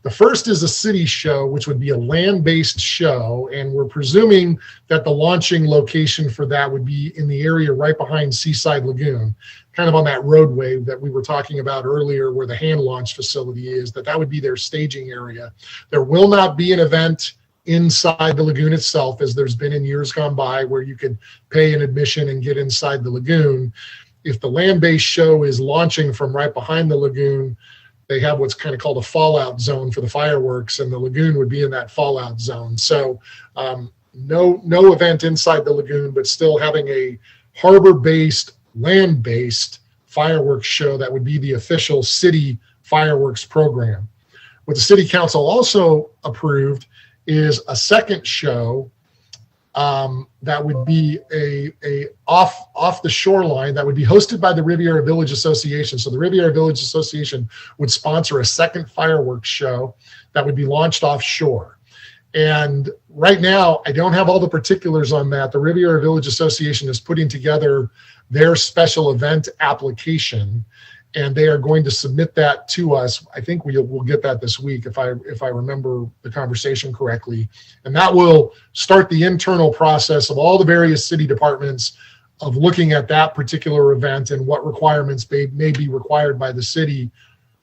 The first is a city show, which would be a land-based show, and we're presuming that the launching location for that would be in the area right behind Seaside Lagoon, kind of on that roadway that we were talking about earlier where the hand launch facility is, that would be their staging area. There will not be an event inside the lagoon itself, as there's been in years gone by where you could pay an admission and get inside the lagoon. If the land-based show is launching from right behind the lagoon, they have what's kind of called a fallout zone for the fireworks, and the lagoon would be in that fallout zone. So no event inside the lagoon, but still having a harbor-based, land-based fireworks show that would be the official city fireworks program. What the city council also approved is a second show that would be a off the shoreline that would be hosted by the Riviera Village Association. So the Riviera Village Association would sponsor a second fireworks show that would be launched offshore. And right now, I don't have all the particulars on that. The Riviera Village Association is putting together their special event application, and they are going to submit that to us. I think we'll get that this week, if I remember the conversation correctly. And that will start the internal process of all the various city departments of looking at that particular event and what requirements may be required by the city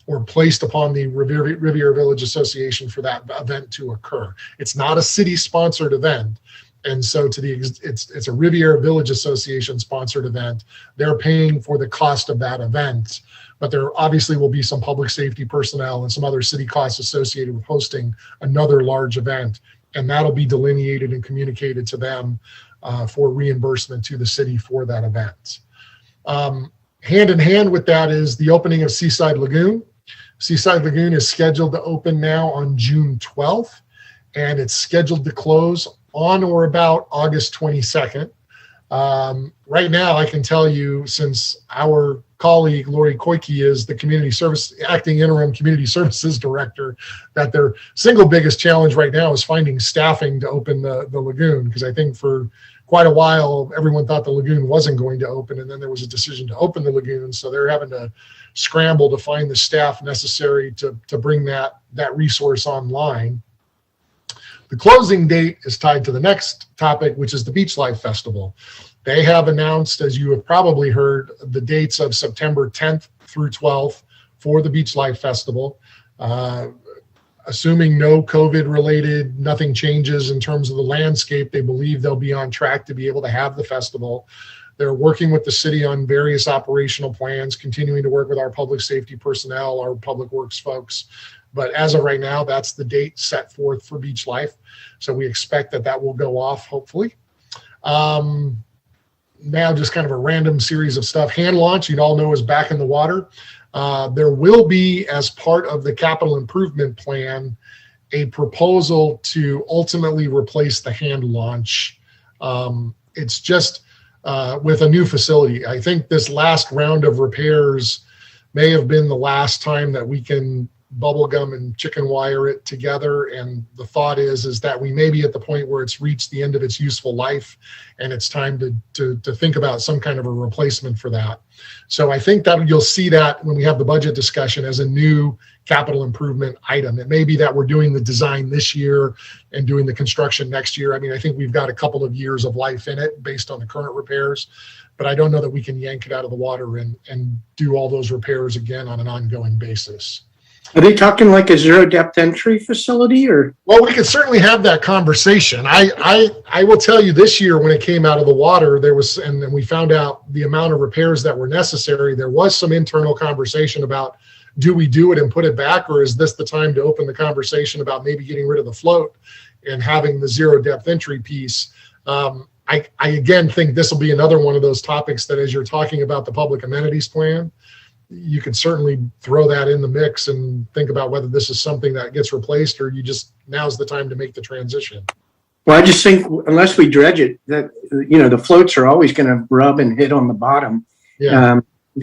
or placed upon the Riviera Village Association for that event to occur. It's not a city-sponsored event. And so it's a Riviera Village Association sponsored event. They're paying for the cost of that event, but there obviously will be some public safety personnel and some other city costs associated with hosting another large event. And that'll be delineated and communicated to them for reimbursement to the city for that event. Hand in hand with that is the opening of Seaside Lagoon. Seaside Lagoon is scheduled to open now on June 12th, and it's scheduled to close on or about August 22nd. Right now, I can tell you, since our colleague Lori Koike is the acting interim community services director, that their single biggest challenge right now is finding staffing to open the lagoon, because I think for quite a while everyone thought the lagoon wasn't going to open, and then there was a decision to open the lagoon, so they're having to scramble to find the staff necessary to bring that resource online. The closing date is tied to the next topic, which is the Beach Life Festival. They have announced, as you have probably heard, the dates of September 10th through 12th for the Beach Life Festival. assuming no COVID related, nothing changes in terms of the landscape, they believe they'll be on track to be able to have the festival. They're working with the city on various operational plans, continuing to work with our public safety personnel, our public works folks. But as of right now, that's the date set forth for Beach Life. So we expect that that will go off, hopefully. Now just kind of a random series of stuff. Hand launch, you'd all know, is back in the water. There will be, as part of the capital improvement plan, a proposal to ultimately replace the hand launch. It's just with a new facility. I think this last round of repairs may have been the last time that we can bubble gum and chicken wire it together. And the thought is that we may be at the point where it's reached the end of its useful life and it's time to think about some kind of a replacement for that. So I think that you'll see that when we have the budget discussion as a new capital improvement item. It may be that we're doing the design this year and doing the construction next year. I mean, I think we've got a couple of years of life in it based on the current repairs, but I don't know that we can yank it out of the water and do all those repairs again on an ongoing basis. Are they talking like a zero depth entry facility, or? Well, we could certainly have that conversation. I will tell you, this year when it came out of the water, there was, and then we found out the amount of repairs that were necessary. There was some internal conversation about, do we do it and put it back, or is this the time to open the conversation about maybe getting rid of the float and having the zero depth entry piece? I again think this will be another one of those topics that, as you're talking about the public amenities plan, you could certainly throw that in the mix and think about whether this is something that gets replaced, or you just, now's the time to make the transition. Well, I just think unless we dredge it, that, you know, the floats are always going to rub and hit on the bottom,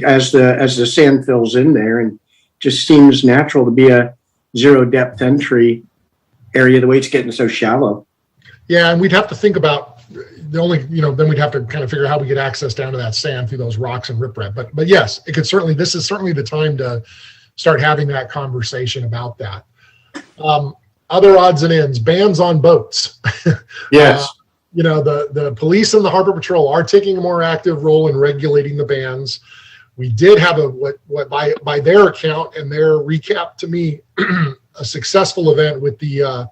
as the sand fills in there, and just seems natural to be a zero depth entry area the way it's getting so shallow. Yeah, and we'd have to think about the only, you know, then we'd have to kind of figure out how we get access down to that sand through those rocks and riprap. But yes, it could certainly, this is certainly the time to start having that conversation about that. Other odds and ends, bans on boats. Yes. You know, the police and the Harbor Patrol are taking a more active role in regulating the bans. We did have a, what by their account and their recap to me, a successful event with the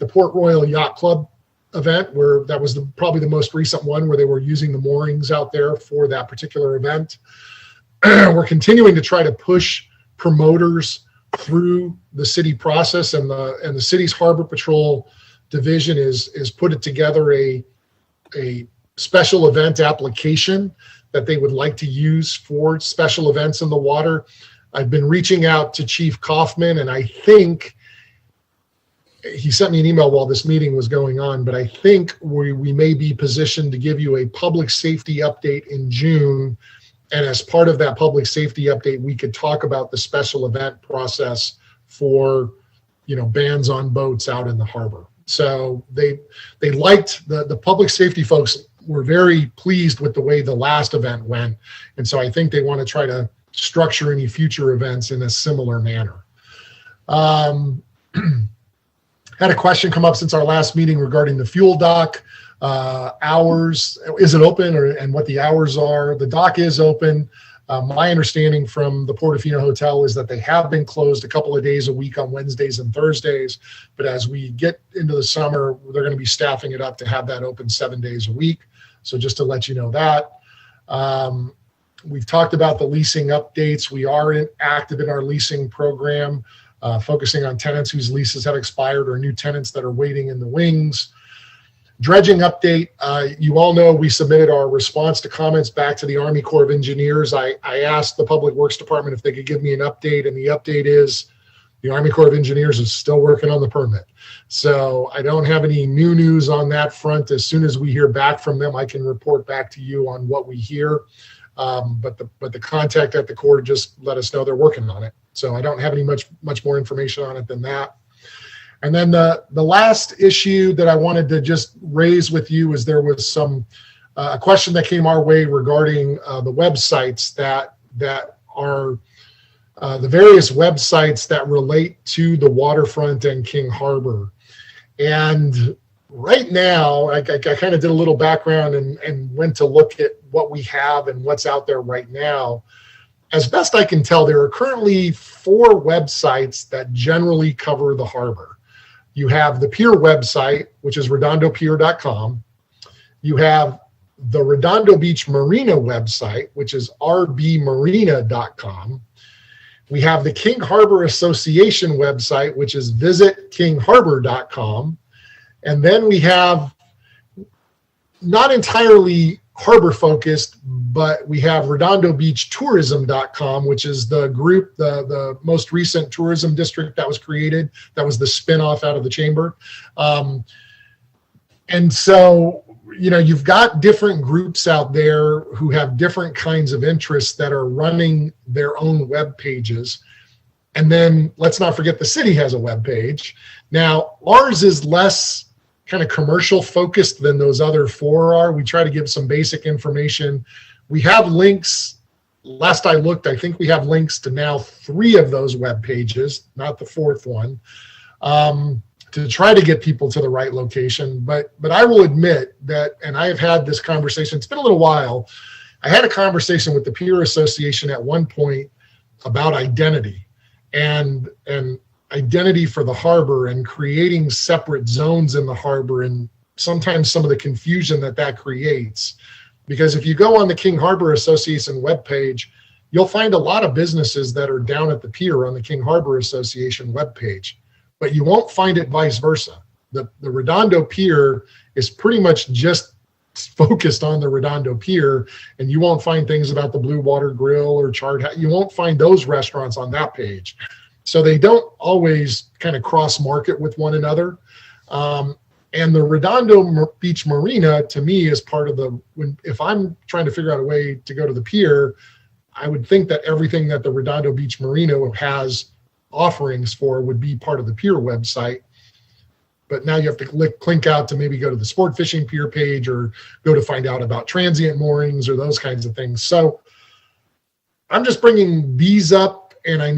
Port Royal Yacht Club event, where that was probably the most recent one, where they were using the moorings out there for that particular event. We're continuing to try to push promoters through the city process, and the city's Harbor Patrol division is put together a special event application that they would like to use for special events in the water. I've been reaching out to Chief Kaufman, and I think he sent me an email while this meeting was going on, but I think we may be positioned to give you a public safety update in June. And as part of that public safety update, we could talk about the special event process for, you know, bans on boats out in the harbor. So they liked, the public safety folks were very pleased with the way the last event went. And so I think they want to try to structure any future events in a similar manner. Had a question come up since our last meeting regarding the fuel dock. Hours, is it open, and what the hours are? The dock is open. My understanding from the Portofino Hotel is that they have been closed a couple of days a week on Wednesdays and Thursdays, but as we get into the summer, they're going to be staffing it up to have that open 7 days a week. So just to let you know that. We've talked about the leasing updates. We are active in our leasing program, focusing on tenants whose leases have expired or new tenants that are waiting in the wings. Dredging update, you all know we submitted our response to comments back to the Army Corps of Engineers. I asked the Public Works Department if they could give me an update, and the update is the Army Corps of Engineers is still working on the permit. So I don't have any new news on that front. As soon as we hear back from them, I can report back to you on what we hear. But the contact at the Corps just let us know they're working on it. So I don't have any much more information on it than that. And then the last issue that I wanted to just raise with you is there was a question that came our way regarding the websites that are the various websites that relate to the waterfront and King Harbor. And right now, I kind of did a little background and went to look at what we have and what's out there right now. as best I can tell, there are currently 4 websites that generally cover the harbor. You have the pier website, which is redondopier.com. You have the Redondo Beach Marina website, which is rbmarina.com. We have the King Harbor Association website, which is visitkingharbor.com. And then we have, not entirely harbor focused, but we have redondobeachtourism.com, which is the group, the most recent tourism district that was created. That was the spinoff out of the chamber. And so, you know, you've got different groups out there who have different kinds of interests that are running their own web pages. And then let's not forget the city has a web page. Now, ours is less kind of commercial focused than those other 4 are. We try to give some basic information. We have links. Last I looked, I think we have links to now 3 of those web pages, not the 4th one, to try to get people to the right location. But I will admit that, and I have had this conversation, it's been a little while. I had a conversation with the Pier Association at one point about identity and identity for the harbor and creating separate zones in the harbor, and sometimes some of the confusion that creates. Because if you go on the King Harbor Association webpage, you'll find a lot of businesses that are down at the pier on the King Harbor Association webpage, but you won't find it vice versa. The Redondo Pier is pretty much just focused on the Redondo Pier, and you won't find things about the Blue Water Grill or Charred Hat. You won't find those restaurants on that page. So they don't always kind of cross market with one another. And the Redondo Beach Marina, to me, is part of if I'm trying to figure out a way to go to the pier, I would think that everything that the Redondo Beach Marina has offerings for would be part of the pier website. But now you have to click out to maybe go to the sport fishing pier page or go to find out about transient moorings or those kinds of things. So I'm just bringing these up. And I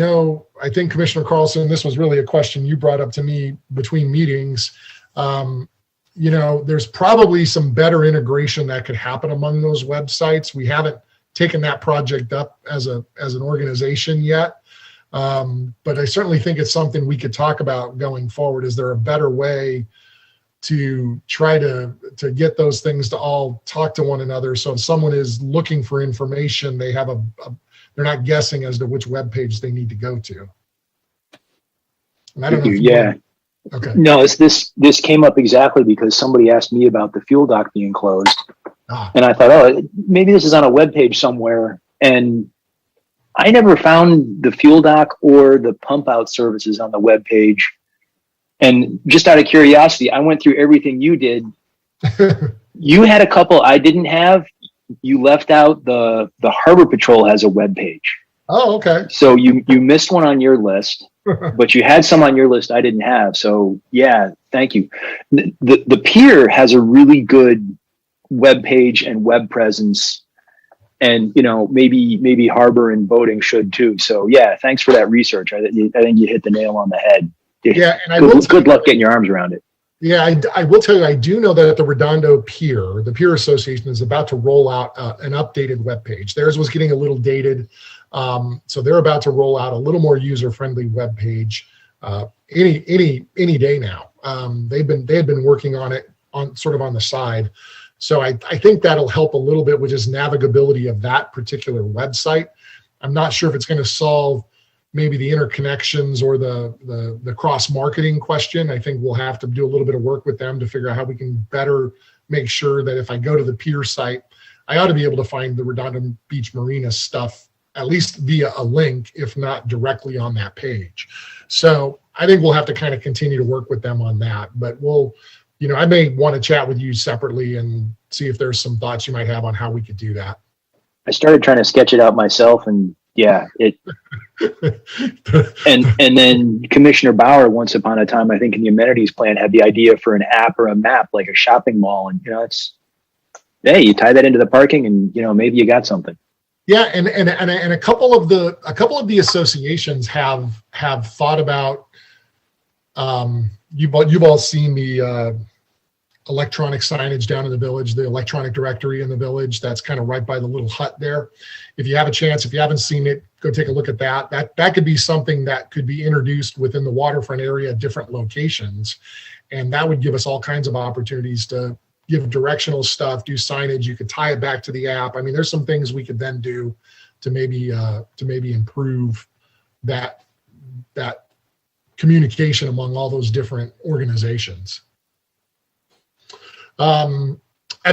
think Commissioner Carlson, this was really a question you brought up to me between meetings. You know, there's probably some better integration that could happen among those websites. We haven't taken that project up as an organization yet. But I certainly think it's something we could talk about going forward. Is there a better way to try to get those things to all talk to one another? So if someone is looking for information, they have they're not guessing as to which web page they need to go to. And I don't know. Yeah. Okay. No, this came up exactly because somebody asked me about the fuel dock being closed. And I thought, oh, maybe this is on a web page somewhere. And I never found the fuel dock or the pump out services on the web page. And just out of curiosity, I went through everything you did. You had a couple I didn't have. You left out the Harbor Patrol has a web page. Oh, okay. So you missed one on your list, but you had some on your list I didn't have. So yeah, thank you. The pier has a really good web page and web presence, and you know, maybe harbor and boating should too. So yeah, thanks for that research. I think you hit the nail on the head. Yeah, and good luck getting your arms around it. Yeah, I will tell you, I do know that at the Redondo Pier, the Pier Association is about to roll out an updated webpage. Theirs was getting a little dated, so they're about to roll out a little more user-friendly webpage any day now. They had been working on it on the side, so I think that'll help a little bit with just navigability of that particular website. I'm not sure if it's going to solve maybe the interconnections or the cross-marketing question. I think we'll have to do a little bit of work with them to figure out how we can better make sure that if I go to the pier site, I ought to be able to find the Redondo Beach Marina stuff, at least via a link, if not directly on that page. So I think we'll have to kind of continue to work with them on that. But I may want to chat with you separately and see if there's some thoughts you might have on how we could do that. I started trying to sketch it out myself, and yeah, and then Commissioner Bauer, once upon a time, I think in the amenities plan, had the idea for an app or a map, like a shopping mall. And, you tie that into the parking and, maybe you got something. Yeah. And a couple of the associations have thought about, you've all seen the electronic signage down in the village, the electronic directory in the village. That's kind of right by the little hut there. If you have a chance, if you haven't seen it, go take a look at that. That could be something that could be introduced within the waterfront area at different locations. And that would give us all kinds of opportunities to give directional stuff, do signage. You could tie it back to the app. I mean, there's some things we could then do to maybe improve that communication among all those different organizations. And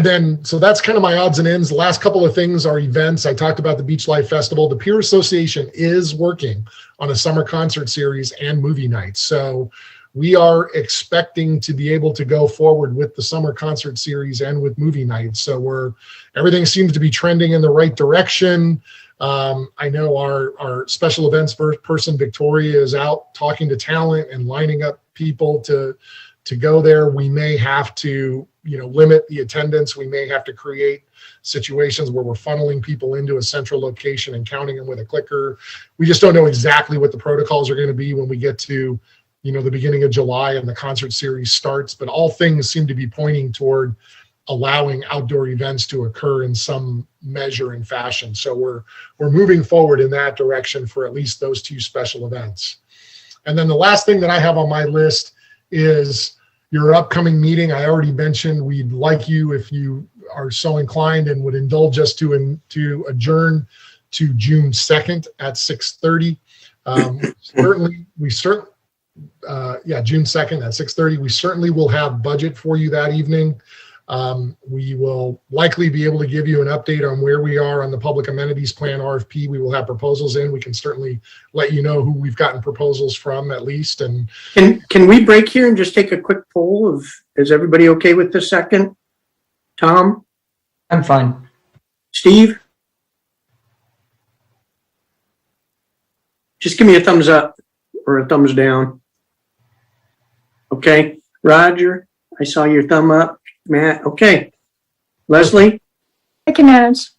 then, so that's kind of my odds and ends. The last couple of things are events. I talked about the Beach Life Festival. The Pier Association is working on a summer concert series and movie nights. So we are expecting to be able to go forward with the summer concert series and with movie nights. So everything seems to be trending in the right direction. I know our special events person, Victoria, is out talking to talent and lining up people to go there. We may have to, limit the attendance. We may have to create situations where we're funneling people into a central location and counting them with a clicker. We just don't know exactly what the protocols are going to be when we get to, the beginning of July and the concert series starts. But all things seem to be pointing toward allowing outdoor events to occur in some measure and fashion. So we're moving forward in that direction for at least those two special events. And then the last thing that I have on my list is your upcoming meeting. I already mentioned we'd like you, if you are so inclined and would indulge us to adjourn to June 2nd at 6:30. June 2nd at 6:30. We certainly will have budget for you that evening. We will likely be able to give you an update on where we are on the public amenities plan RFP. We will have proposals in. We can certainly let you know who we've gotten proposals from at least. And can we break here and just take a quick poll of, is everybody okay with the second? Tom? I'm fine. Steve? Just give me a thumbs up or a thumbs down. Okay. Roger, I saw your thumb up. Matt, okay. Leslie? I can manage.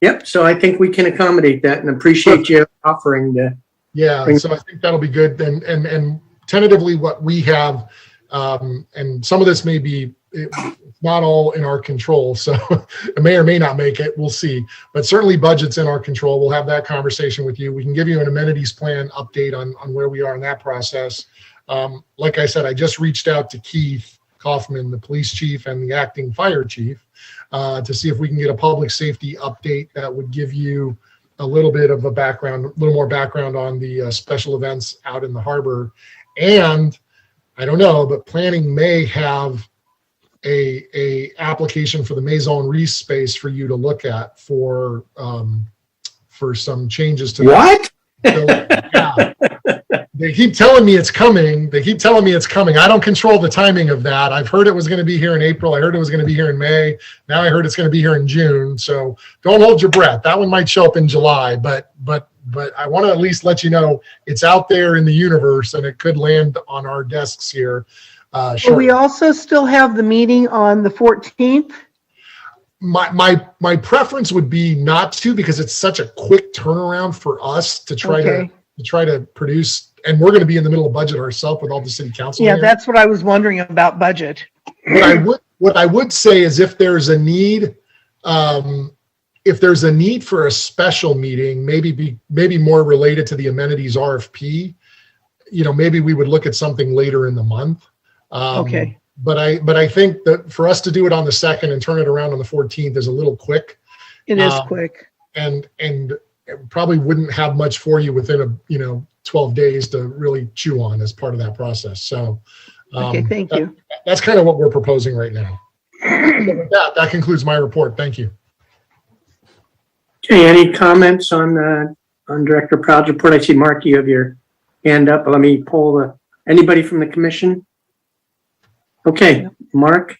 Yep. So I think we can accommodate that and appreciate you offering to. Yeah. So I think that'll be good. And tentatively what we have, and some of this may be, it's not all in our control. So it may or may not make it. We'll see. But certainly budget's in our control. We'll have that conversation with you. We can give you an amenities plan update on where we are in that process. Like I said, I just reached out to Keith Kaufman, the police chief, and the acting fire chief, to see if we can get a public safety update that would give you a little bit of a background, a little more background on the special events out in the harbor. And I don't know, but planning may have a application for the Maison Reese space for you to look at for some changes to what? So, yeah. They keep telling me it's coming. I don't control the timing of that. I've heard it was going to be here in April. I heard it was going to be here in May. Now I heard it's going to be here in June. So don't hold your breath. That one might show up in July, but I want to at least let you know it's out there in the universe and it could land on our desks here. Will we also still have the meeting on the 14th? My preference would be not to, because it's such a quick turnaround for us to try to produce, and we're going to be in the middle of budget ourselves with all the city council. Yeah, that's what I was wondering about budget. What I would say is if there's a need for a special meeting, maybe more related to the amenities RFP, maybe we would look at something later in the month. Okay. But I think that for us to do it on the 2nd and turn it around on the 14th is a little quick. It is quick. And it probably wouldn't have much for you within 12 days to really chew on as part of that process. So okay, thank you. That's kind of what we're proposing right now. So with that concludes my report. Thank you. Okay, any comments on Director Proud's report? I see Mark, you have your hand up. Let me poll anybody from the commission. Okay, Mark.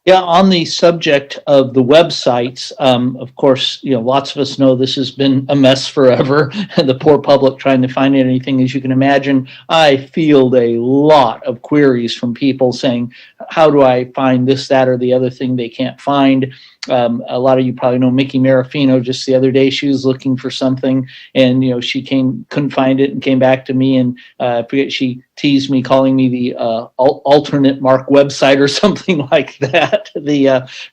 Yeah, on the subject of the websites, of course, lots of us know this has been a mess forever. The poor public trying to find anything, as you can imagine. I field a lot of queries from people saying, how do I find this, that, or the other thing they can't find? A lot of you probably know Mickey Marafino. Just the other day, she was looking for something, and she couldn't find it, and came back to me, and I forget, she teased me, calling me the alternate Mark website or something like that.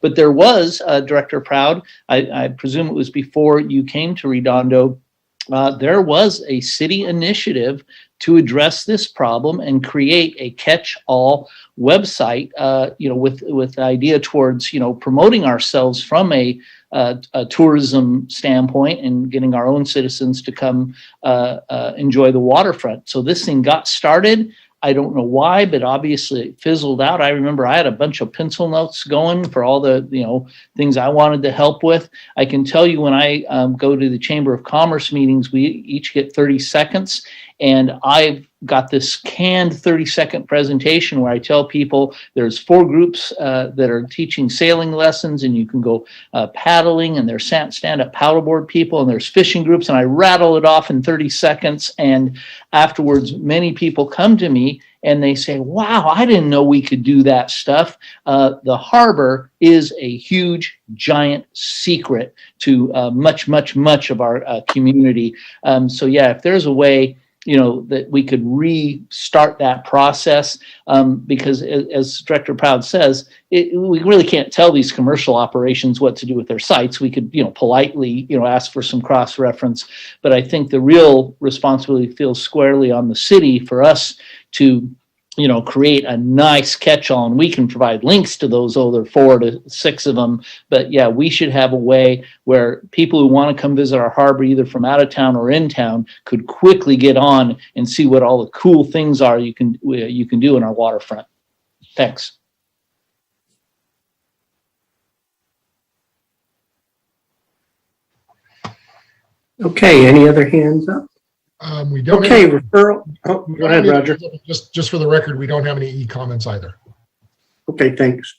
But there was Director Proud. I presume it was before you came to Redondo. There was a city initiative to address this problem and create a catch-all website, with the idea towards, promoting ourselves from a tourism standpoint and getting our own citizens to come enjoy the waterfront. So this thing got started. I don't know why, but obviously it fizzled out. I remember I had a bunch of pencil notes going for all the things I wanted to help with. I can tell you, when I go to the Chamber of Commerce meetings, we each get 30 seconds. And I've got this canned 30-second presentation where I tell people there's 4 groups that are teaching sailing lessons, and you can go paddling, and there's stand-up paddleboard people, and there's fishing groups, and I rattle it off in 30 seconds. And afterwards, many people come to me and they say, wow, I didn't know we could do that stuff. The harbor is a huge, giant secret to much of our community. So yeah, if there's a way that we could restart that process, because as Director Proud says, we really can't tell these commercial operations what to do with their sites. We could, politely, ask for some cross-reference, but I think the real responsibility feels squarely on the city for us to create a nice catch-all, and we can provide links to those other 4 to 6 of them. But yeah, we should have a way where people who want to come visit our harbor, either from out of town or in town, could quickly get on and see what all the cool things are you can do in our waterfront. Thanks. Okay, any other hands up? We don't. Okay, have, referral. Oh, go ahead, Roger. Just for the record, we don't have any e-comments either. Okay, thanks.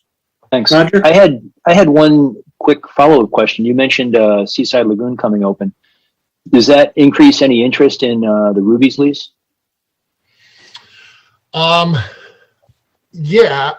Thanks. Roger? I had one quick follow-up question. You mentioned Seaside Lagoon coming open. Does that increase any interest in the Ruby's lease? Yeah,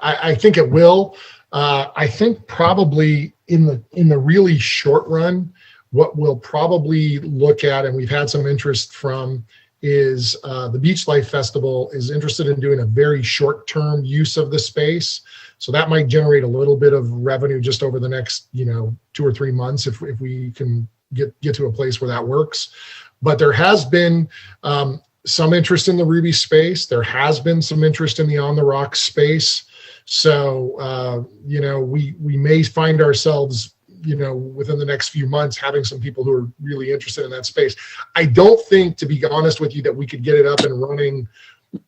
I think it will. I think probably in the really short run, what we'll probably look at, and we've had some interest from, is the Beach Life Festival is interested in doing a very short-term use of the space. So that might generate a little bit of revenue just over the next, 2 or 3 months if we can get to a place where that works. But there has been some interest in the Ruby space. There has been some interest in the On the Rocks space. So, we may find ourselves, within the next few months, having some people who are really interested in that space. I don't think, to be honest with you, that we could get it up and running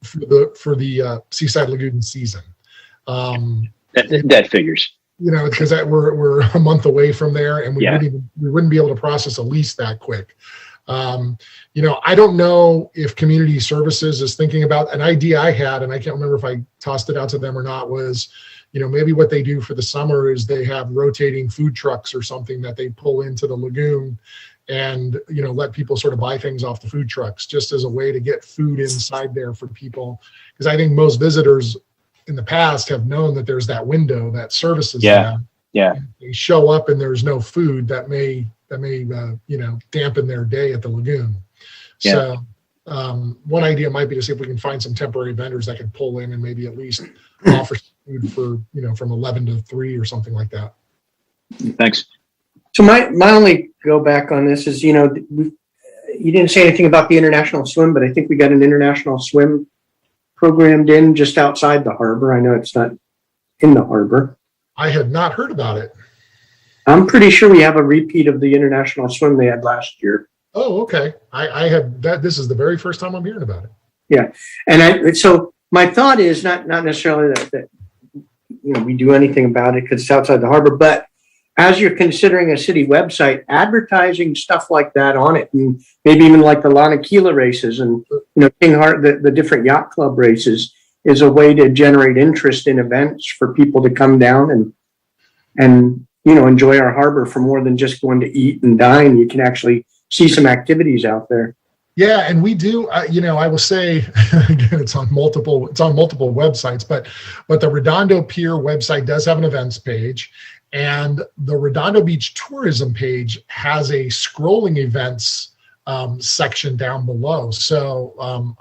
for the Seaside Lagoon season. That figures. Because we're a month away from there, and we wouldn't be able to process a lease that quick. I don't know if Community Services is thinking about an idea I had, and I can't remember if I tossed it out to them or not, was, maybe what they do for the summer is they have rotating food trucks or something that they pull into the lagoon and, let people sort of buy things off the food trucks, just as a way to get food inside there for people. Because I think most visitors in the past have known that there's that window that services them. Yeah. They show up and there's no food that may dampen their day at the lagoon. Yeah. So one idea might be to see if we can find some temporary vendors that could pull in and maybe at least offer food for, from 11 to 3 or something like that. Thanks. So my only go back on this is, you didn't say anything about the international swim, but I think we got an international swim programmed in just outside the harbor. I know it's not in the harbor. I had not heard about it. I'm pretty sure we have a repeat of the international swim they had last year. Oh, okay. I had that. This is the very first time I'm hearing about it. Yeah. And so my thought is not necessarily that we do anything about it because it's outside the harbor, but as you're considering a city website, advertising stuff like that on it, and maybe even like the Lanakila races and, King Hart, the different yacht club races, is a way to generate interest in events for people to come down enjoy our harbor for more than just going to eat and dine. You can actually see some activities out there. Yeah, and we do. I will say again, it's on multiple websites, but the Redondo Pier website does have an events page, and the Redondo Beach tourism page has a scrolling events section down below. So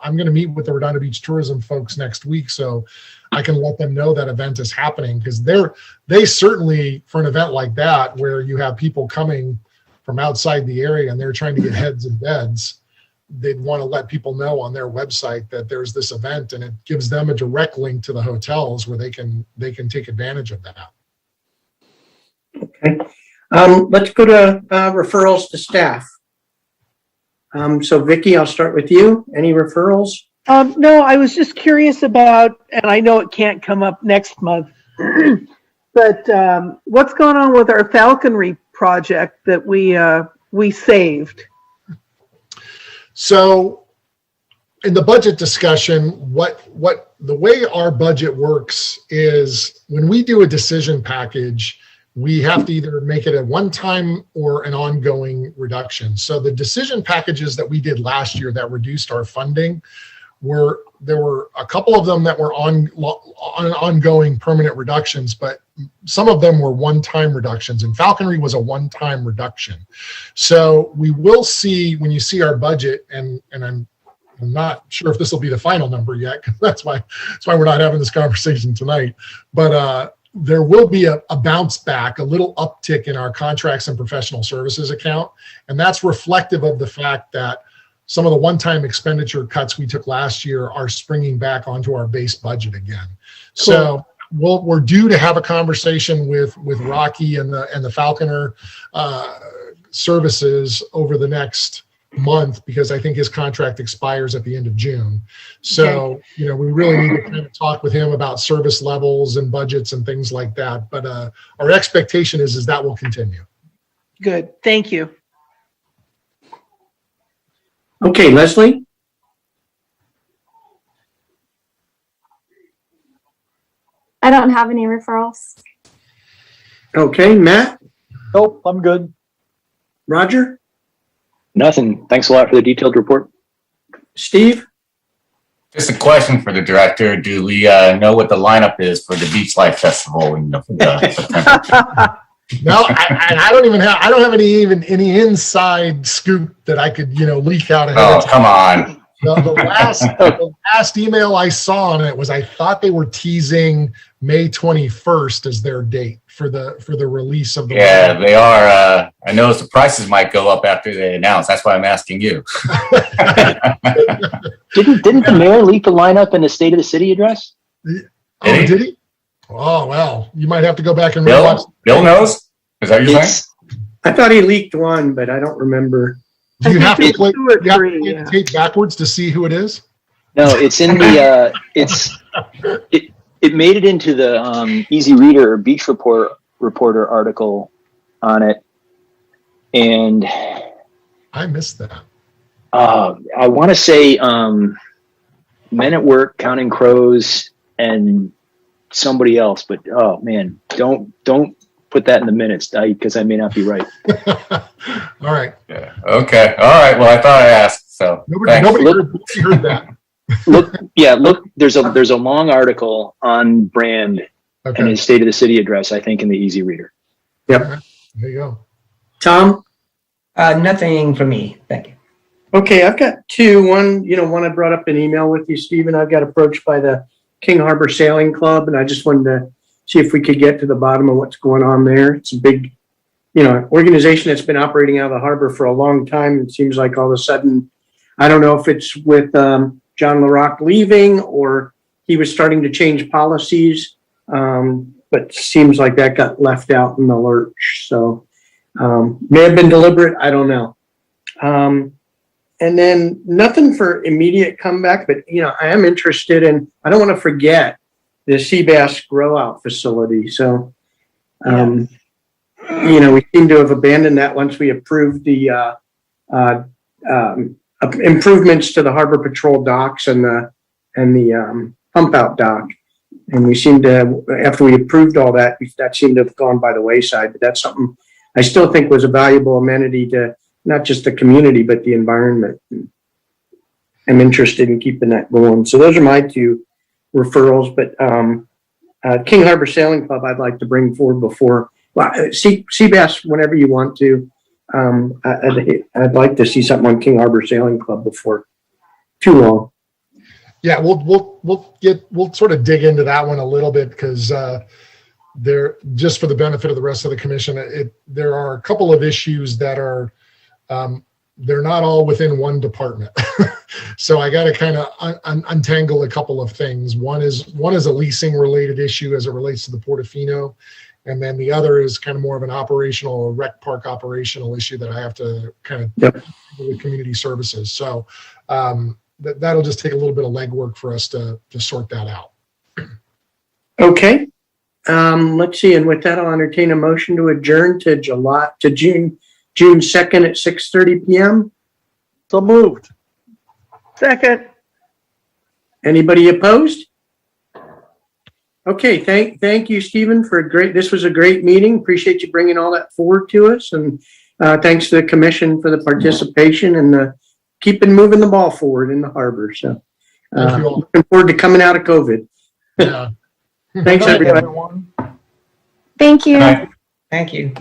I'm going to meet with the Redondo Beach tourism folks next week, so I can let them know that event is happening, because they certainly, for an event like that where you have people coming from outside the area and they're trying to get heads and beds, they'd want to let people know on their website that there's this event, and it gives them a direct link to the hotels where they can take advantage of that. Okay. Let's go to referrals to staff. So Vicki, I'll start with you. Any referrals? No, I was just curious about, and I know it can't come up next month, but what's going on with our falconry project that we saved? So in the budget discussion, what the way our budget works is when we do a decision package, we have to either make it a one-time or an ongoing reduction. So the decision packages that we did last year that reduced our funding there were a couple of them that were on ongoing permanent reductions, but some of them were one-time reductions, and falconry was a one-time reduction. So we will see, when you see our budget, and I'm not sure if this will be the final number yet, because that's why we're not having this conversation tonight, but there will be a bounce back, a little uptick in our contracts and professional services account, and that's reflective of the fact that some of the one-time expenditure cuts we took last year are springing back onto our base budget again. Cool. So we're due to have a conversation with Rocky and the Falconer services over the next month, because I think his contract expires at the end of June. So, we really need to kind of talk with him about service levels and budgets and things like that. But our expectation is that will continue. Good. Thank you. Okay, Leslie? I don't have any referrals. Okay, Matt? Nope, I'm good. Roger? Nothing. Thanks a lot for the detailed report. Steve? Just a question for the director. Do we know what the lineup is for the Beach Life Festival in September? No, I don't have any inside scoop that I could, leak out ahead of time. Come on. The last email I saw on it was, I thought they were teasing May 21st as their date for the release of the. Yeah, they are. I know the prices might go up after they announce. That's why I'm asking you. Didn't the mayor leak the lineup in the State of the City address? Oh, did he? Oh, well, you might have to go back and Bill knows? Is that what you're saying? I thought he leaked one, but I don't remember. Do you have to play the tape backwards to see who it is? No, it's in the it made it into the Easy Reader Beach Reporter article on it, and I missed that. I want to say Men at Work, Counting Crows, and somebody else, but oh man, don't put that in the minutes, because I may not be right. All right. Yeah. Okay. All right. Well, I thought I asked. So nobody heard that. Look. There's a long article on Brand and his State of the City address, I think, in the Easy Reader. Yep. There you go. Tom? Nothing for me. Thank you. Okay, I've got two. One I brought up in email with you, Stephen. I got approached by the King Harbor Sailing Club, and I just wanted to see if we could get to the bottom of what's going on there. It's a big, organization that's been operating out of the harbor for a long time. It seems like all of a sudden, I don't know if it's with John LaRock leaving or he was starting to change policies, but seems like that got left out in the lurch. So may have been deliberate. I don't know. And then nothing for immediate comeback, but I am interested in, I don't want to forget the sea bass grow out facility. So, we seem to have abandoned that once we approved the improvements to the Harbor Patrol docks and the pump out dock. And we seemed to, after we approved all that, that seemed to have gone by the wayside. But that's something I still think was a valuable amenity to not just the community, but the environment. I'm interested in keeping that going. So those are my two referrals. But King Harbor Sailing Club, I'd like to bring forward before. Well, Seabass, whenever you want to. I'd like to see something on King Harbor Sailing Club before too long. Yeah, we'll sort of dig into that one a little bit because there, just for the benefit of the rest of the commission, there are a couple of issues that are they're not all within one department. So I got to kind of untangle a couple of things. One is a leasing related issue as it relates to the Portofino, and then the other is kind of more of an operational rec park operational issue that I have to kind of Yep. with community services. So that'll just take a little bit of legwork for us to sort that out. Okay. Let's see. And with that, I'll entertain a motion to adjourn to June 2nd at 6:30 p.m. So moved. Second. Anybody opposed? Okay. Thank you, Stephen, for this was a great meeting. Appreciate you bringing all that forward to us. And thanks to the commission for the participation and keeping moving the ball forward in the harbor. So Thank you all. looking forward to coming out of COVID. Yeah. Thanks, Good night, everybody. everyone. Thank you. Good night. Thank you.